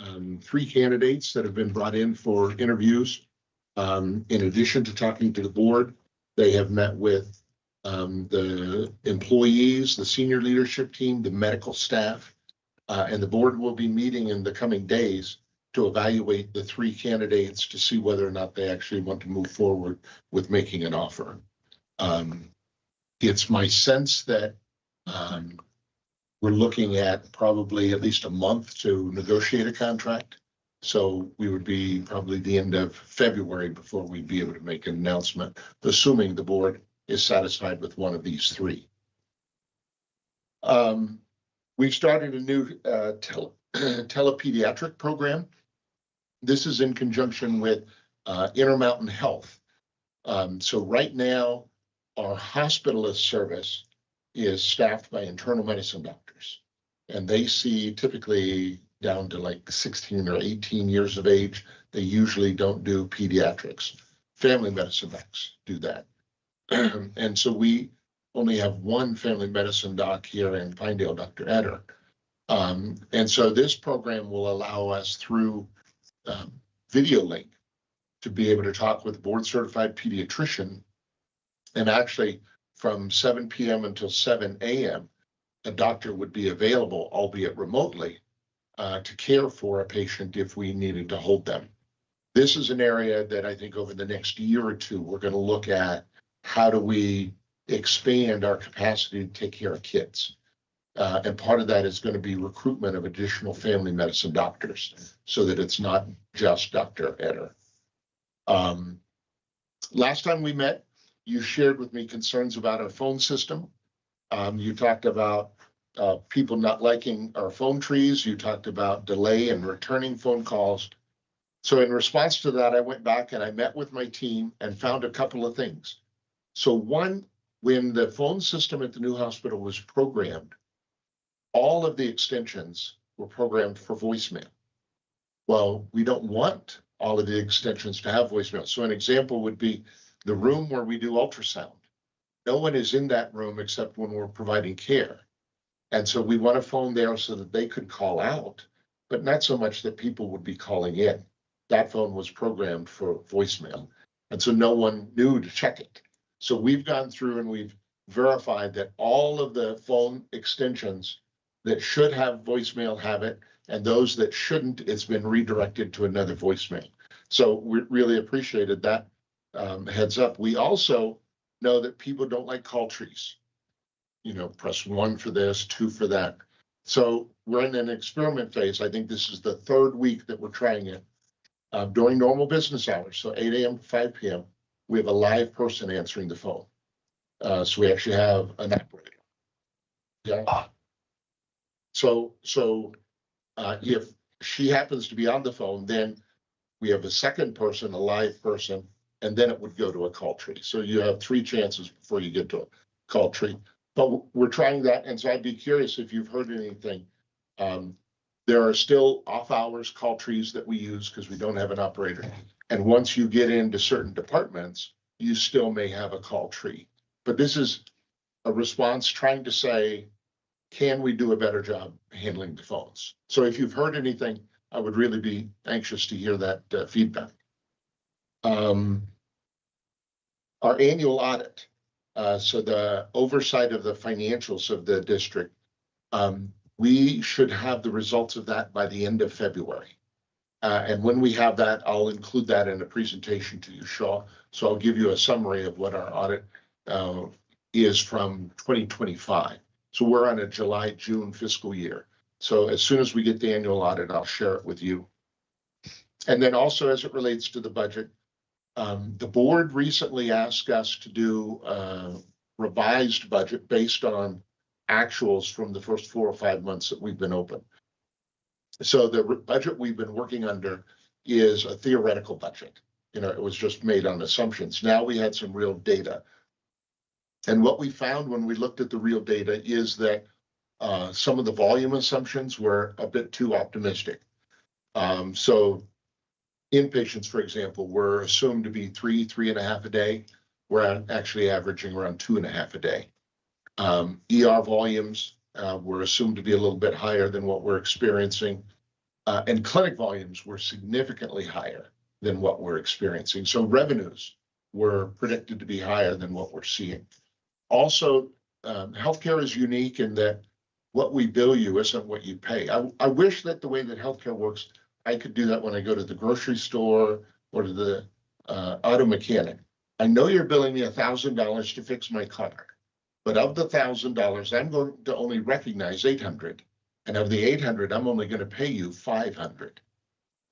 3 candidates that have been brought in for interviews. In addition to talking to the board, they have met with the employees, the senior leadership team, the medical staff, and the board will be meeting in the coming days to evaluate the 3 candidates to see whether or not they actually want to move forward with making an offer. It's my sense that we're looking at probably at least a month to negotiate a contract. So we would be probably the end of February before we'd be able to make an announcement, assuming the board is satisfied with one of these 3. We've started a new telepediatric program. This is in conjunction with Intermountain Health. So right now, our hospitalist service is staffed by internal medicine doctors, and they see typically down to like 16 or 18 years of age. They usually don't do pediatrics. Family medicine docs do that. And so we only have one family medicine doc here in Pinedale, Dr. Eder. And so this program will allow us through video link to be able to talk with a board certified pediatrician. And actually from 7 p.m. until 7 a.m., a doctor would be available, albeit remotely, to care for a patient if we needed to hold them. This is an area that I think over the next year or 2, we're going to look at how do we expand our capacity to take care of kids. And part of that is going to be recruitment of additional family medicine doctors so that it's not just Dr. Eder. Last time we met, you shared with me concerns about our phone system. You talked about people not liking our phone trees. You talked about delay in returning phone calls. So in response to that, I went back and I met with my team and found a couple of things. So one, when the phone system at the new hospital was programmed, all of the extensions were programmed for voicemail. Well, we don't want all of the extensions to have voicemail. So an example would be the room where we do ultrasound. No one is in that room except when we're providing care. And so we want a phone there so that they could call out, but not so much that people would be calling in. That phone was programmed for voicemail. And so no one knew to check it. So we've gone through and we've verified that all of the phone extensions that should have voicemail have it, and those that shouldn't, it's been redirected to another voicemail. So we really appreciated that heads up. We also know that people don't like call trees. You know, press 1 for this, 2 for that. So we're in an experiment phase. I think this is the 3rd week that we're trying it. During normal business hours, so 8 a.m. to 5 p.m., we have a live person answering the phone. So we actually have an operator. Yeah. So if she happens to be on the phone, then we have a second person, a live person, and then it would go to a call tree. So you have 3 chances before you get to a call tree. But we're trying that, and so I'd be curious if you've heard anything. There are still off-hours call trees that we use because we don't have an operator. And once you get into certain departments, you still may have a call tree. But this is a response trying to say, can we do a better job handling the phones? So if you've heard anything, I would really be anxious to hear that feedback. Our annual audit, so the oversight of the financials of the district, we should have the results of that by the end of February. And when we have that, I'll include that in a presentation to you, Shaw. So I'll give you a summary of what our audit is from 2025. So we're on a July-June fiscal year. So as soon as we get the annual audit, I'll share it with you. And then also as it relates to the budget, the board recently asked us to do a revised budget based on actuals from the first 4 or 5 months that we've been open. So the budget we've been working under is a theoretical budget. You know, it was just made on assumptions. Now we had some real data. And what we found when we looked at the real data is that some of the volume assumptions were a bit too optimistic. So inpatients, for example, were assumed to be 3.5 a day. We're actually averaging around 2.5 a day. ER volumes were assumed to be a little bit higher than what we're experiencing. And clinic volumes were significantly higher than what we're experiencing. So revenues were predicted to be higher than what we're seeing. Also, healthcare is unique in that what we bill you isn't what you pay. I wish that the way that healthcare works, I could do that when I go to the grocery store or to the auto mechanic. I know you're billing me $1,000 to fix my car, but of the $1,000, I'm going to only recognize $800. And of the $800, I'm only going to pay you $500.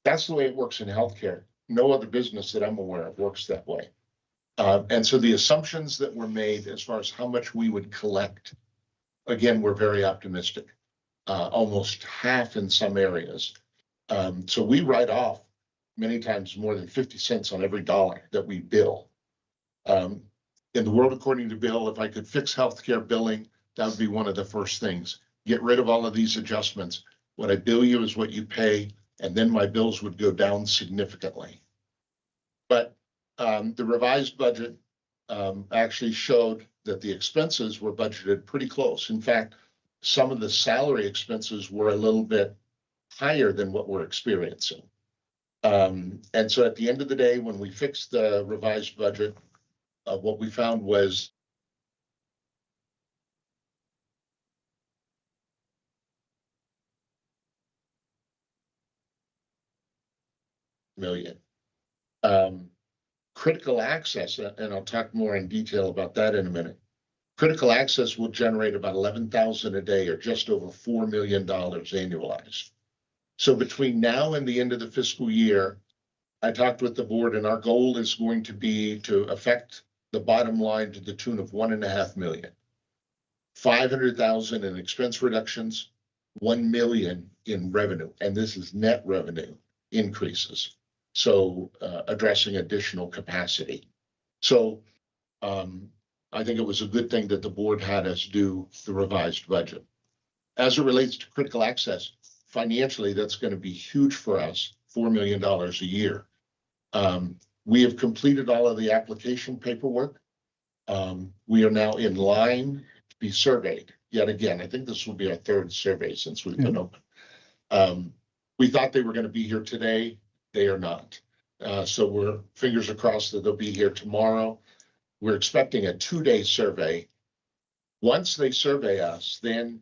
That's the way it works in healthcare. No other business that I'm aware of works that way. And so the assumptions that were made as far as how much we would collect, again, we're very optimistic, almost half in some areas. So we write off many times more than 50 cents on every dollar that we bill. In the world according to Bill, if I could fix healthcare billing, that would be one of the first things. Get rid of all of these adjustments. What I bill you is what you pay, and then my bills would go down significantly. But the revised budget actually showed that the expenses were budgeted pretty close. In fact, some of the salary expenses were a little bit higher than what we're experiencing. And so at the end of the day, when we fixed the revised budget, what we found was million. Critical access, and I'll talk more in detail about that in a minute. Critical access will generate about 11,000 a day, or just over $4 million annualized. So between now and the end of the fiscal year, I talked with the board, and our goal is going to be to affect the bottom line to the tune of $1.5 million. 500,000 in expense reductions, 1 million in revenue, and this is net revenue increases. So addressing additional capacity. So I think it was a good thing that the board had us do the revised budget. As it relates to critical access, financially, that's going to be huge for us, $4 million a year. We have completed all of the application paperwork. We are now in line to be surveyed. Yet again, I think this will be our 3rd survey since we've been open. We thought they were going to be here today. They are not. So we're fingers crossed that they'll be here tomorrow. We're expecting a 2-day survey. Once they survey us, then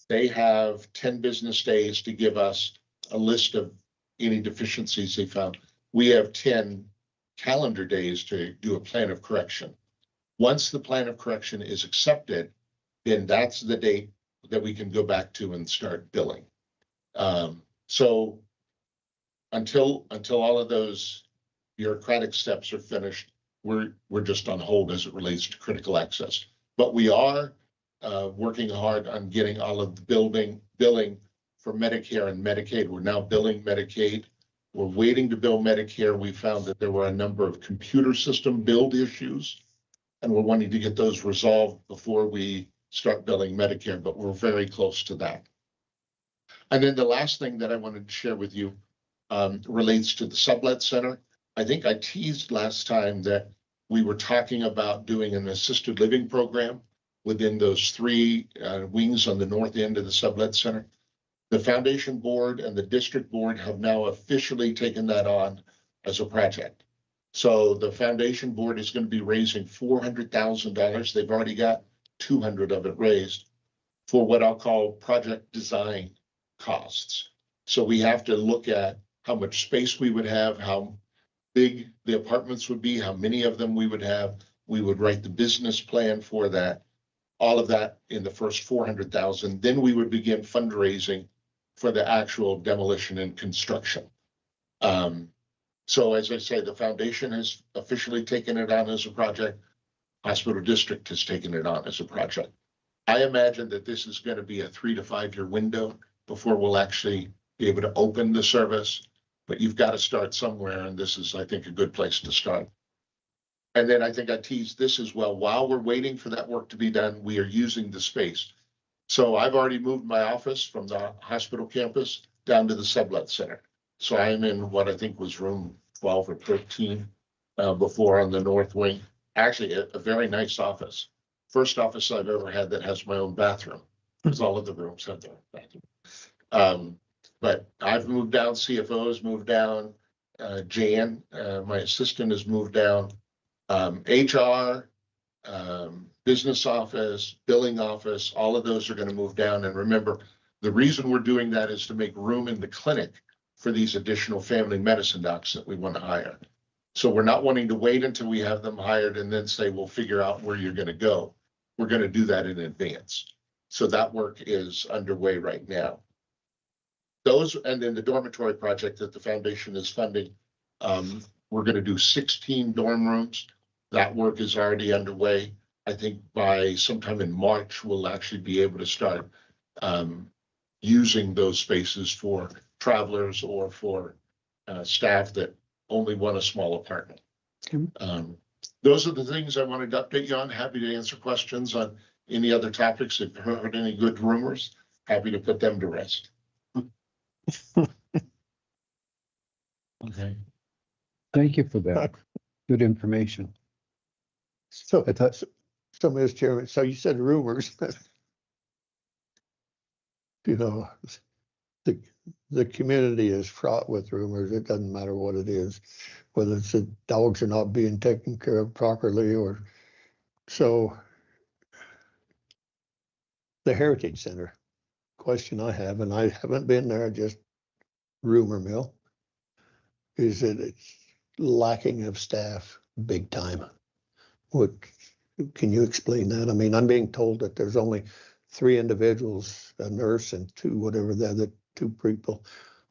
They have 10 business days to give us a list of any deficiencies they found. We have 10 calendar days to do a plan of correction. Once the plan of correction is accepted, then that's the date that we can go back to and start billing. So until all of those bureaucratic steps are finished, we're just on hold as it relates to critical access. But we are working hard on getting all of the billing for Medicare and Medicaid. We're now billing Medicaid. We're waiting to bill Medicare. We found that there were a number of computer system build issues, and we're wanting to get those resolved before we start billing Medicare, but we're very close to that. And then the last thing that I wanted to share with you relates to the Sublette Center. I think I teased last time that we were talking about doing an assisted living program within those 3 wings on the north end of the Sublette Center. The foundation board and the district board have now officially taken that on as a project. So the foundation board is going to be raising $400,000. They've already got 200 of it raised for what I'll call project design costs. So we have to look at how much space we would have, how big the apartments would be, how many of them we would have. We would write the business plan for that, all of that in the first 400,000. Then we would begin fundraising for the actual demolition and construction. So as I say, the foundation has officially taken it on as a project. Hospital District has taken it on as a project. I imagine that this is going to be a 3 to 5 year window before we'll actually be able to open the service. But you've got to start somewhere, and this is, I think, a good place to start. And then I think I teased this as well. While we're waiting for that work to be done, we are using the space. So I've already moved my office from the hospital campus down to the Sublette Center. So I am in what I think was room 12 or 13 before on the north wing. Actually, a very nice office. First office I've ever had that has my own bathroom, because all of the rooms have their own bathroom. But I've moved down, CFO's moved down, Jan, my assistant, has moved down. HR, business office, billing office, all of those are going to move down. And remember, the reason we're doing that is to make room in the clinic for these additional family medicine docs that we want to hire. So we're not wanting to wait until we have them hired and then say, we'll figure out where you're going to go. We're going to do that in advance. So that work is underway right now. Those, and then the dormitory project that the foundation is funding, we're going to do 16 dorm rooms. That work is already underway. I think by sometime in March, we'll actually be able to start using those spaces for travelers or for staff that only want a small apartment. Those are the things I wanted to update you on. Happy to answer questions on any other topics. If you've heard any good rumors, happy to put them to rest. Okay. Thank you for that. Good information. So, Mr. Chairman, so you said rumors. You know, the community is fraught with rumors. It doesn't matter what it is, whether it's the dogs are not being taken care of properly or so. The Heritage Center, question I have, and I haven't been there, just rumor mill, is that it's lacking of staff big time. What, can you explain that? I mean, I'm being told that there's only 3 individuals, a nurse and 2, whatever the other 2 people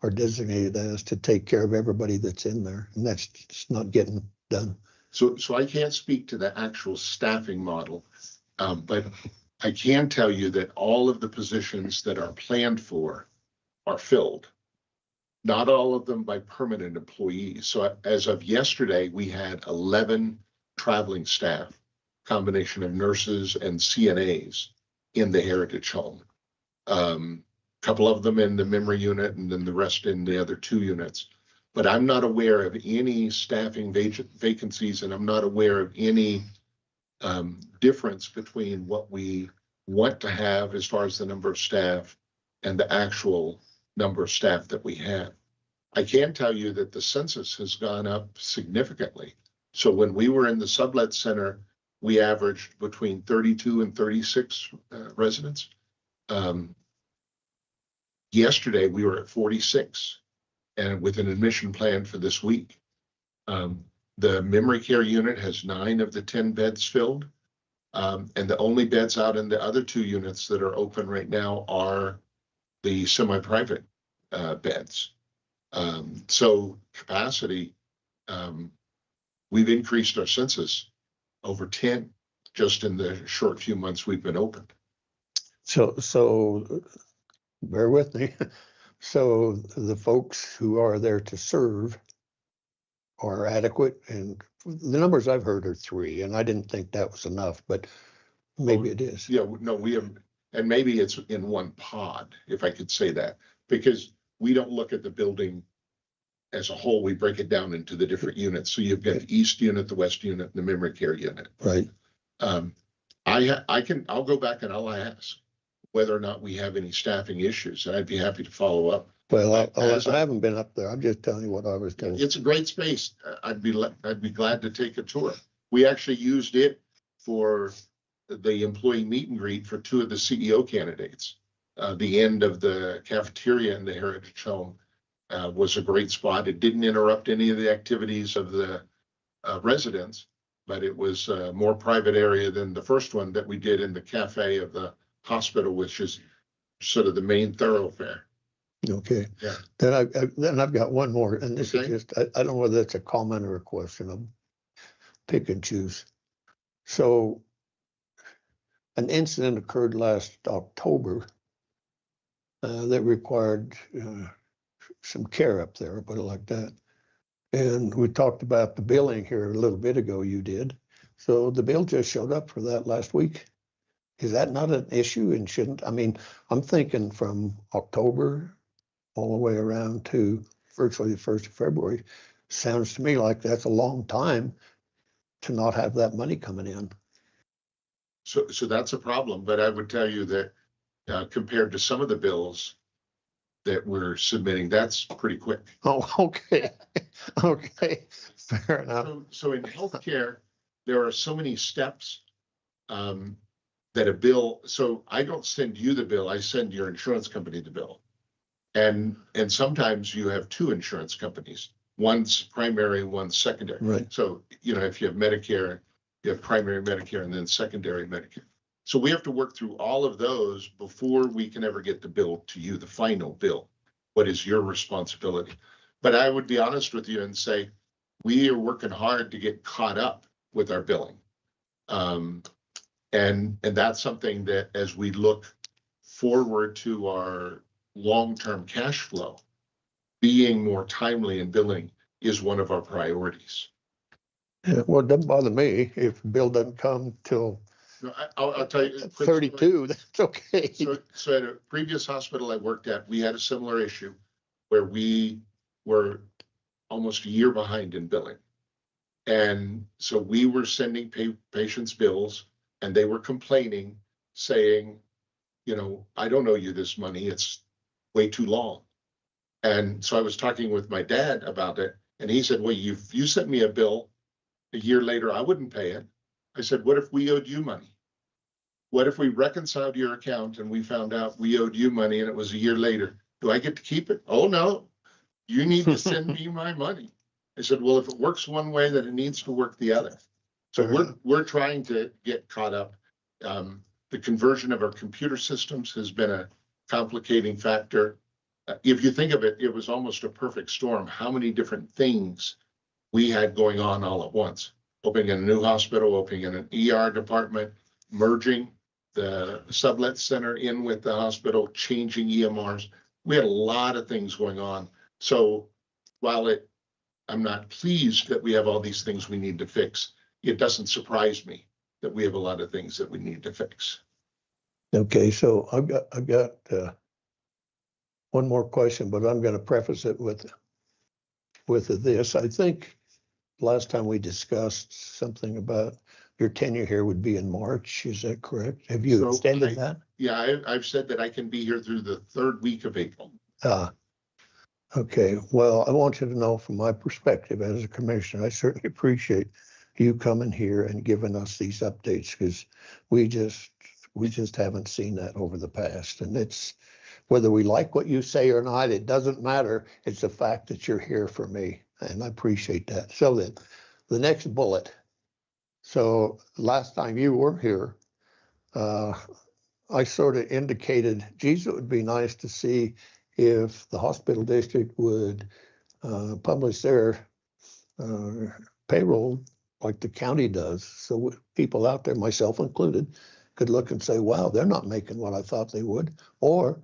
are designated as to take care of everybody that's in there, and that's just not getting done. So I can't speak to the actual staffing model, but I can tell you that all of the positions that are planned for are filled. Not all of them by permanent employees. So as of yesterday, we had 11 traveling staff, combination of nurses and CNAs in the Heritage Home. Couple of them in the memory unit and then the rest in the other 2 units. But I'm not aware of any staffing vacancies, and I'm not aware of any difference between what we want to have as far as the number of staff and the actual number of staff that we have. I can tell you that the census has gone up significantly. So when we were in the Sublette Center, we averaged between 32 and 36 residents. Yesterday, we were at 46 and with an admission plan for this week. The memory care unit has 9 of the 10 beds filled. And the only beds out in the other 2 units that are open right now are the semi-private beds. So capacity, we've increased our census over 10 just in the short few months we've been open. So bear with me. So the folks who are there to serve are adequate, and the numbers I've heard are 3, and I didn't think that was enough, but maybe it is. Yeah, no, we have, and maybe it's in one pod, if I could say that, because we don't look at the building as a whole. We break it down into the different units. So you've got the east unit, the west unit, and the memory care unit. Right. I'll go back and I'll ask whether or not we have any staffing issues, and I'd be happy to follow up. Well, As I haven't been up there. I'm just telling you what I was told. It's a great space. I'd be glad to take a tour. We actually used it for the employee meet and greet for 2 of the CEO candidates. The end of the cafeteria in the Heritage Home was a great spot. It didn't interrupt any of the activities of the residents, but it was a more private area than the first one that we did in the cafe of the hospital, which is sort of the main thoroughfare. Okay. Yeah. Then I've got one more, and this is Okay. just, I don't know whether it's a comment or a question. I'll pick and choose. So an incident occurred last October that required some care up there, put it like that. And we talked about the billing here a little bit ago, you did. So the bill just showed up for that last week. Is that not an issue and shouldn't, I mean, I'm thinking from October all the way around to virtually the 1st of February. Sounds to me like that's a long time to not have that money coming in. So that's a problem, but I would tell you that compared to some of the bills that we're submitting, that's pretty quick. Oh, okay. Okay, fair enough. So in healthcare, there are so many steps that a bill, so I don't send you the bill, I send your insurance company the bill. And sometimes you have 2 insurance companies, one's primary, one's secondary. Right. So, if you have Medicare, you have primary Medicare and then secondary Medicare. So we have to work through all of those before we can ever get the bill to you, the final bill. What is your responsibility? But I would be honest with you and say, we are working hard to get caught up with our billing. And that's something that as we look forward to our long-term cash flow, being more timely in billing is one of our priorities. Yeah, well, it doesn't bother me if the bill doesn't come till No, I'll tell you. 32, that's okay. So at a previous hospital I worked at, we had a similar issue where we were almost a year behind in billing. And so we were sending patients bills and they were complaining, saying, I don't owe you this money. It's way too long. And so I was talking with my dad about it and he said, well, you sent me a bill a year later, I wouldn't pay it. I said, what if we owed you money? What if we reconciled your account and we found out we owed you money and it was a year later? Do I get to keep it? Oh, no, you need to send me my money. I said, well, if it works one way, then it needs to work the other. So we're trying to get caught up. The conversion of our computer systems has been a complicating factor. If you think of it, it was almost a perfect storm. How many different things we had going on all at once? Opening a new hospital, opening an ER department, merging the Sublette Center in with the hospital, changing EMRs. We had a lot of things going on. So while I'm not pleased that we have all these things we need to fix, it doesn't surprise me that we have a lot of things that we need to fix. Okay, so I've got one more question, but I'm going to preface it with this. I think last time we discussed something about your tenure here would be in March. Is that correct? Have you extended that? Yeah, I've said that I can be here through the 3rd week of April. Okay. Well, I want you to know from my perspective as a commissioner, I certainly appreciate you coming here and giving us these updates because we just haven't seen that over the past. And whether we like what you say or not, it doesn't matter. It's the fact that you're here for me, and I appreciate that. So then, the next bullet. So last time you were here, I sort of indicated, geez, it would be nice to see if the hospital district would publish their payroll like the county does. So people out there, myself included, could look and say, wow, they're not making what I thought they would. Or,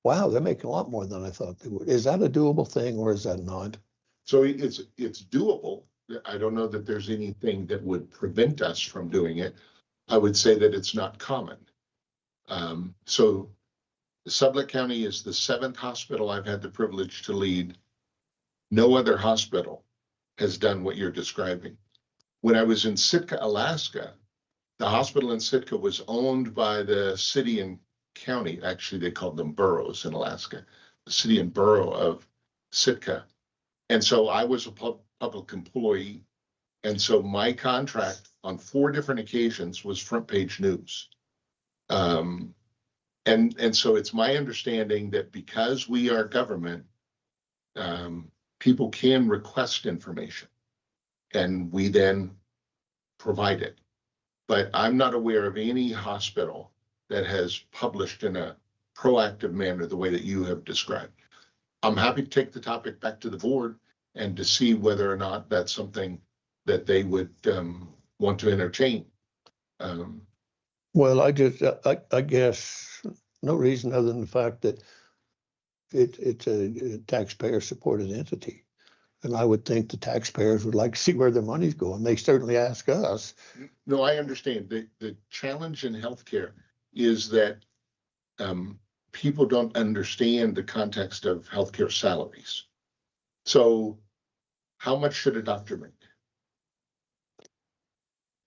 wow, they're making a lot more than I thought they would. Is that a doable thing or is that not? So it's doable. I don't know that there's anything that would prevent us from doing it. I would say that it's not common. So Sublette County is the 7th hospital I've had the privilege to lead. No other hospital has done what you're describing. When I was in Sitka, Alaska, the hospital in Sitka was owned by the city and county. Actually, they called them boroughs in Alaska, the city and borough of Sitka. And so I was a public employee. And so my contract on 4 different occasions was front page news. And so it's my understanding that because we are government, people can request information and we then provide it. But I'm not aware of any hospital that has published in a proactive manner the way that you have described. I'm happy to take the topic back to the board and to see whether or not that's something that they would want to entertain. Well, I guess no reason other than the fact that it's a taxpayer supported entity. And I would think the taxpayers would like to see where their money's going. They certainly ask us. No, I understand. The challenge in healthcare is that people don't understand the context of healthcare salaries. So how much should a doctor make?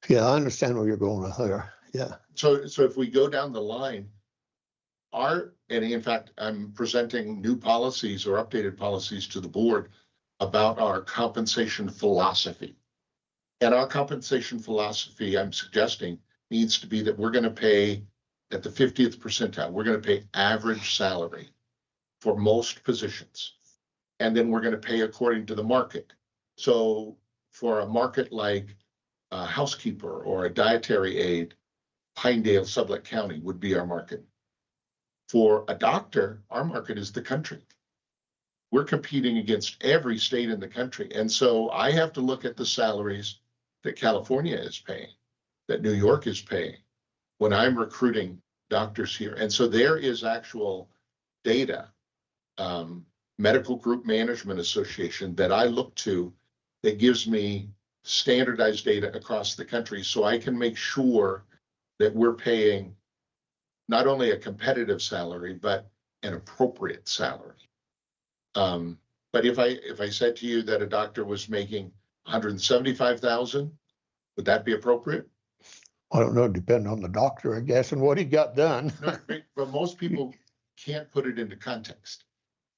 Yeah, I understand where you're going with there. Yeah. So if we go down the line, and in fact, I'm presenting new policies or updated policies to the board about our compensation philosophy. And our compensation philosophy, I'm suggesting, needs to be that we're going to pay at the 50th percentile. We're going to pay average salary for most positions. And then we're going to pay according to the market. So for a market like a housekeeper or a dietary aide, Pinedale, Sublette County would be our market. For a doctor, our market is the country. We're competing against every state in the country. And so I have to look at the salaries that California is paying, that New York is paying when I'm recruiting doctors here. And so there is actual data, Medical Group Management Association, that I look to that gives me standardized data across the country so I can make sure that we're paying not only a competitive salary, but an appropriate salary. But if I said to you that a doctor was making $175,000, would that be appropriate? I don't know, depending on the doctor, I guess, and what he got done. No, but most people can't put it into context.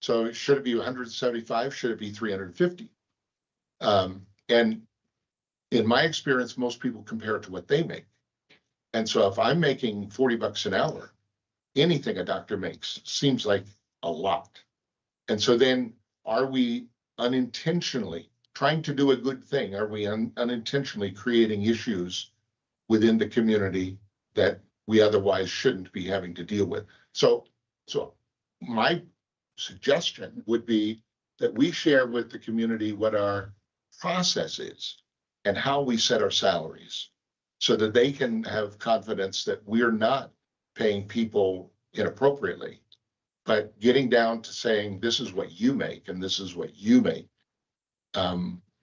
So should it be 175? Should it be 350? And in my experience, most people compare it to what they make. And so if I'm making $40 an hour, anything a doctor makes seems like a lot. And so then are we unintentionally trying to do a good thing? Are we unintentionally creating issues within the community that we otherwise shouldn't be having to deal with? So my suggestion would be that we share with the community what our process is and how we set our salaries so that they can have confidence that we're not paying people inappropriately, but getting down to saying, this is what you make and this is what you make.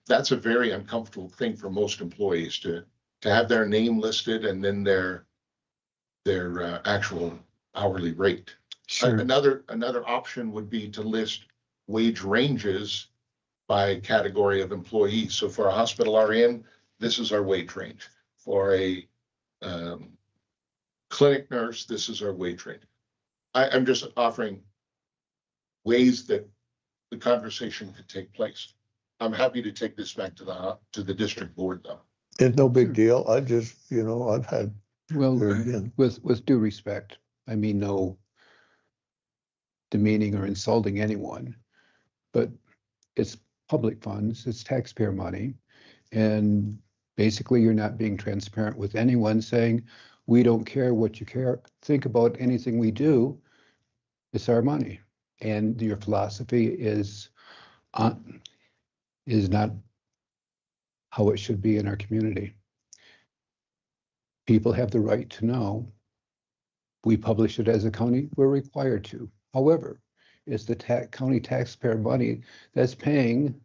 That's a very uncomfortable thing for most employees to have their name listed and then their actual hourly rate. Sure. Another option would be to list wage ranges by category of employees. So for a hospital RN, this is our wage range. For a clinic nurse, this is our wage range. I'm just offering ways that the conversation could take place. I'm happy to take this back to the district board, though. It's no big deal. I just, I've had. Well, Very good. with due respect, I mean, no demeaning or insulting anyone. But it's public funds, it's taxpayer money. And basically you're not being transparent with anyone, saying, we don't care what you think about anything we do. It's our money. And your philosophy is not how it should be in our community. People have the right to know. We publish it as a county, we're required to. However, it's the county taxpayer money that's paying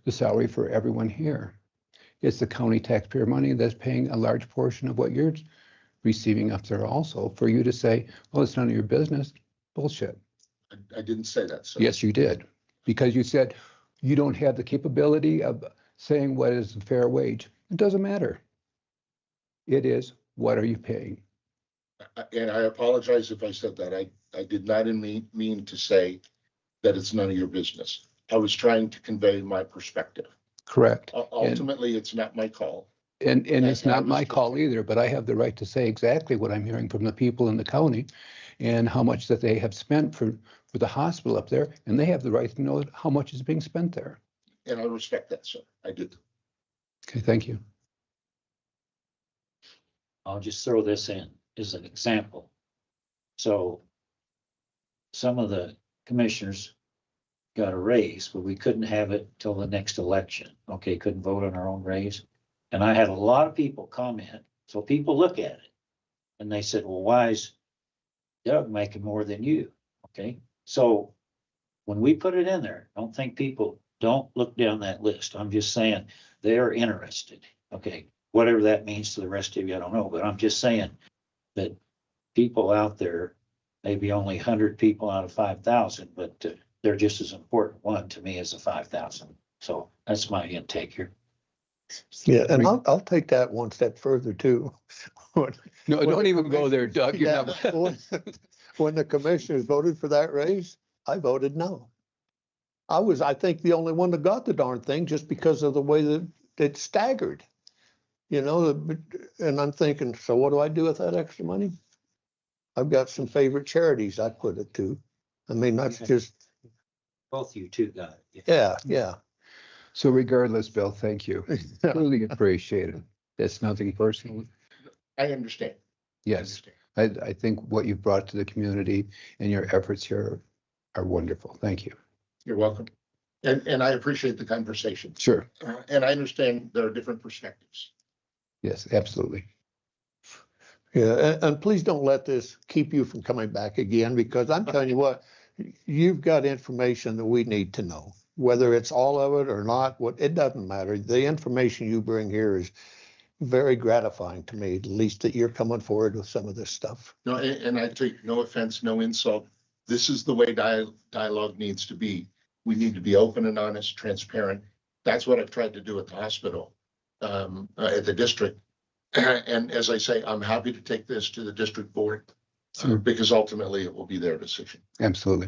the salary for everyone here. It's the county taxpayer money that's paying a large portion of what you're receiving up there also. For you to say, well, it's none of your business, bullshit. I didn't say that, sir. Yes, you did. Because you said you don't have the capability of saying what is a fair wage. It doesn't matter. It is, what are you paying? And I apologize if I said that. I did not mean to say that it's none of your business. I was trying to convey my perspective. Correct. Ultimately, it's not my call. And it's I not was my just- call either, but I have the right to say exactly what I'm hearing from the people in the county and how much that they have spent for the hospital up there, and they have the right to know how much is being spent there. And I respect that, sir. I did. Okay, thank you. I'll just throw this in as an example. So some of the commissioners got a raise, but we couldn't have it till the next election. Okay, couldn't vote on our own raise. And I had a lot of people comment. So people look at it and they said, well, why is Doug making more than you? Okay, so when we put it in there, don't think people don't look down that list. I'm just saying they're interested. Okay, whatever that means to the rest of you, I don't know, but I'm just saying that people out there, maybe only 100 people out of 5,000, but they're just as important one to me as the 5,000. So that's my intake here. Yeah, and I'll take that one step further too. No, don't even go there, Doug. You're Yeah, not. when the commissioners voted for that raise, I voted no. I think, the only one that got the darn thing just because of the way that it staggered. You know, and I'm thinking, so what do I do with that extra money? I've got some favorite charities I put it to. I mean, that's just, Both you two got it. yeah. So regardless, Bill, thank you. Really appreciate it. It's nothing personal. I understand. Yes, I think what you've brought to the community and your efforts here are wonderful. Thank you. You're welcome. And I appreciate the conversation. Sure. And I understand there are different perspectives. Yes, absolutely. Yeah, and please don't let this keep you from coming back again, because I'm telling you what, you've got information that we need to know. Whether it's all of it or not, it doesn't matter. The information you bring here is very gratifying to me, at least that you're coming forward with some of this stuff. No, and I take no offense, no insult. This is the way dialogue needs to be. We need to be open and honest, transparent. That's what I've tried to do at the hospital, at the district. And as I say, I'm happy to take this to the district board because ultimately it will be their decision. Absolutely.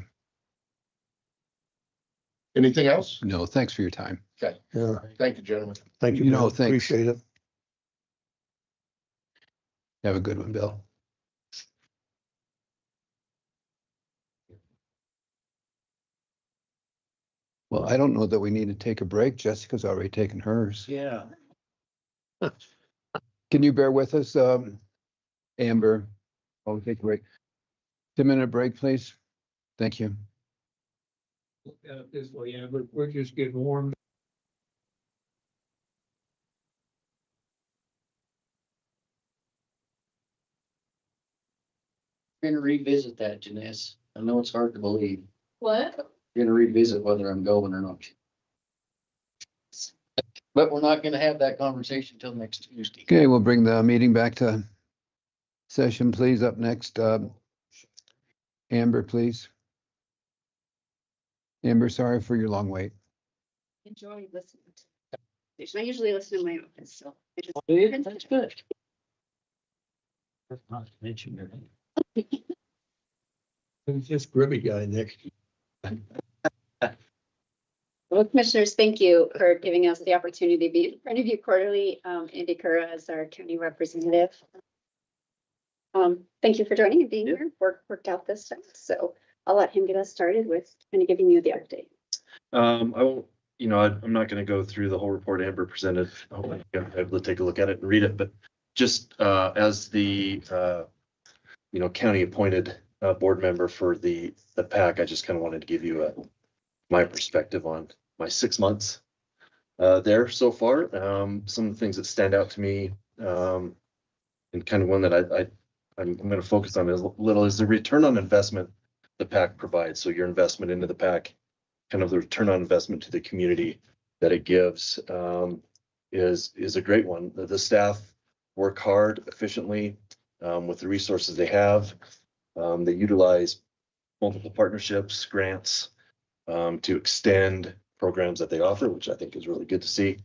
Anything else? No, thanks for your time. Okay. Yeah. Thank you, gentlemen. Thank you. You know, Bill. thanks. Appreciate it. Have a good one, Bill. Well, I don't know that we need to take a break. Jessica's already taken hers. Yeah. Can you bear with us, Amber? I'll take a break. 2-minute break, please. Thank you. This way, yeah, we're just getting warm. We're gonna revisit that, Janice. I know it's hard to believe. What? We're gonna revisit whether I'm going or not. But we're not gonna have that conversation till next Tuesday. Okay, we'll bring the meeting back to session, please. Up next, Amber, please. Amber, sorry for your long wait. Enjoy listening to. I usually listen in my office, so. That's good. Not to mention your name. It's just grubby guy next. Well, commissioners, thank you for giving us the opportunity to be in front of you quarterly. Andy Curra is our county representative. Thank you for joining and being here. Worked out this time. So I'll let him get us started with kind of giving you the update. I won't, I'm not gonna go through the whole report Amber presented. I hope you're able to take a look at it and read it, but just as the county appointed board member for the PAC, I just kind of wanted to give you my perspective on my 6 months there so far. Some of the things that stand out to me, and kind of one that I'm gonna focus on a little is the return on investment the PAC provides. So your investment into the PAC, kind of the return on investment to the community that it gives, is a great one. The staff work hard, efficiently, with the resources they have. They utilize multiple partnerships, grants, to extend programs that they offer, which I think is really good to see.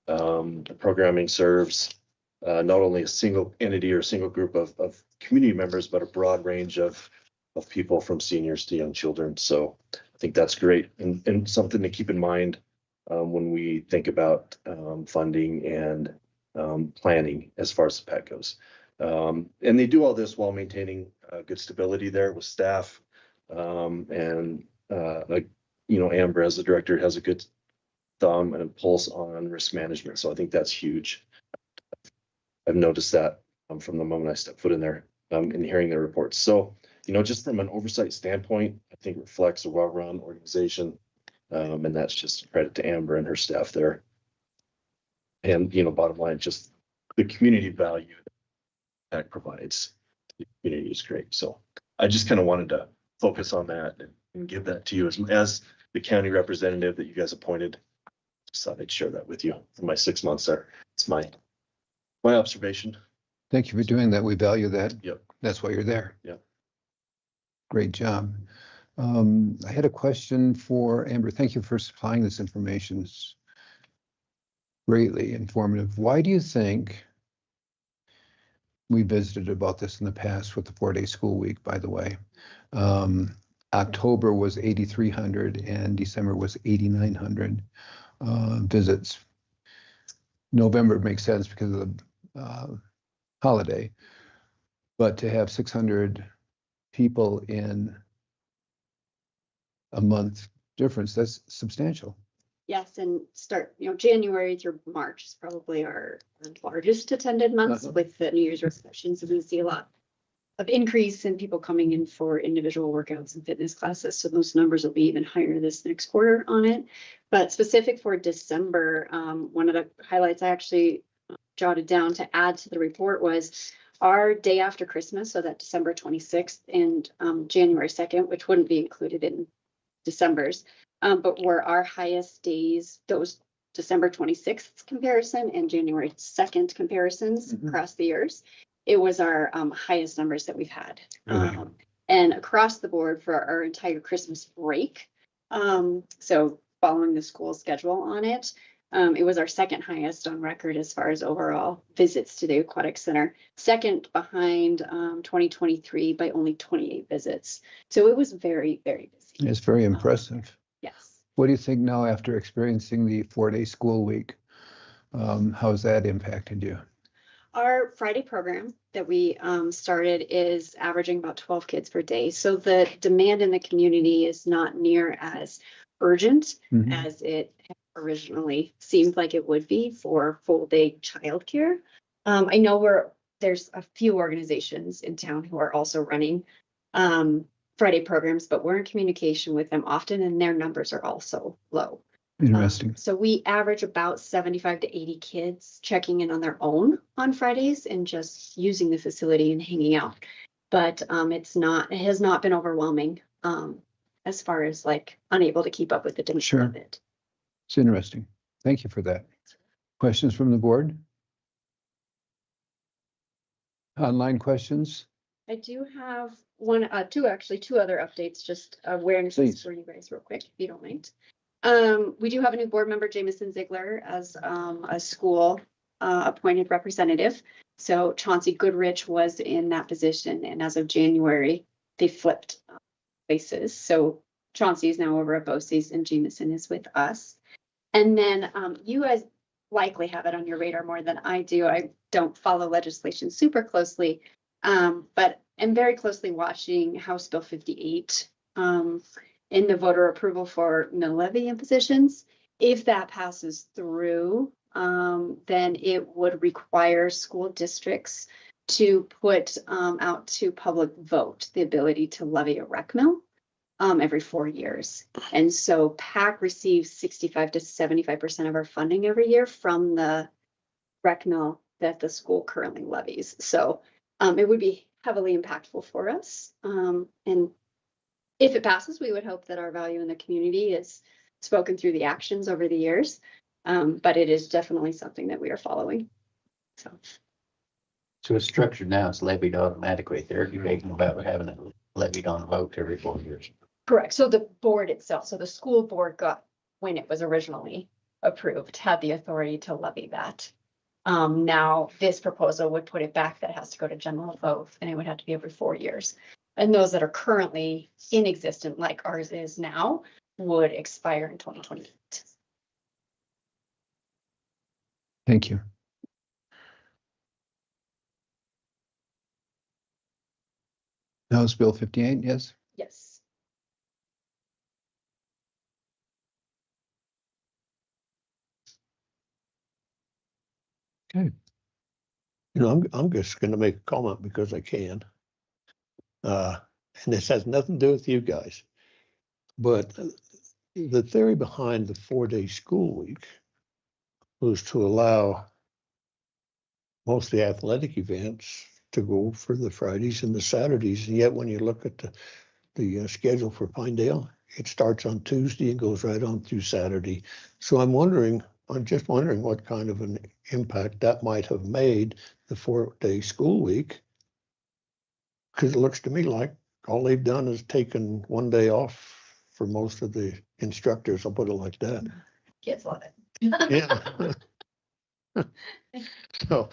The programming serves not only a single entity or a single group of community members, but a broad range of people from seniors to young children. So I think that's great and something to keep in mind when we think about funding and planning as far as the PAC goes. And they do all this while maintaining good stability there with staff. And Amber, as the director, has a good thumb and a pulse on risk management. So I think that's huge. I've noticed that from the moment I stepped foot in there in hearing their reports. So, just from an oversight standpoint, I think reflects a well-run organization. And that's just a credit to Amber and her staff there. And, bottom line, just the community value that provides the community is great. So I just kind of wanted to focus on that and give that to you as the county representative that you guys appointed. Just thought I'd share that with you for my 6 months there. It's my observation. Thank you for doing that. We value that. Yep. That's why you're there. Yep. Great job. I had a question for Amber. Thank you for supplying this information. It's greatly informative. Why do you think we visited about this in the past with the 4-day school week, by the way? October was 8,300 and December was 8,900 visits. November makes sense because of the holiday, but to have 600 people in a month difference, that's substantial. Yes, and January through March is probably our largest attended months with the New Year's resolutions. So we see a lot of increase in people coming in for individual workouts and fitness classes. So those numbers will be even higher this next quarter on it. But specific for December, one of the highlights I actually jotted down to add to the report was our day after Christmas, so that December 26th and January 2nd, which wouldn't be included in December's, but were our highest days, those December 26th comparison and January 2nd comparisons across the years. It was our highest numbers that we've had. And across the board for our entire Christmas break, so following the school schedule on it, it was our second highest on record as far as overall visits to the aquatic center, second behind 2023 by only 28 visits. So it was very, very busy. It's very impressive. Yes. What do you think now after experiencing the 4-day school week? How has that impacted you? Our Friday program that we started is averaging about 12 kids per day. So the demand in the community is not near as urgent as it originally seemed like it would be for full day childcare. I know there's a few organizations in town who are also running Friday programs, but we're in communication with them often and their numbers are also low. Interesting. So we average about 75 to 80 kids checking in on their own on Fridays and just using the facility and hanging out. But it has not been overwhelming as far as unable to keep up with the demand of it. It's interesting. Thank you for that. Questions from the board? Online questions? I do have two other updates, just awarenesses for you guys real quick, if you don't mind. We do have a new board member, Jameson Ziegler, as a school appointed representative. So Chauncey Goodrich was in that position, and as of January, they flipped places. So Chauncey is now over at BOCES and Jameson is with us. And then you guys likely have it on your radar more than I do. I don't follow legislation super closely, but I'm very closely watching House Bill 58 in the voter approval for mill levy impositions. If that passes through, then it would require school districts to put out to public vote the ability to levy a rec mill every 4 years. And so PAC receives 65 to 75% of our funding every year from the rec mill that the school currently levies. So it would be heavily impactful for us. And if it passes, we would hope that our value in the community is spoken through the actions over the years. But it is definitely something that we are following. So it's structured now, it's levied automatically. They're debating about having it levied on a vote every 4 years. Correct. So the board itself, so the school board got, when it was originally approved, had the authority to levy that. Now this proposal would put it back, that has to go to general vote, and it would have to be every 4 years. And those that are currently in existence, like ours is now, would expire in 2028. Thank you. House Bill 58, yes? Yes. Okay. You know, I'm just gonna make a comment because I can. And this has nothing to do with you guys. But the theory behind the 4-day school week was to allow most of the athletic events to go for the Fridays and the Saturdays. And yet when you look at the schedule for Pinedale, it starts on Tuesday and goes right on through Saturday. So I'm just wondering what kind of an impact that might have made the 4-day school week. Because it looks to me like all they've done is taken 1 day off for most of the instructors. I'll put it like that. Kids love it. Yeah. So,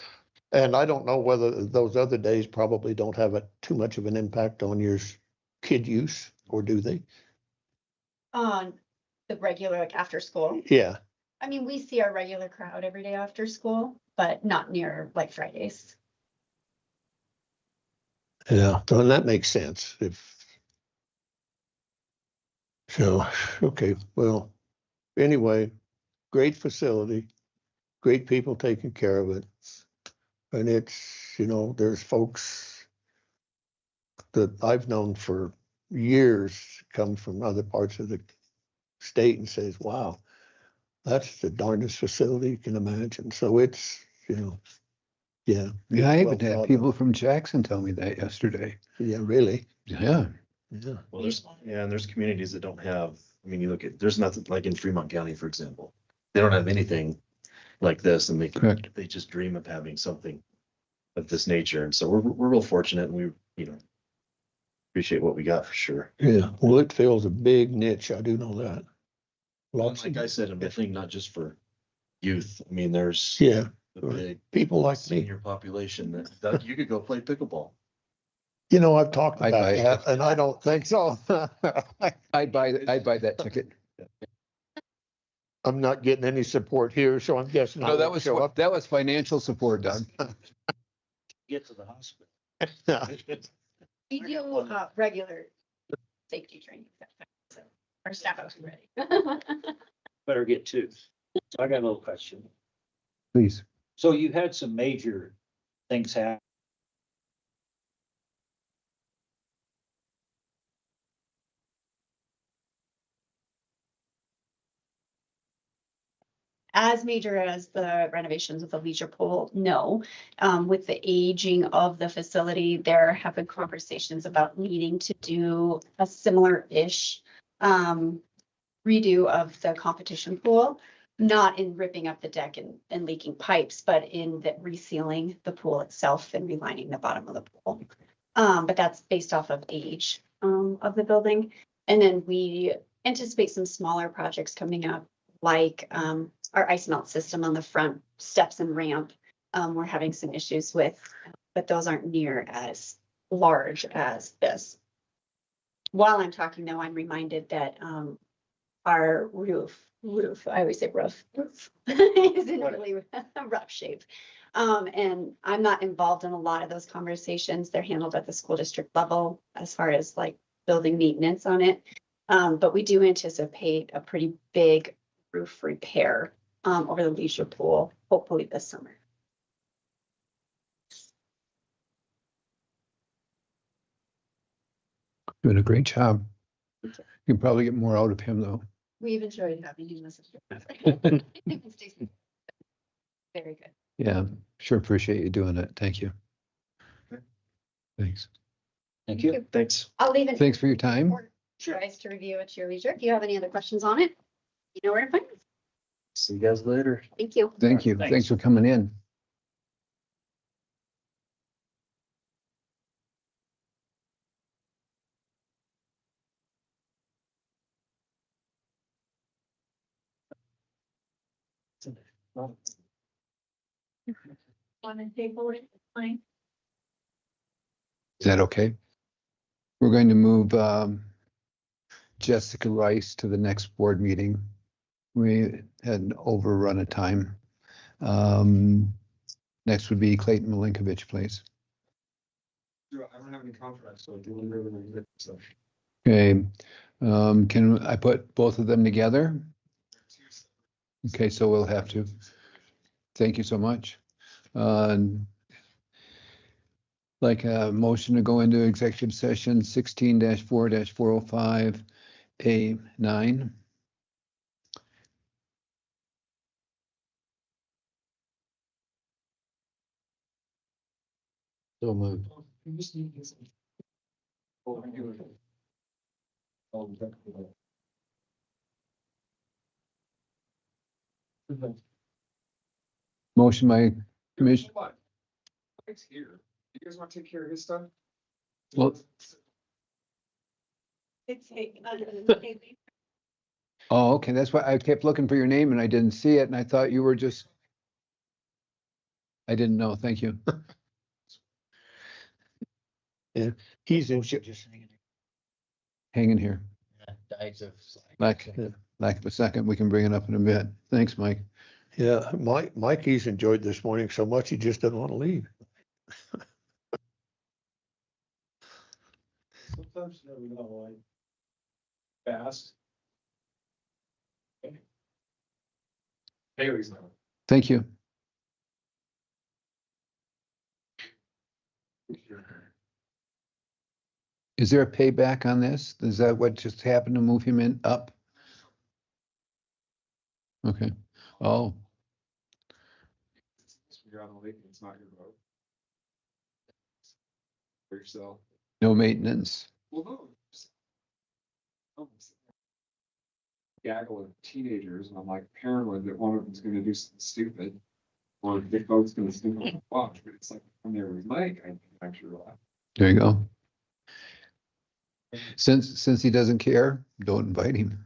and I don't know whether those other days probably don't have too much of an impact on your kid use, or do they? On the regular, like after school. Yeah. I mean, we see our regular crowd every day after school, but not near like Fridays. Yeah, and that makes sense. Okay, well, anyway, great facility, great people taking care of it. And it's, there's folks that I've known for years come from other parts of the state and says, wow, that's the darndest facility you can imagine. So it's, yeah. Yeah, I even well had thought people of. from Jackson tell me that yesterday. Yeah, really? Yeah. Yeah. Well, and there's communities that don't have, I mean, you look at, there's nothing like in Fremont County, for example. They don't have anything like this, and they just dream of having something of this nature. And so we're real fortunate, and we, appreciate what we got for sure. Yeah, well, it fills a big niche. I do know that. Lots Like I said, I think not just for youth. I mean, there's Yeah, a big people like me. senior population that you could go play pickleball. I've talked about that, and I don't think so. I'd buy that ticket. I'm not getting any support here, so I'm guessing. No, that was financial support, Doug. Get to the hospital. We do regular safety training. So our staff is ready. Better get two. So I got a little question. Please. So you had some major things happen. As major as the renovations of the leisure pool, no. With the aging of the facility, there have been conversations about needing to do a similar-ish redo of the competition pool, not in ripping up the deck and leaking pipes, but in the resealing the pool itself and relining the bottom of the pool. But that's based off of age of the building. And then we anticipate some smaller projects coming up, like our ice melt system on the front steps and ramp. We're having some issues with, but those aren't near as large as this. While I'm talking though, I'm reminded that our roof, I always say roof is in really rough shape. And I'm not involved in a lot of those conversations. They're handled at the school district level as far as like building maintenance on it. But we do anticipate a pretty big roof repair over the leisure pool, hopefully this summer. Doing a great job. You can probably get more out of him though. We've enjoyed having him as a very good. Yeah, sure appreciate you doing it. Thank you. Thanks. Thank you. Thanks. I'll leave it. Thanks for your time. For guys to review at your leisure. If you have any other questions on it, you know where to find us. See you guys later. Thank you. Thank you. Thanks for coming in. On a table, it's fine. Is that okay? We're going to move Jessica Rice to the next board meeting. We had an overrun of time. Next would be Clayton Malinkovich, please. I don't have any contracts, so I do really so. Okay, can I put both of them together? Okay, so we'll have to. Thank you so much. Like a motion to go into executive session 16-4-405 A9. So moved. Motion by Commissioner. Mike's here. You guys want to take care of his stuff? Well, It's oh, okay, that's why I kept looking for your name and I didn't see it and I thought you were just. I didn't know, thank you. Yeah, he's in, Hang in here. Dies of. Lack of a second, we can bring it up in a bit. Thanks, Mike. yeah, Mikey's enjoyed this morning so much, he just doesn't want to leave. Sometimes you never know, like fast. Haley's not. Thank you. Is there a payback on this? Is that what just happened to move him in up? Okay. Oh, You're on the lake and it's not your boat. For yourself. no maintenance. Well, no. Gaggle of teenagers, and I'm like paranoid that one of them's gonna do something stupid. Or the big boat's gonna sneak on the watch, but it's like, I'm there with Mike, I can actually relax. There you go. Since he doesn't care, don't invite him.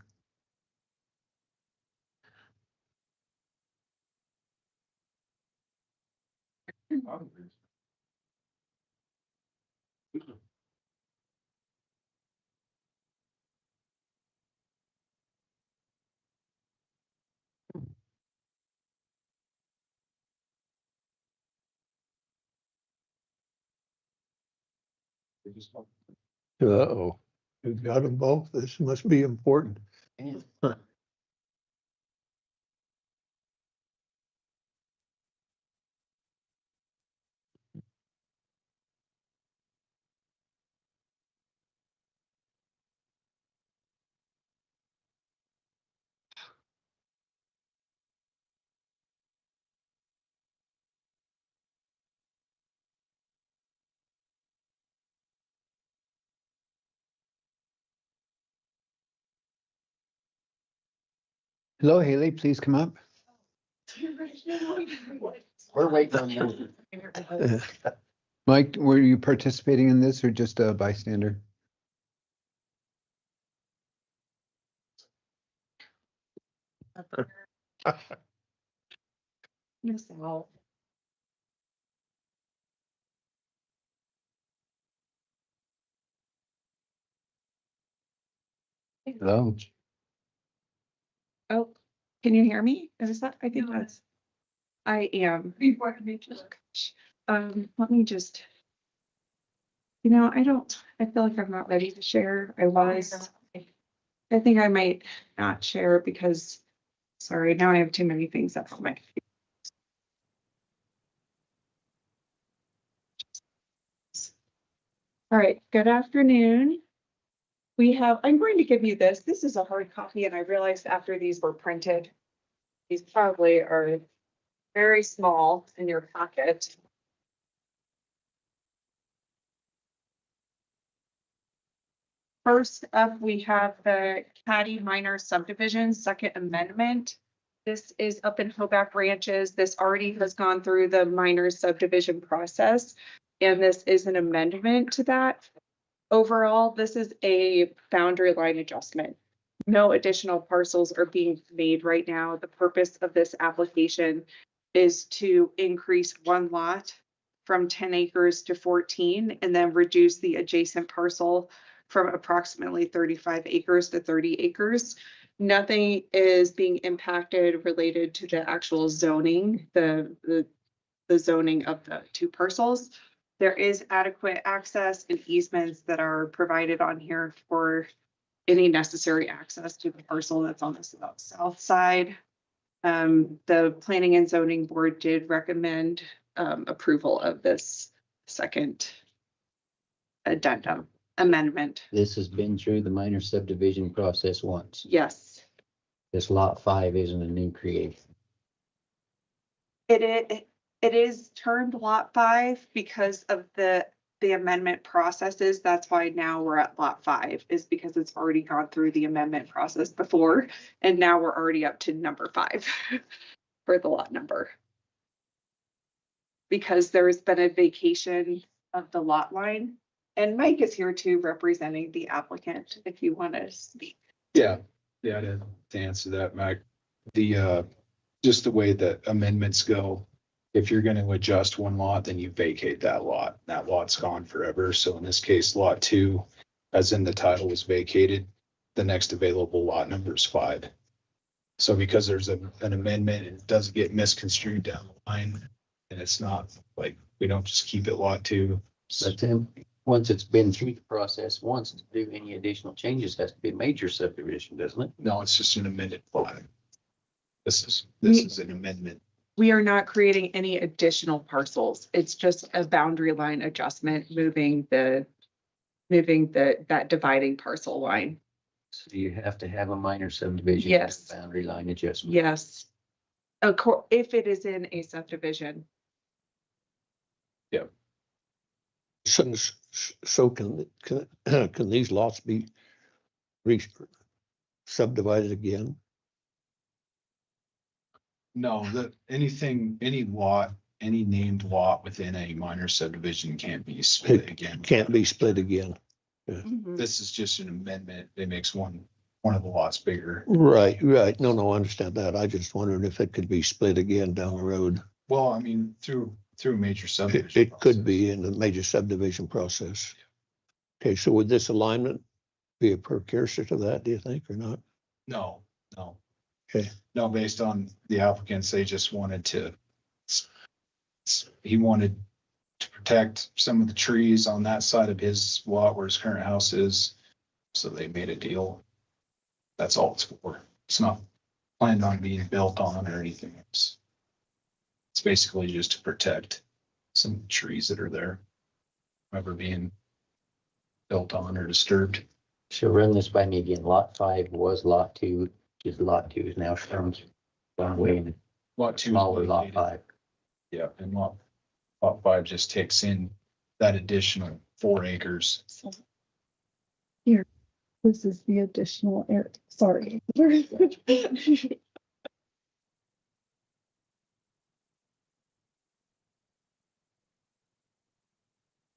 Uh-oh, we've got them both. This must be important. Hello, Haley, please come up. We're waiting on you. Mike, were you participating in this or just a bystander? Miss out. Hello. Oh, can you hear me? Is that, I think that's, I am. Let me just, I don't, I feel like I'm not ready to share. I was. I think I might not share because, sorry, now I have too many things up on my. All right, good afternoon. We have, I'm going to give you this. This is a hard copy, and I realized after these were printed, these probably are very small in your packet. First up, we have the Caddy Minor Subdivision Second Amendment. This is up in Hoback Ranches. This already has gone through the minor subdivision process, and this is an amendment to that. Overall, this is a boundary line adjustment. No additional parcels are being made right now. The purpose of this application is to increase one lot from 10 acres to 14 and then reduce the adjacent parcel from approximately 35 acres to 30 acres. Nothing is being impacted related to the actual zoning, the zoning of the two parcels. There is adequate access and easements that are provided on here for any necessary access to the parcel that's on the south side. The Planning and Zoning Board did recommend approval of this second addendum amendment. This has been through the minor subdivision process once. Yes. This lot 5 isn't a new creation. It is termed lot 5 because of the amendment processes. That's why now we're at lot 5, is because it's already gone through the amendment process before, and now we're already up to number 5 for the lot number. Because there's been a vacation of the lot line, and Mike is here too, representing the applicant, if you want to speak. Yeah, to answer that, Mac, just the way that amendments go, if you're gonna adjust one lot, then you vacate that lot. That lot's gone forever. So in this case, lot 2, as in the title, was vacated. The next available lot number is 5. So because there's an amendment, it does get misconstrued down the line. And it's not like, we don't just keep it lot 2. But then, once it's been through the process, once to do any additional changes, has to be a major subdivision, doesn't it? No, it's just an amended plat. This is an amendment. We are not creating any additional parcels. It's just a boundary line adjustment, moving that dividing parcel line. So you have to have a minor subdivision. Yes. Boundary line adjustment. Yes. If it is in a subdivision. Yeah. So can these lots be subdivided again? No, any lot, any named lot within a minor subdivision can't be split again. Can't be split again. This is just an amendment. It makes one of the lots bigger. Right. No, I understand that. I just wondered if it could be split again down the road. Well, I mean, through major subdivision. It could be in the major subdivision process. Okay, so would this alignment be a precursor to that, do you think, or not? No. Okay. No, based on the applicants, they just wanted he wanted to protect some of the trees on that side of his lot where his current house is. So they made a deal. That's all it's for. It's not planned on being built on or anything. It's basically just to protect some trees that are there, never being built on or disturbed. So run this by me again. Lot 5 was lot 2. Just lot 2 is now shrunk one way and Lot 2. smaller lot 5. Yeah, and lot 5 just takes in that additional 4 acres. Here, this is the additional area. Sorry.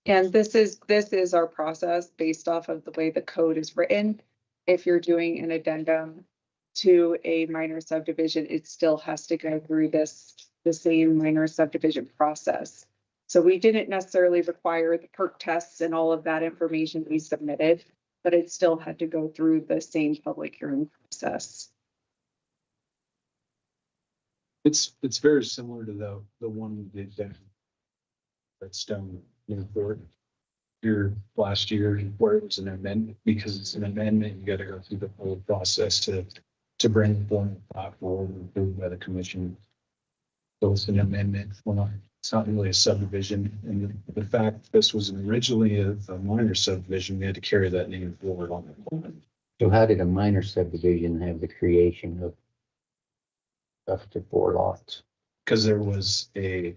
And this is our process based off of the way the code is written. If you're doing an addendum to a minor subdivision, it still has to go through the same minor subdivision process. So we didn't necessarily require the perk tests and all of that information we submitted, but it still had to go through the same public hearing process. It's very similar to the one we did down at Stone Newport. here last year where it was an amendment, because it's an amendment, you gotta go through the whole process to bring the formal plat forward and approved by the commission. So it's an amendment, well, it's not really a subdivision, and the fact this was originally a minor subdivision, we had to carry that name forward on the plan. So how did a minor subdivision have the creation of up to 4 lots? Because there was a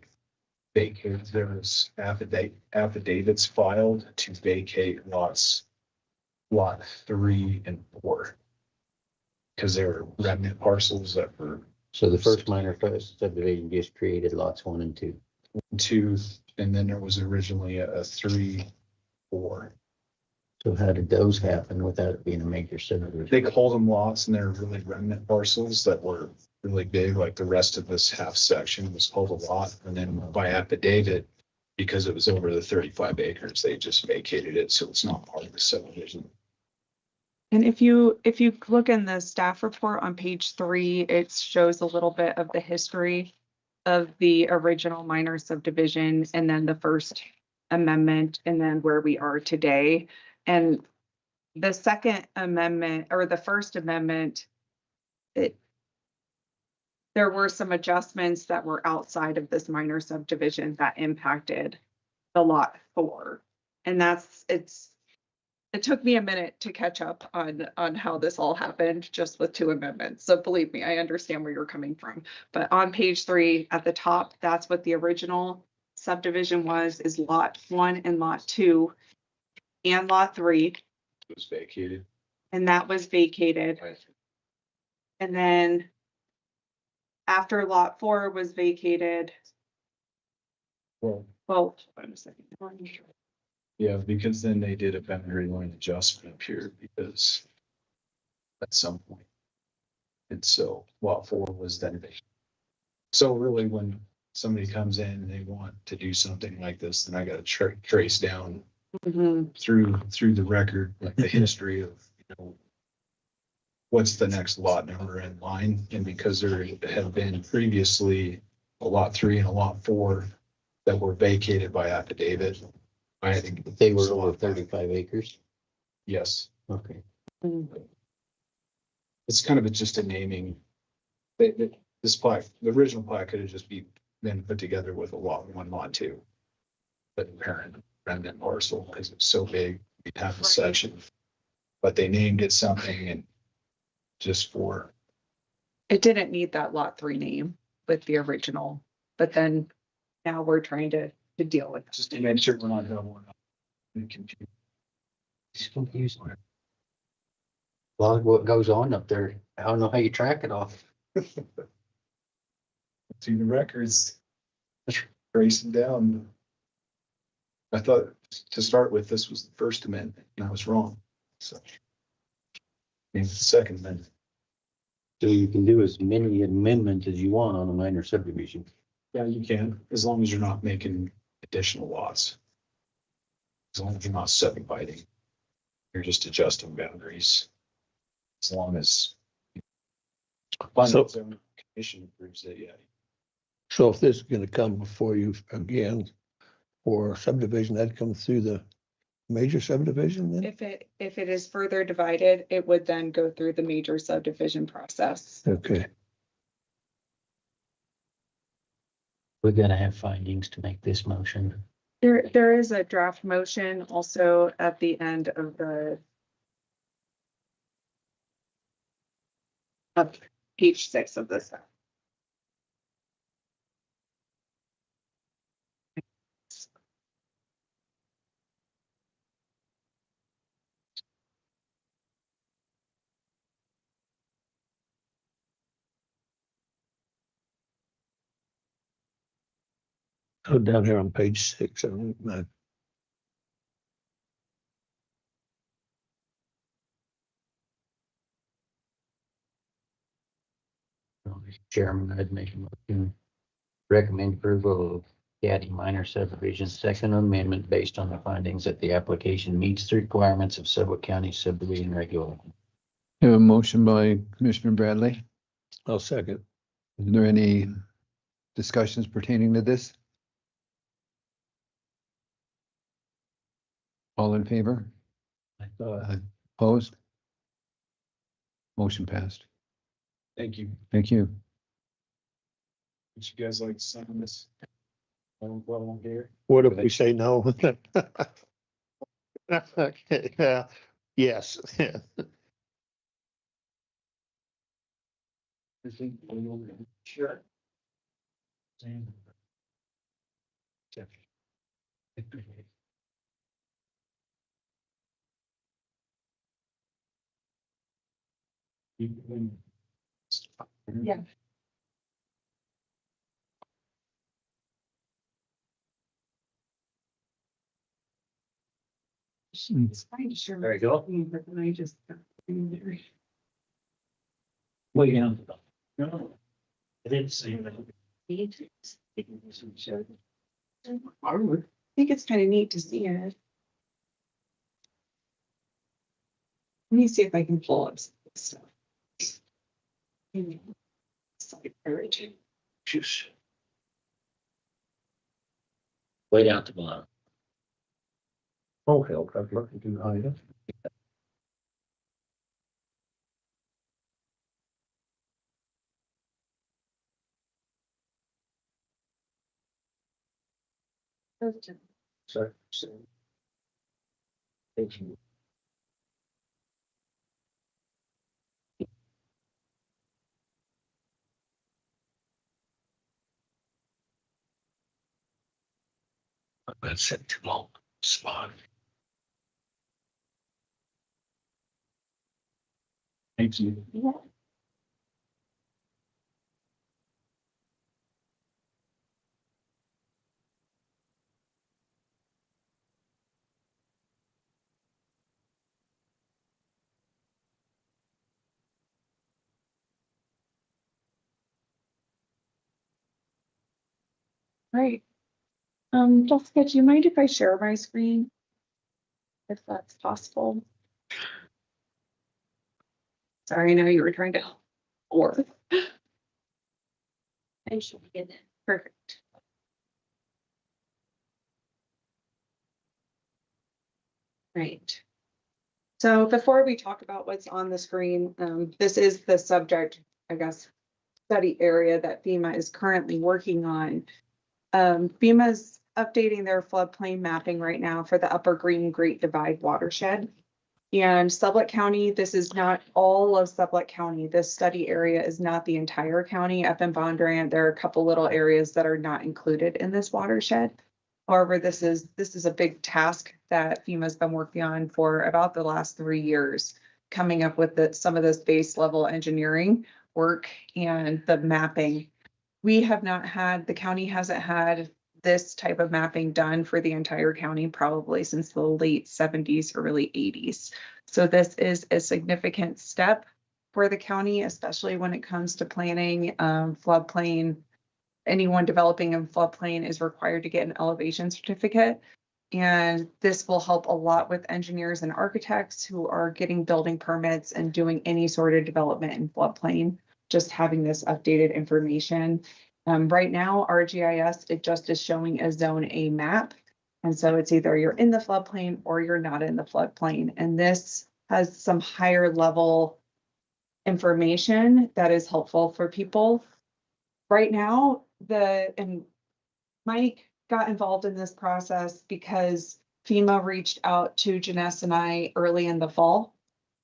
vacate, there was affidavits filed to vacate lot 3 and 4. Because they were remnant parcels that were So the first minor subdivision just created lots 1 and 2. 2, and then there was originally a 3, 4. So how did those happen without it being a major subdivision? They called them lots, and they're really remnant parcels that were really big, like the rest of this half section was called a lot. And then by affidavit, because it was over the 35 acres, they just vacated it, so it's not part of the subdivision. And if you look in the staff report on page 3, it shows a little bit of the history of the original minor subdivision and then the first amendment and then where we are today. And the second amendment or the first amendment, there were some adjustments that were outside of this minor subdivision that impacted the lot 4. And it took me a minute to catch up on how this all happened just with 2 amendments. So believe me, I understand where you're coming from. But on page 3 at the top, that's what the original subdivision is lot 1 and lot 2 and lot 3. It was vacated. And that was vacated. And then after lot 4 was vacated, Well, wait a second. yeah, because then they did a boundary line adjustment up here because at some point. And so lot 4 was then vacated. So really, when somebody comes in and they want to do something like this, then I gotta trace down through the record, like the history of, what's the next lot number in line? And because there have been previously a lot 3 and a lot 4 that were vacated by affidavit. I think They were over 35 acres. yes, Okay. it's kind of just a naming. This plaque, the original plaque could have just been put together with a lot 1, lot 2. But parent remnant parcel, because it's so big, we have a section. But they named it something and just for. It didn't need that lot 3 name with the original, but then now we're trying to deal with it. Just to make sure we're not confused. It's confusing. A lot of what goes on up there. I don't know how you track it off. See the records, tracing down. I thought to start with, this was the first amendment, and I was wrong. So. Maybe the second amendment. So you can do as many amendments as you want on a minor subdivision. Yeah, you can, as long as you're not making additional lots. As long as you're not subdividing. You're just adjusting boundaries. As long as. So- Commission approves it, yeah. So if this is gonna come before you again for subdivision, that'd come through the major subdivision then? If it is further divided, it would then go through the major subdivision process. Okay. We're gonna have findings to make this motion. There is a draft motion also at the end of page 6 of this. Oh, down here on page 6, I don't know. Chairman, I'd make a motion. Recommend approval of Caddy minor subdivision second amendment based on the findings that the application meets the requirements of Sublette County subdivision regulation. Have a motion by Commissioner Bradley. I'll second. Is there any discussions pertaining to this? All in favor? Opposed? Motion passed. Thank you. Thank you. Would you guys like to sign this? Well, here. What if we say no? Okay, yeah, yes. Sure. Yeah. It's fine to share. There you go. But then I just. Way down. No. I didn't see that. I think it's kind of neat to see it. Let me see if I can pull up some of this stuff. Side origin. Juice. Way down at the bottom. Oh, hell, I've looked at the item. Sorry. Thank you. That's set too long. Spot. Thank you. Yeah. Right. Jessica, do you mind if I share my screen? If that's possible. Sorry, I know you were trying to, or. I should get it. Perfect. Right. So before we talk about what's on the screen, this is the subject, I guess, study area that FEMA is currently working on. FEMA's updating their floodplain mapping right now for the Upper Green Great Divide watershed. And Sublette County, this is not all of Sublette County. This study area is not the entire county. Up in Bondurant, there are a couple little areas that are not included in this watershed. However, this is a big task that FEMA's been working on for about the last 3 years, coming up with some of this base level engineering work and the mapping. We have not had, the county hasn't had this type of mapping done for the entire county probably since the late 70s, early 80s. So this is a significant step for the county, especially when it comes to planning floodplain. Anyone developing in floodplain is required to get an elevation certificate. And this will help a lot with engineers and architects who are getting building permits and doing any sort of development in floodplain, just having this updated information. Right now, ArcGIS, it just is showing a Zone A map. And so it's either you're in the floodplain or you're not in the floodplain. And this has some higher level information that is helpful for people. Right now, and Mike got involved in this process because FEMA reached out to Janess and I early in the fall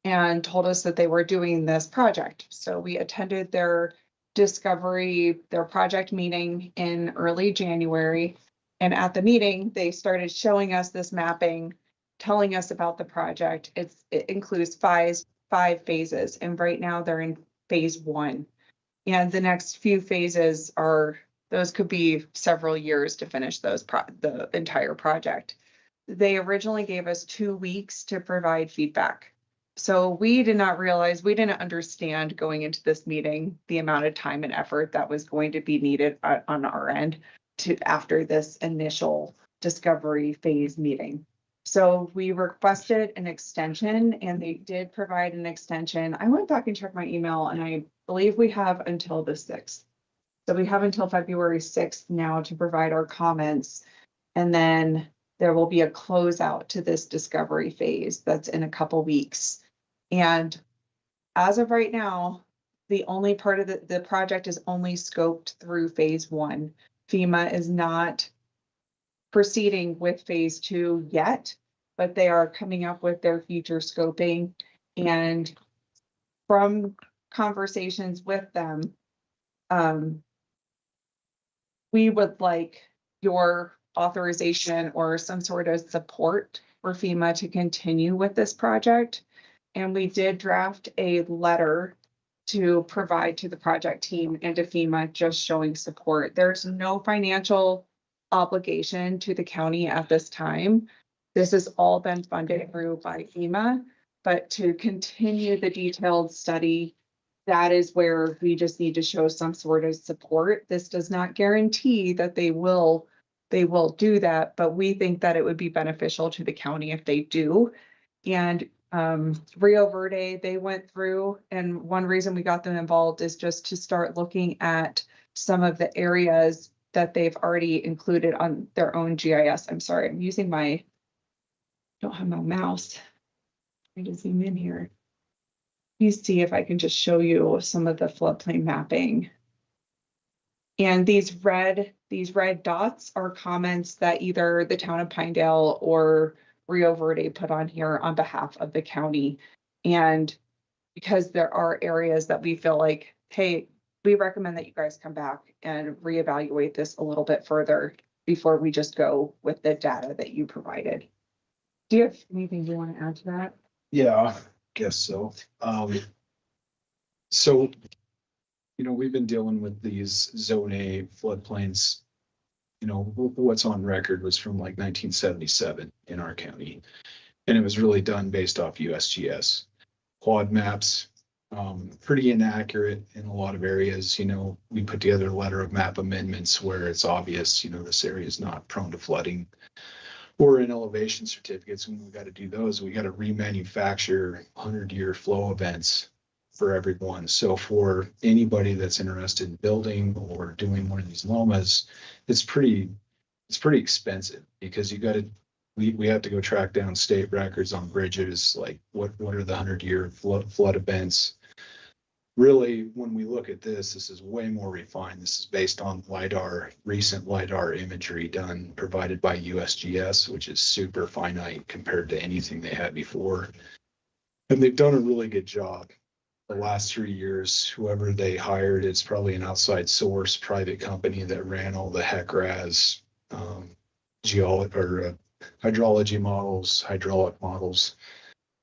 and told us that they were doing this project. So we attended their project meeting in early January. And at the meeting, they started showing us this mapping, telling us about the project. It includes five phases. And right now they're in phase 1. And the next few phases those could be several years to finish the entire project. They originally gave us 2 weeks to provide feedback. So we didn't understand going into this meeting, the amount of time and effort that was going to be needed on our end after this initial discovery phase meeting. So we requested an extension and they did provide an extension. I went back and checked my email and I believe we have until the 6th. So we have until February 6th now to provide our comments. And then there will be a closeout to this discovery phase that's in a couple weeks. And as of right now, the only part of the project is only scoped through phase 1. FEMA is not proceeding with phase 2 yet, but they are coming up with their future scoping. And from conversations with them, we would like your authorization or some sort of support for FEMA to continue with this project. And we did draft a letter to provide to the project team and to FEMA, just showing support. There's no financial obligation to the county at this time. This has all been funded through by FEMA, but to continue the detailed study, that is where we just need to show some sort of support. This does not guarantee that they will do that, but we think that it would be beneficial to the county if they do. And Rio Verde, they went through, and one reason we got them involved is just to start looking at some of the areas that they've already included on their own GIS. I'm sorry, I'm using don't have my mouse. I need to zoom in here. Let me see if I can just show you some of the floodplain mapping. And these red dots are comments that either the town of Pinedale or Rio Verde put on here on behalf of the county. And because there are areas that we feel like, hey, we recommend that you guys come back and reevaluate this a little bit further before we just go with the data that you provided. Do you have anything you want to add to that? Yeah, guess so. So, we've been dealing with these zone A floodplains. What's on record was from like 1977 in our county. And it was really done based off USGS. Quad maps, pretty inaccurate in a lot of areas. We put together a letter of map amendments where it's obvious, this area is not prone to flooding. Or in elevation certificates, when we got to do those, we got to remanufacture 100-year flow events for everyone. So for anybody that's interested in building or doing one of these LOMAs, it's pretty expensive because we have to go track down state records on bridges, like what are the 100-year flood events. Really, when we look at this is way more refined. This is based on recent LiDAR imagery provided by USGS, which is super finite compared to anything they had before. And they've done a really good job. The last 3 years, whoever they hired, it's probably an outside source, private company that ran all the HEC-RAS hydrology models, hydraulic models.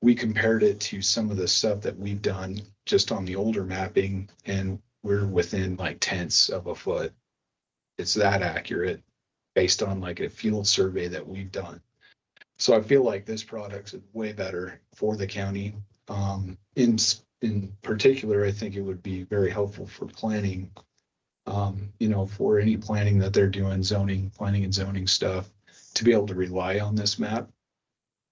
We compared it to some of the stuff that we've done just on the older mapping, and we're within like tenths of a foot. It's that accurate based on like a field survey that we've done. So I feel like this product is way better for the county. In particular, I think it would be very helpful for planning, for any planning that they're doing, planning and zoning stuff, to be able to rely on this map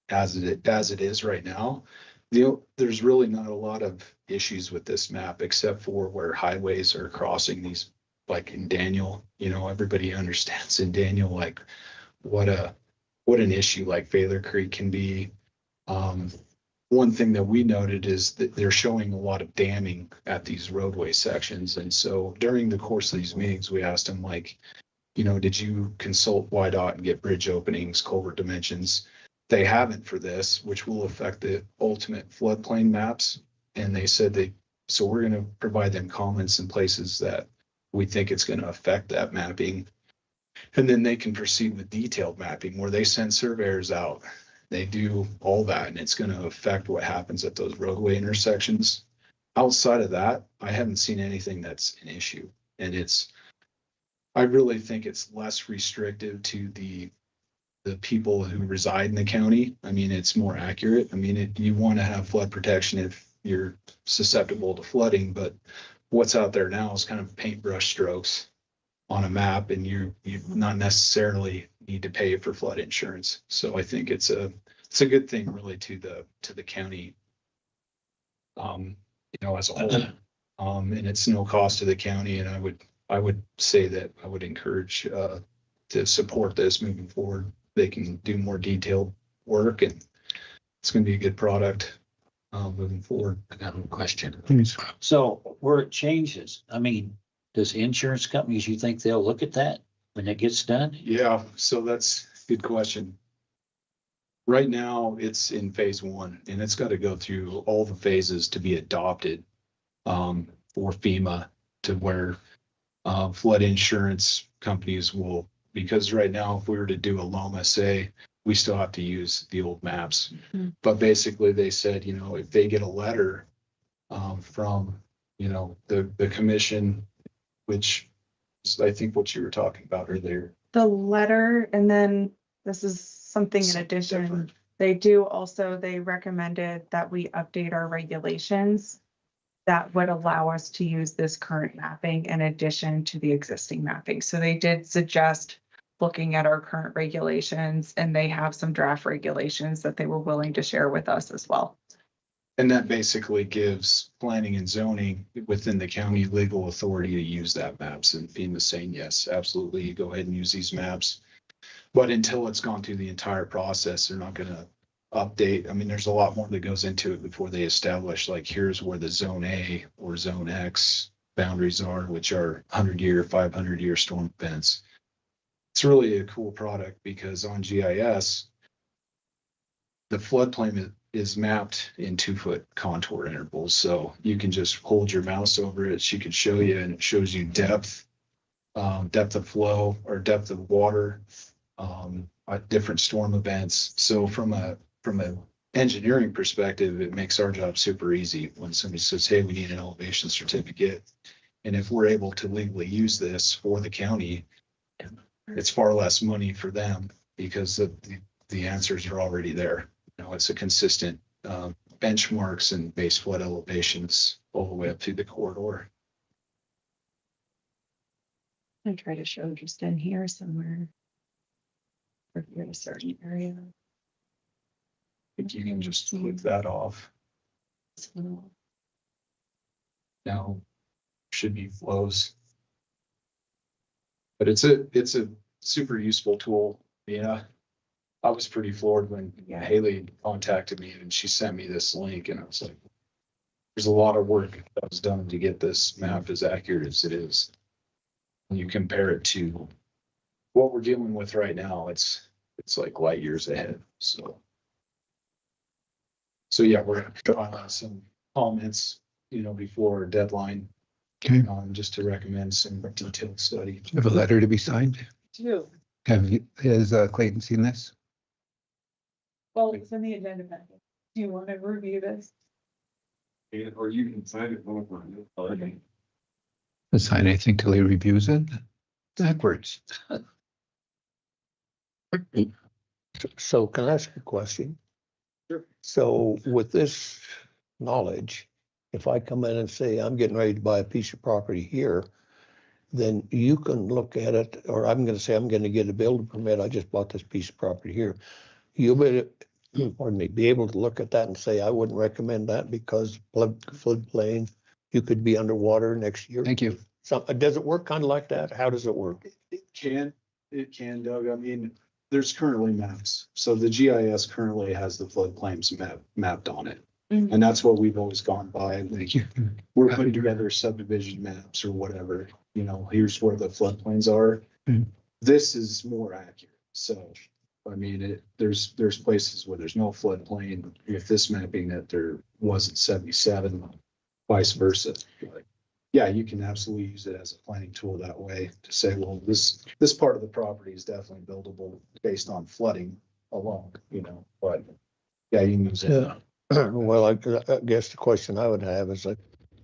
as it is right now. There's really not a lot of issues with this map except for where highways are crossing these, like in Daniel. Everybody understands in Daniel like what an issue like Failure Creek can be. One thing that we noted is that they're showing a lot of damming at these roadway sections. And so during the course of these meetings, we asked them like, did you consult YDOT and get bridge openings, culvert dimensions? They haven't for this, which will affect the ultimate floodplain maps. And they said so we're going to provide them comments in places that we think it's going to affect that mapping. And then they can proceed with detailed mapping where they send surveyors out. They do all that, and it's going to affect what happens at those roadway intersections. Outside of that, I haven't seen anything that's an issue. And I really think it's less restrictive to the people who reside in the county. I mean, it's more accurate. I mean, you want to have flood protection if you're susceptible to flooding, but what's out there now is kind of paintbrush strokes on a map, and you not necessarily need to pay for flood insurance. So I think it's a good thing really to the county, as a whole. And it's no cost to the county. And I would say that I would encourage to support this moving forward. they can do more detailed work, and it's gonna be a good product, moving forward. I got a question. Please. So where it changes, I mean, does insurance companies, you think they'll look at that when it gets done? Yeah, so that's a good question. Right now, it's in phase one, and it's got to go through all the phases to be adopted for FEMA, to where flood insurance companies will, because right now, if we were to do a Loma, say, we still have to use the old maps. But basically, they said, you know, if they get a letter from, you know, the commission, which is, I think, what you were talking about earlier. The letter, and then this is something in addition, Different. they recommended that we update our regulations that would allow us to use this current mapping in addition to the existing mapping. So they did suggest looking at our current regulations, and they have some draft regulations that they were willing to share with us as well. And that basically gives planning and zoning within the county legal authority to use that maps, and FEMA's saying, yes, absolutely, you go ahead and use these maps. But until it's gone through the entire process, they're not gonna update. I mean, there's a lot more that goes into it before they establish, like, here's where the zone A or zone X boundaries are, which are 100-year, 500-year storm events. It's really a cool product because on GIS, the floodplain is mapped in 2-foot contour intervals. So you can just hold your mouse over it. She can show you, and it shows you depth, depth of flow or depth of water, at different storm events. So from a engineering perspective, it makes our job super easy when somebody says, hey, we need an elevation certificate. And if we're able to legally use this for the county, it's far less money for them because the answers are already there. You know, it's a consistent benchmarks and base flood elevations all the way up through the corridor. I try to show just in here somewhere. If you're in a certain area. I think you can just click that off. Now should be flows. But it's a super useful tool. Yeah. I was pretty floored when Haley contacted me and she sent me this link, and I was like, there's a lot of work that was done to get this map as accurate as it is. When you compare it to what we're dealing with right now, it's like light years ahead. So yeah, we're gonna try on some comments, you know, before our deadline. Okay. Just to recommend some detailed study. Do you have a letter to be signed? Two. Has Clayton seen this? Well, it's in the agenda packet. Do you want to review this? Or you can sign it. Okay. Doesn't sign anything till he reviews it. Backwards. So can I ask a question? Sure. So with this knowledge, if I come in and say, I'm getting ready to buy a piece of property here, then you can look at it, or I'm gonna say, I'm gonna get a building permit, I just bought this piece of property here. You'll be able to look at that and say, I wouldn't recommend that because floodplain, you could be underwater next year. Thank you. So does it work kind of like that? How does it work? It can, Doug. I mean, there's currently maps. So the GIS currently has the floodplains mapped on it. And that's what we've always gone by. Like, we're putting together subdivision maps or whatever, you know, here's where the floodplains are. This is more accurate. So, I mean, there's places where there's no floodplain with this mapping that there wasn't 77, vice versa. Like, yeah, you can absolutely use it as a planning tool that way to say, well, this part of the property is definitely buildable based on flooding alone, you know, but yeah, you can use it. Yeah. Well, I guess the question I would have is like,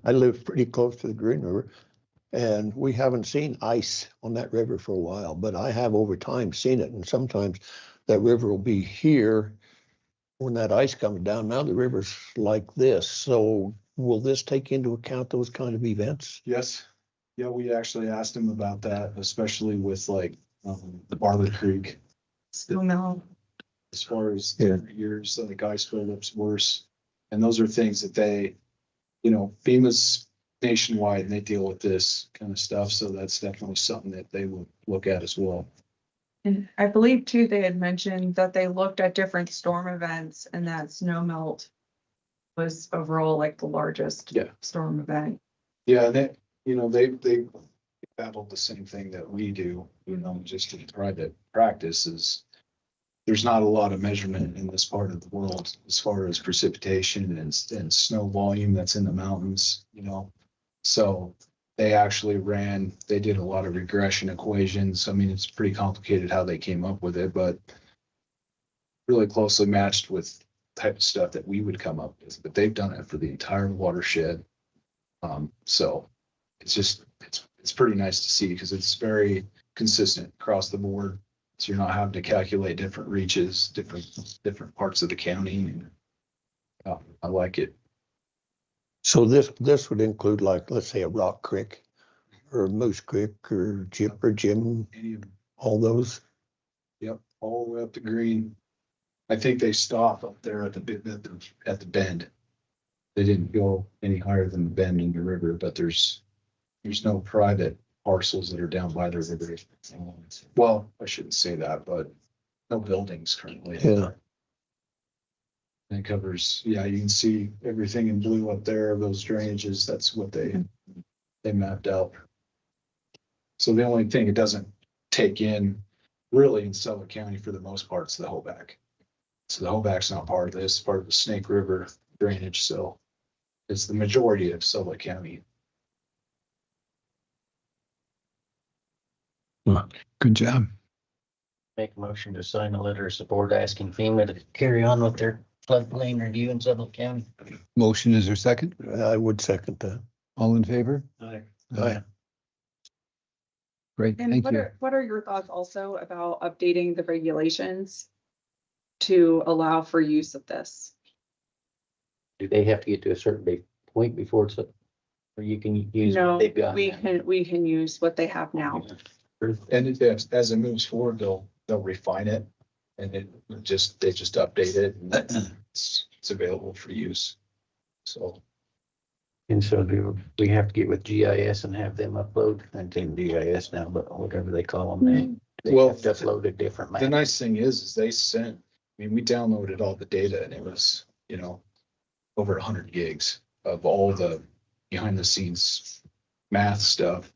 I live pretty close to the Green River and we haven't seen ice on that river for a while, but I have over time seen it. And sometimes that river will be here when that ice comes down. Now the river's like this. So will this take into account those kind of events? Yes. Yeah, we actually asked him about that, especially with like the Bartlett Creek. No. As far as years, the ice buildup's worse. And those are things that they, you know, FEMA's nationwide and they deal with this kind of stuff. So that's definitely something that they will look at as well. And I believe too, they had mentioned that they looked at different storm events and that snow melt was overall like the largest Yeah. storm event. Yeah, they battled the same thing that we do, just in private practices. There's not a lot of measurement in this part of the world as far as precipitation and snow volume that's in the mountains, So they did a lot of regression equations. I mean, it's pretty complicated how they came up with it, but really closely matched with type of stuff that we would come up with, but they've done it for the entire watershed. So it's pretty nice to see because it's very consistent across the board. So you're not having to calculate different reaches, different parts of the county. I like it. So this would include like, let's say a Rock Creek or Moose Creek or Jip or Jim, Any of them. all those. Yep, all the way up to Green. I think they stop up there at the bend. They didn't go any higher than the bend in the river, but there's no private parcels that are down by the river. Well, I shouldn't say that, but no buildings currently. Yeah. And it covers, you can see everything in blue up there, those drainages, that's what they mapped out. So the only thing it doesn't take in really in Sublette County for the most part is the Hoback. So the Hoback's not part of this, part of the Snake River drainage, so it's the majority of Sublette County. Good job. Make a motion to sign a letter of support asking FEMA to carry on with their floodplain review in Sublette County. Motion, is there a second? I would second that. All in favor? Aye. Aye. Great, And thank you. what are your thoughts also about updating the regulations to allow for use of this? Do they have to get to a certain point before it's up? Or you can use No, what they've got? we can use what they have now. And as it moves forward, they'll refine it and they just update it and it's available for use. So. And so do we have to get with GIS and have them upload, and in GIS now, but whatever they call them now. They Well, have to upload a different map. The nice thing is they sent, we downloaded all the data and it was, over 100 gigs of all the behind the scenes math stuff.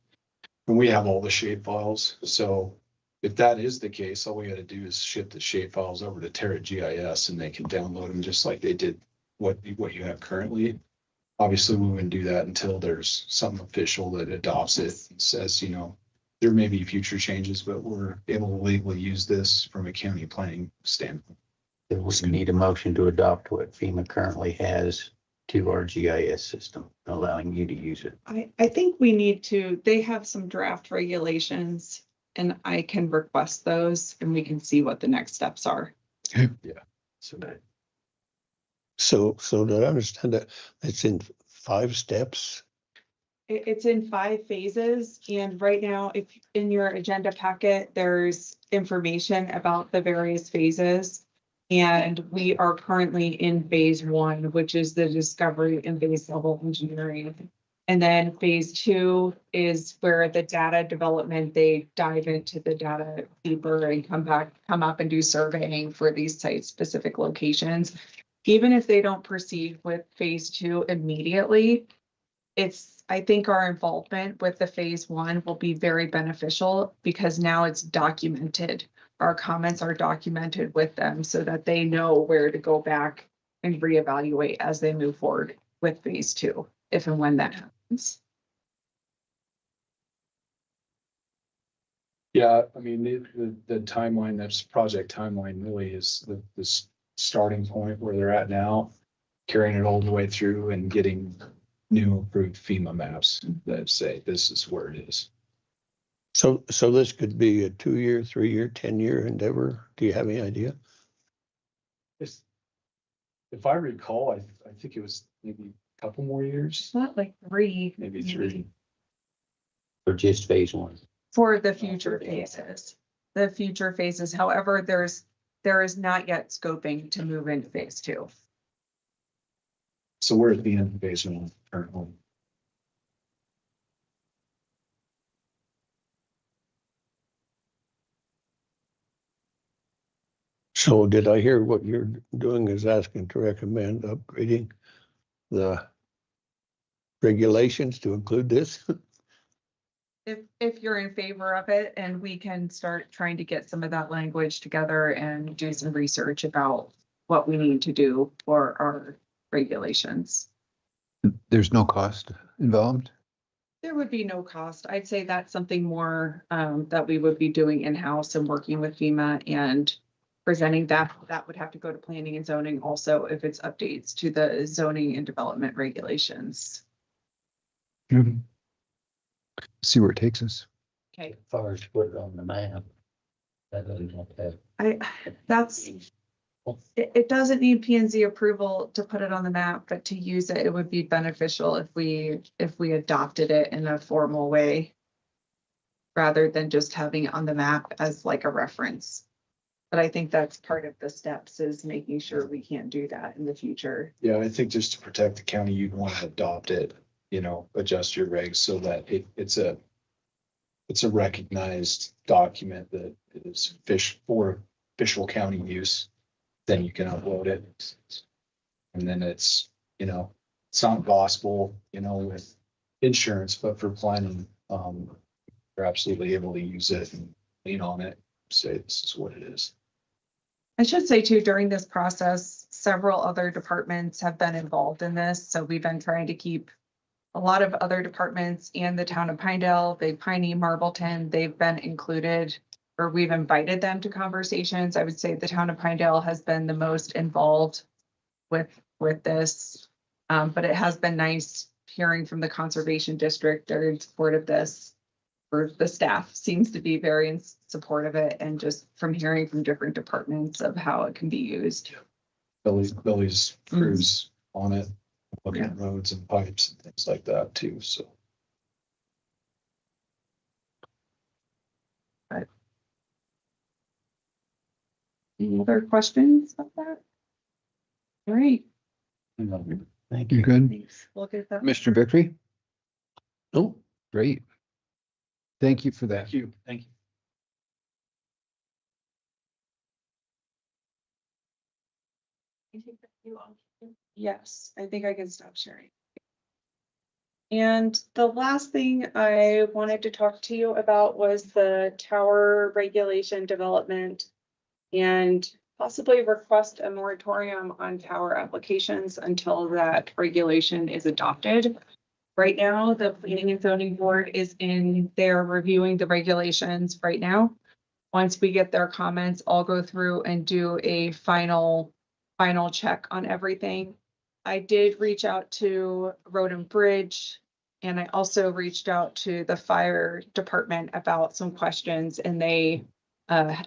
And we have all the shape files. So if that is the case, all we got to do is ship the shape files over to Terra GIS and they can download them just like they did what you have currently. Obviously, we wouldn't do that until there's something official that adopts it and says, there may be future changes, but we're able to legally use this from a county planning standpoint. We need a motion to adopt what FEMA currently has to our GIS system, allowing you to use it. I think we need to, they have some draft regulations and I can request those and we can see what the next steps are. Yeah. So did I understand that it's in 5 steps? It's in 5 phases, and right now, if in your agenda packet, there's information about the various phases. And we are currently in phase 1, which is the discovery and base level engineering. And then phase 2 is where the data development, they dive into the data deeper and come up and do surveying for these site specific locations. Even if they don't proceed with phase 2 immediately, I think our involvement with the phase 1 will be very beneficial because now it's documented. Our comments are documented with them so that they know where to go back and reevaluate as they move forward with phase 2, if and when that happens. Yeah, the timeline, that's project timeline really is the starting point where they're at now, carrying it all the way through and getting new approved FEMA maps that say this is where it is. So this could be a 2-year, 3-year, 10-year endeavor. Do you have any idea? If I recall, I think it was maybe a couple more years. Not like 3. Maybe 3. For just phase 1. For the future phases. The future phases, however, there is not yet scoping to move into phase 2. So we're at the end of phase 1 currently. So did I hear what you're doing is asking to recommend upgrading the regulations to include this? If you're in favor of it, and we can start trying to get some of that language together and do some research about what we need to do for our regulations. There's no cost involved. There would be no cost. I'd say that's something more that we would be doing in-house and working with FEMA and presenting that. That would have to go to planning and zoning also if it's updates to the zoning and development regulations. See where it takes us. Okay. As far as put it on the map. That doesn't have to have. It doesn't need P and Z approval to put it on the map, but to use it, it would be beneficial if we adopted it in a formal way rather than just having it on the map as like a reference. But I think that's part of the steps, is making sure we can't do that in the future. Yeah, I think just to protect the county, you'd want to adopt it, adjust your regs so that it's a recognized document that is for official county use. Then you can upload it. And then it's not gospel, with insurance, but for planning, you're absolutely able to use it and lean on it, say this is what it is. I should say too, during this process, several other departments have been involved in this. So we've been trying to keep a lot of other departments and the town of Pinedale, Big Piney, Marbleton, they've been included, or we've invited them to conversations. I would say the town of Pinedale has been the most involved with this. But it has been nice hearing from the conservation district. They're in support of this. Or the staff seems to be very in support of it, and just from hearing from different departments of how it can be used. Billy's crews on it, looking at roads and pipes and things like that too, so. Any other questions about that? All right. Thank You you. good? Thanks. We'll get that. Mr. Vickery? No, Great. Thank you for that. Thank you. Thank you. Yes, I think I can stop sharing. And the last thing I wanted to talk to you about was the tower regulation development and possibly request a moratorium on tower applications until that regulation is adopted. Right now, the Planning and Zoning Board is in there reviewing the regulations right now. Once we get their comments, I'll go through and do a final check on everything. I did reach out to Road and Bridge, and I also reached out to the fire department about some questions, and they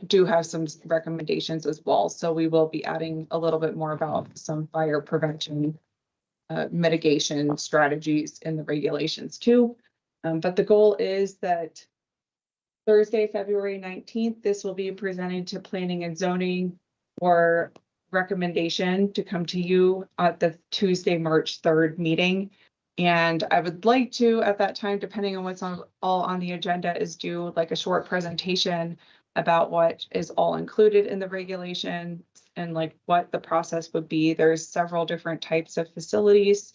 do have some recommendations as well. So we will be adding a little bit more about some fire prevention mitigation strategies in the regulations too. But the goal is that Thursday, February 19th, this will be presented to Planning and Zoning for recommendation to come to you at the Tuesday, March 3rd meeting. And I would like to, at that time, depending on what's all on the agenda, is do like a short presentation about what is all included in the regulation and like what the process would be. There's several different types of facilities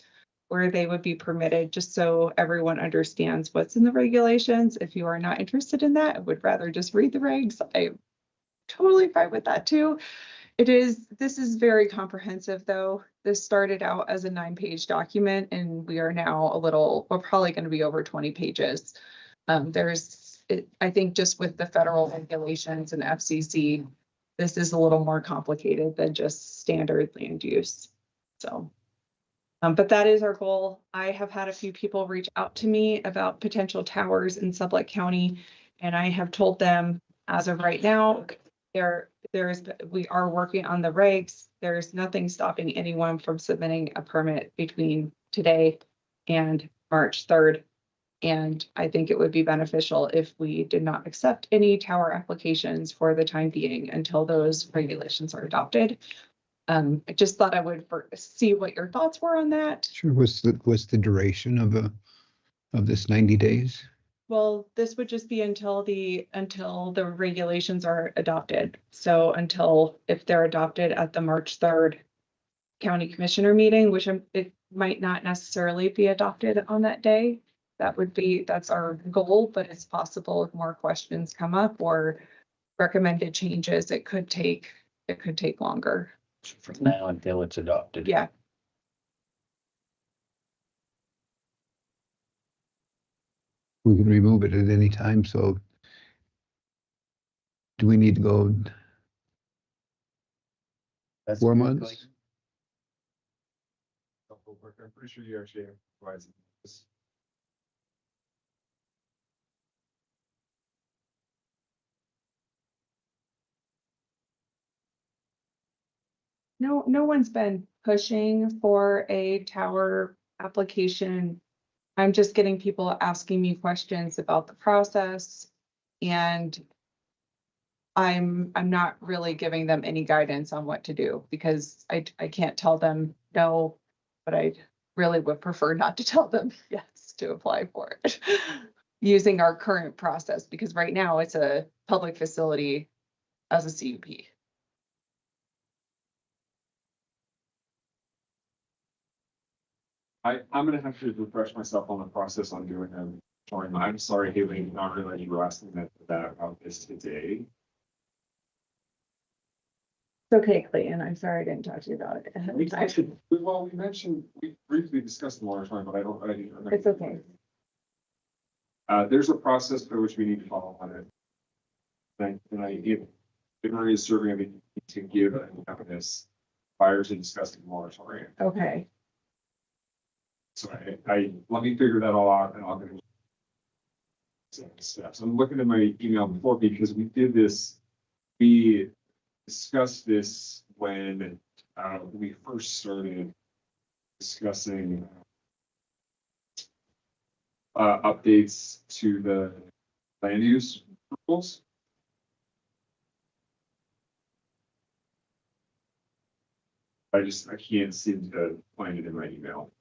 where they would be permitted, just so everyone understands what's in the regulations. If you are not interested in that, I would rather just read the regs. I'm totally fine with that too. This is very comprehensive though. This started out as a 9-page document and we are now we're probably going to be over 20 pages. I think just with the federal regulations and FCC, this is a little more complicated than just standard land use. So, but that is our goal. I have had a few people reach out to me about potential towers in Sublette County, and I have told them as of right now, we are working on the regs. There's nothing stopping anyone from submitting a permit between today and March 3rd. And I think it would be beneficial if we did not accept any tower applications for the time being until those regulations are adopted. I just thought I would see what your thoughts were on that. Sure. What's the duration of this 90 days? Well, this would just be until the regulations are adopted. So if they're adopted at the March 3rd county commissioner meeting, which it might not necessarily be adopted on that day. That's our goal, but it's possible if more questions come up or recommended changes, it could take longer. From now until it's adopted. Yeah. We can remove it at any time, so do we need to go That's 4 good, months? Clayton. I'm pretty sure you actually have provides this. No one's been pushing for a tower application. I'm just getting people asking me questions about the process, and I'm not really giving them any guidance on what to do because I can't tell them no, but I really would prefer not to tell them yes to apply for it using our current process, because right now it's a public facility as a CUP. I'm gonna have to refresh myself on the process on doing them. I'm sorry, Haley, not realizing you were asking that about this today. It's okay, Clayton. I'm sorry I didn't talk to you about it ahead of time. We briefly discussed the moratorium, but It's okay. There's a process by which we need to follow on it. If Henry is serving, I mean, to give this prior to discussing the moratorium. Okay. So let me figure that all out and I'll get steps. I'm looking at my email before because we discussed this when we first started discussing updates to the land use rules. I can't seem to find it in my email.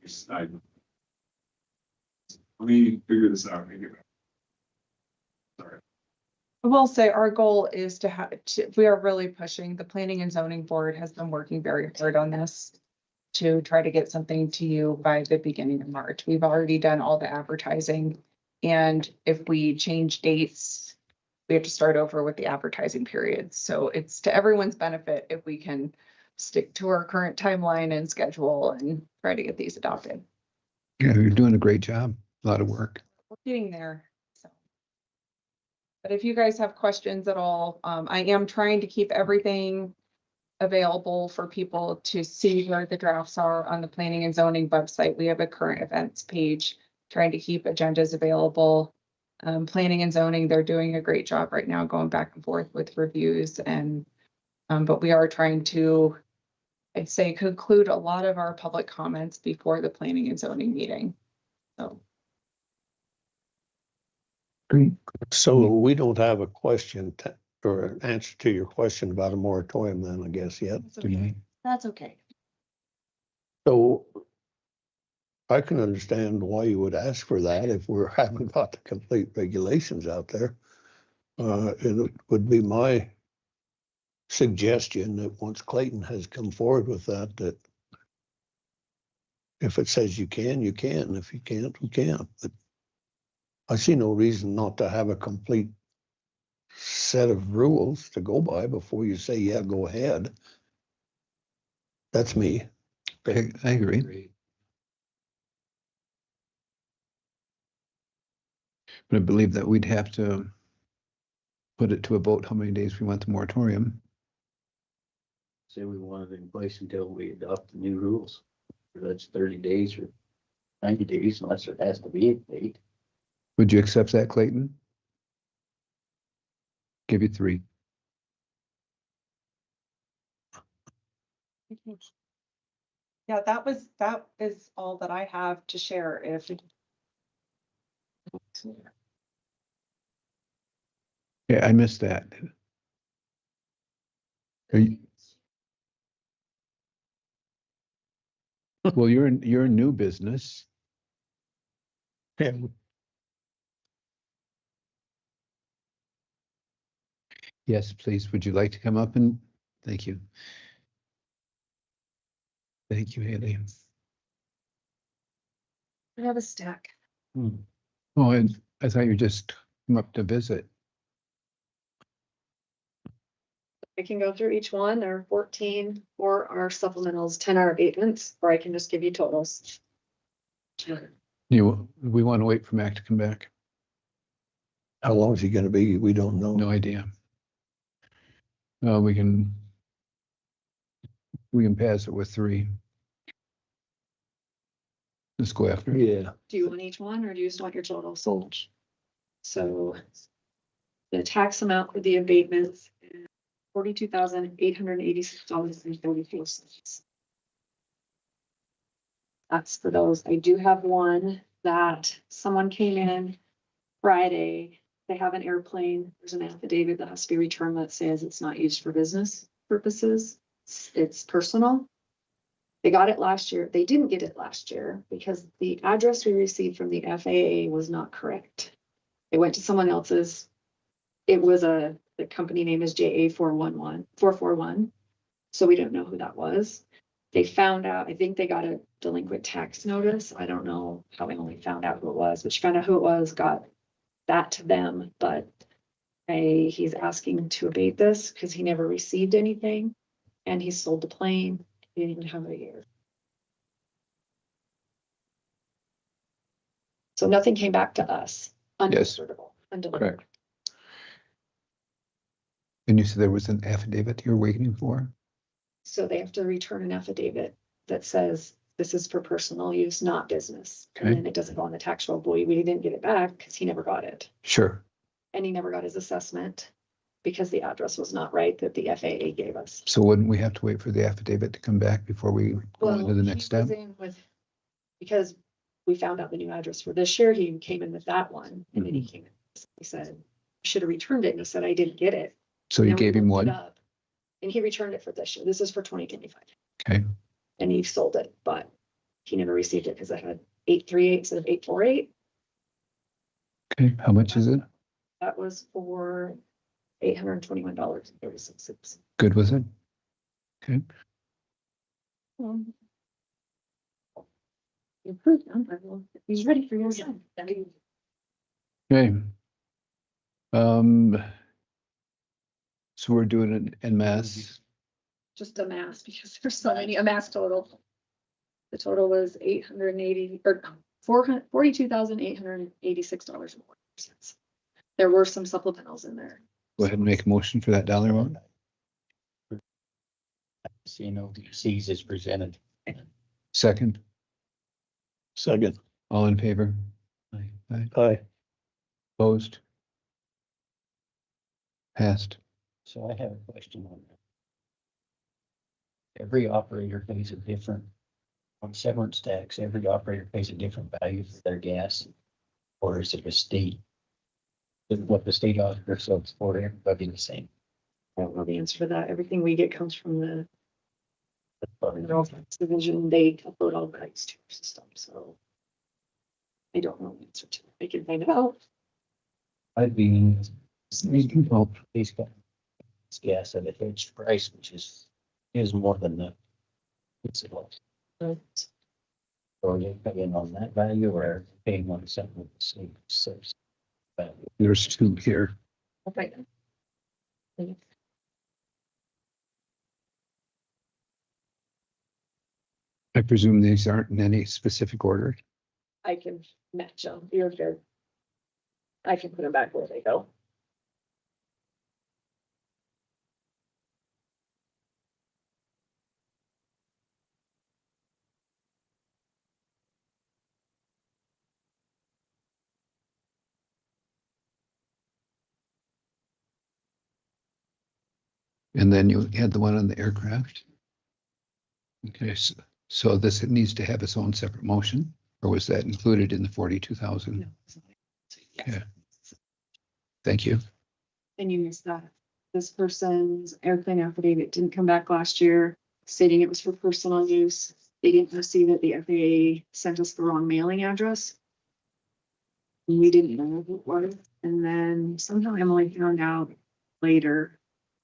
Let me figure this out. Sorry. I will say our goal is we are really pushing. The Planning and Zoning Board has been working very hard on this to try to get something to you by the beginning of March. We've already done all the advertising. And if we change dates, we have to start over with the advertising period. So it's to everyone's benefit if we can stick to our current timeline and schedule and try to get these adopted. Yeah, you're doing a great job. A lot of work. We're getting there. So. But if you guys have questions at all, I am trying to keep everything available for people to see where the drafts are on the Planning and Zoning website. We have a current events page, trying to keep agendas available. Planning and Zoning, they're doing a great job right now going back and forth with reviews, and but we are trying to, I'd say, conclude a lot of our public comments before the Planning and Zoning meeting. So. So we don't have a question or an answer to your question about a moratorium then, I guess, yet. That's okay. So I can understand why you would ask for that if we haven't got the complete regulations out there. And it would be my suggestion that once Clayton has come forward with that if it says you can, you can. If you can't, we can't. But I see no reason not to have a complete set of rules to go by before you say, yeah, go ahead. That's me. I agree. But I believe that we'd have to put it to a vote how many days we want the moratorium. Say we want it in place until we adopt the new rules. That's 30 days or 90 days unless it has to be a date. Would you accept that, Clayton? Give you 3. Yeah, that is all that I have to share. Yeah, I missed that. Well, you're in new business. Yeah. Yes, please. Would you like to come up and, thank you. Thank you, Haley. I have a stack. Oh, and I thought you just come up to visit. I can go through each one. There are 14 or our supplementals, 10-hour abatements, or I can just give you totals. We want to wait for Mac to come back. How long is he gonna be? We don't know. No idea. We can pass it with 3. Let's go after it. Yeah. Do you want each one or do you just want your totals? So the tax amount for the abatements, $42,886.34. That's for those. I do have one that someone came in Friday. They have an airplane. There's an affidavit that has to be returned that says it's not used for business purposes. It's personal. They got it last year. They didn't get it last year because the address we received from the FAA was not correct. It went to someone else's. It was the company name is JA441. So we don't know who that was. They found out, I think they got a delinquent tax notice. I don't know how they only found out who it was, but she found out who it was, got that to them, but he's asking to abate this because he never received anything and he sold the plane. He didn't even have a year. So nothing came back to us. Undeliverable. Undelivered. Correct. And you said there was an affidavit you're waiting for? So they have to return an affidavit that says this is for personal use, not business. And Okay. then it doesn't go on the tax roll. Boy, we didn't get it back because he never got it. Sure. And he never got his assessment because the address was not right that the FAA gave us. So wouldn't we have to wait for the affidavit to come back before we go into the next step? Because we found out the new address for this year, he came in with that one and then he came in. He said, should have returned it. And he said, I didn't get it. So you And we gave him looked it one? up, and he returned it for this year. This is for 2025. Okay. And he sold it, but he never received it because it had 838 instead of 848. Okay. How much is it? That was for $821.36. Good was it? Okay. You approved him. He's ready for your son. Okay. So we're doing it en masse. Just a mass because there's so many, a mass total. The total was $42,886.40. There were some supplementals in there. Go ahead and make a motion for that dollar amount. Sees is presented. Second. Second. All in favor? Aye. Aye. Opposed? Passed. So I have a question on that. Every operator pays a different, on severance tax, every operator pays a different value for their gas. Or is it a state? Is what the state auditor sells for everybody the same? I don't know the answer to that. Everything we get comes from the federal tax division. They upload all the rights to our system, so I don't know the answer to it. I can find it out. I'd be, well, these guys, it's gas at a hedged price, which is more than the. It's a lot. Right. So are you paying on that value or paying on something with the same source value? There's 2 here. Okay. I presume these aren't in any specific order. I can match them. You're good. I can put them back where they go. And then you had the one on the aircraft. Okay, so this needs to have its own separate motion, or was that included in the 42,000? Okay. Thank you. And you missed that. This person's airplane affidavit didn't come back last year, stating it was for personal use. They didn't receive it. The FAA sent us the wrong mailing address. And we didn't know who it was. And then somehow Emily found out later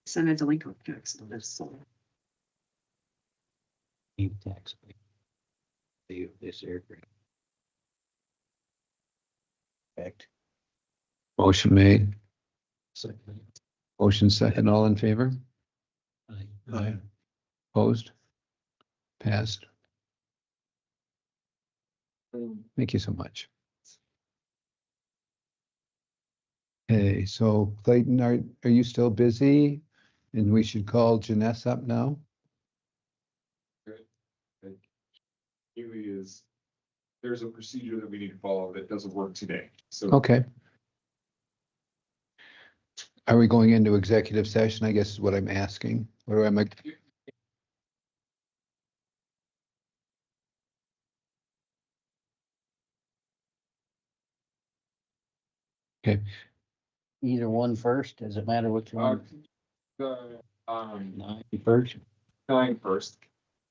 Send a delinquent tax notice, so. Tax. This aircraft. Correct. Motion made, Second. motion second, all in favor? Aye. Aye. Opposed? Passed. Thank you so much. Okay, so Clayton, are you still busy? And we should call Janess up now? Really is, there's a procedure that we need to follow that doesn't work today, so. Okay. Are we going into executive session? I guess is what I'm asking. Or am I? Okay. Either one first, does it matter which one? The, Nine first? nine first.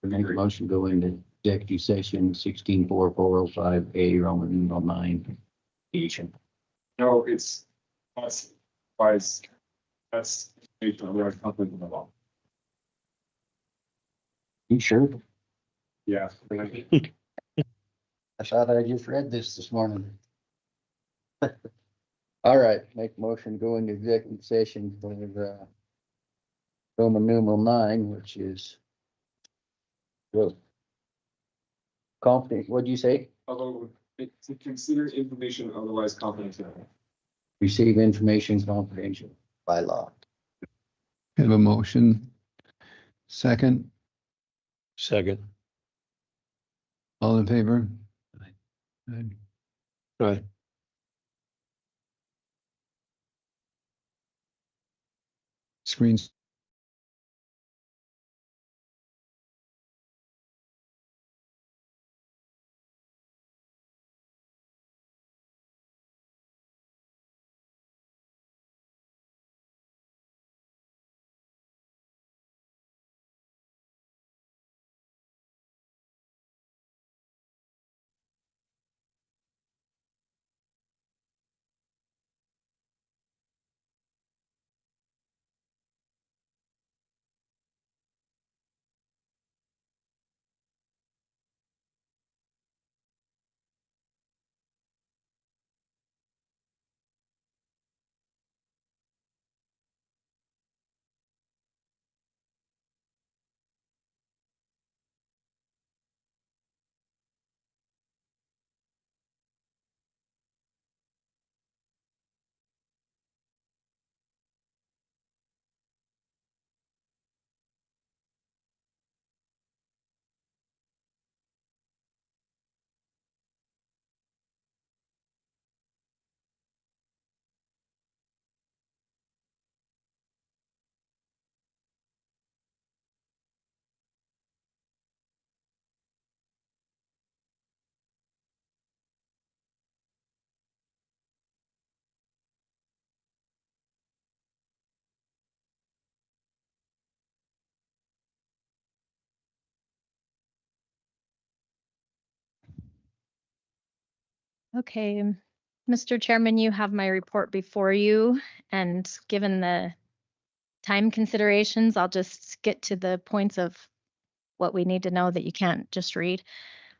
Make a motion, go into executive session 164405A, Roman numeral 9. Edition. No, that's wise, that's based on the company in the law. You sure? Yeah. I thought I just read this morning. All right, make a motion, go into executive session for Roman numeral 9, which is confident, what'd you say? Although, to consider information otherwise confidential. Receive information confidential by law. Have a motion. Second, Second. all in favor? Aye. Right. Screens. Okay, Mr. Chairman, you have my report before you, and given the time considerations, I'll just get to the points of what we need to know that you can't just read.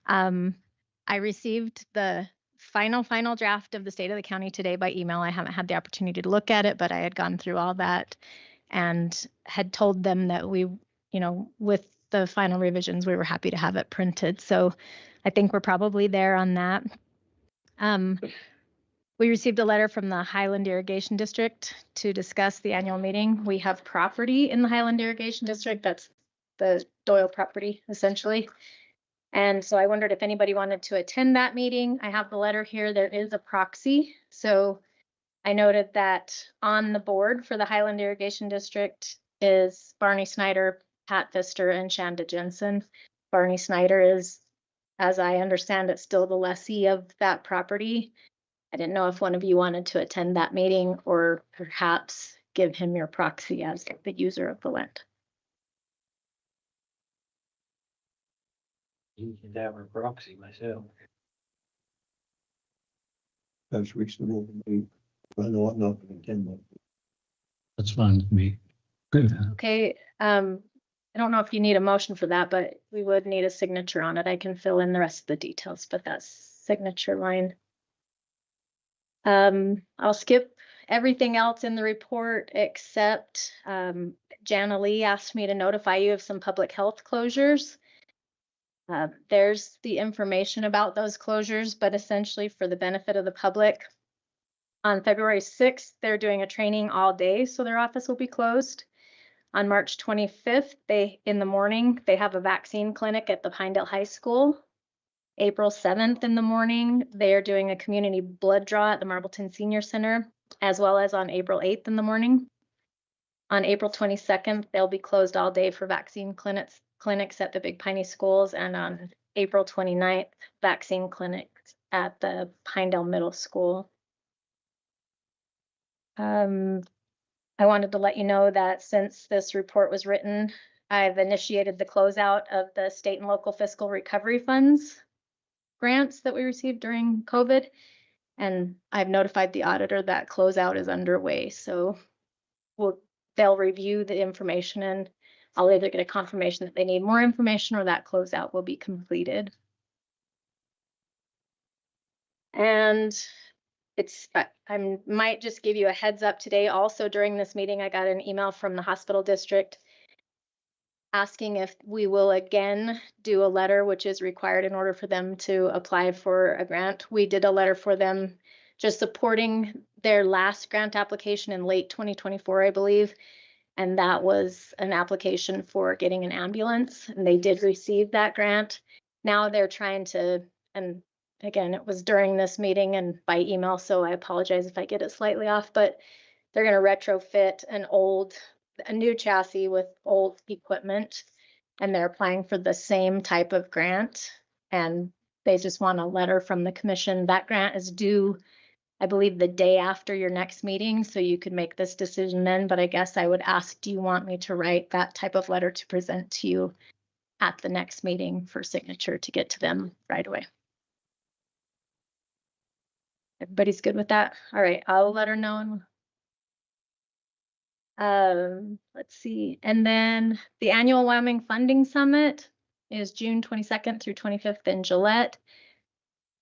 I received the final draft of the state of the county today by email. I haven't had the opportunity to look at it, but I had gone through all that and had told them that we, with the final revisions, we were happy to have it printed. So I think we're probably there on that. We received a letter from the Highland Irrigation District to discuss the annual meeting. We have property in the Highland Irrigation District. That's the Doyle property, essentially. And so I wondered if anybody wanted to attend that meeting. I have the letter here. There is a proxy. So I noted that on the board for the Highland Irrigation District is Barney Snyder, Pat Pfister, and Shanda Jensen. Barney Snyder is, as I understand it, still the lessee of that property. I didn't know if one of you wanted to attend that meeting or perhaps give him your proxy as the user of the land. You can have a proxy myself. That's reasonable to me. I know I'm not going to attend that. That's fine with me. Okay, I don't know if you need a motion for that, but we would need a signature on it. I can fill in the rest of the details, but that's signature line. I'll skip everything else in the report except, Jana Lee asked me to notify you of some public health closures. There's the information about those closures, but essentially for the benefit of the public. On February 6th, they're doing a training all day, so their office will be closed. On March 25th, in the morning, they have a vaccine clinic at the Pinedale High School. April 7th in the morning, they are doing a community blood draw at the Marbleton Senior Center, as well as on April 8th in the morning. On April 22nd, they'll be closed all day for vaccine clinics at the Big Piney schools, and on April 29th, vaccine clinics at the Pinedale Middle School. I wanted to let you know that since this report was written, I've initiated the closeout of the state and local fiscal recovery funds grants that we received during COVID. And I've notified the auditor that closeout is underway. So they'll review the information and I'll either get a confirmation that they need more information or that closeout will be completed. And I might just give you a heads up today. Also during this meeting, I got an email from the hospital district asking if we will again do a letter, which is required in order for them to apply for a grant. We did a letter for them just supporting their last grant application in late 2024, I believe. And that was an application for getting an ambulance, and they did receive that grant. Now they're trying to, and again, it was during this meeting and by email, so I apologize if I get it slightly off, but they're going to retrofit a new chassis with old equipment, and they're applying for the same type of grant. And they just want a letter from the commission. That grant is due, I believe, the day after your next meeting, so you could make this decision then. But I guess I would ask, do you want me to write that type of letter to present to you at the next meeting for signature to get to them right away? Everybody's good with that? All right, I'll let her know. Let's see. And then the annual Wyoming Funding Summit is June 22nd through 25th in Gillette.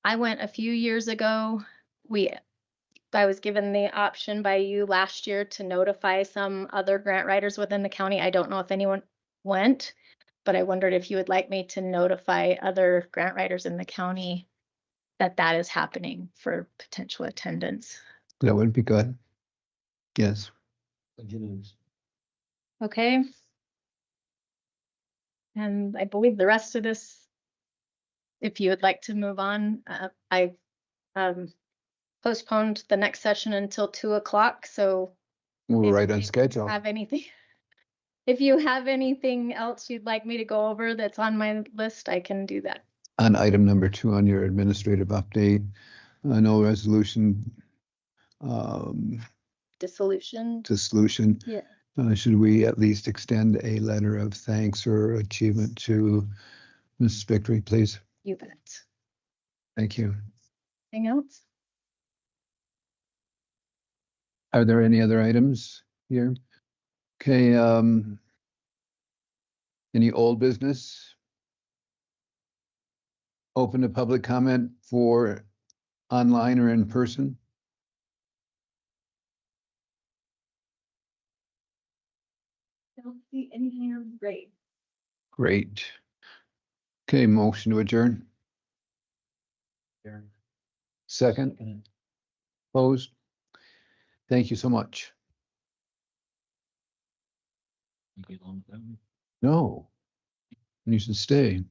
I went a few years ago. I was given the option by you last year to notify some other grant writers within the county. I don't know if anyone went, but I wondered if you would like me to notify other grant writers in the county that is happening for potential attendance. That would be good. Yes. Okay. And I believe the rest of this, if you would like to move on, I postponed the next session until 2 o'clock. So We're right on schedule. If you have anything else you'd like me to go over that's on my list, I can do that. On item number 2 on your administrative update, no resolution. Dissolution. Yeah. Should we at least extend a letter of thanks or achievement to Mrs. Victory, please? You bet. Thank you. Anything else? Are there any other items here? Okay, any old business? Open to public comment for online or in person? Don't see anything else. Great. Great. Okay, motion to adjourn. Second. Opposed? Thank you so much. No, you should stay.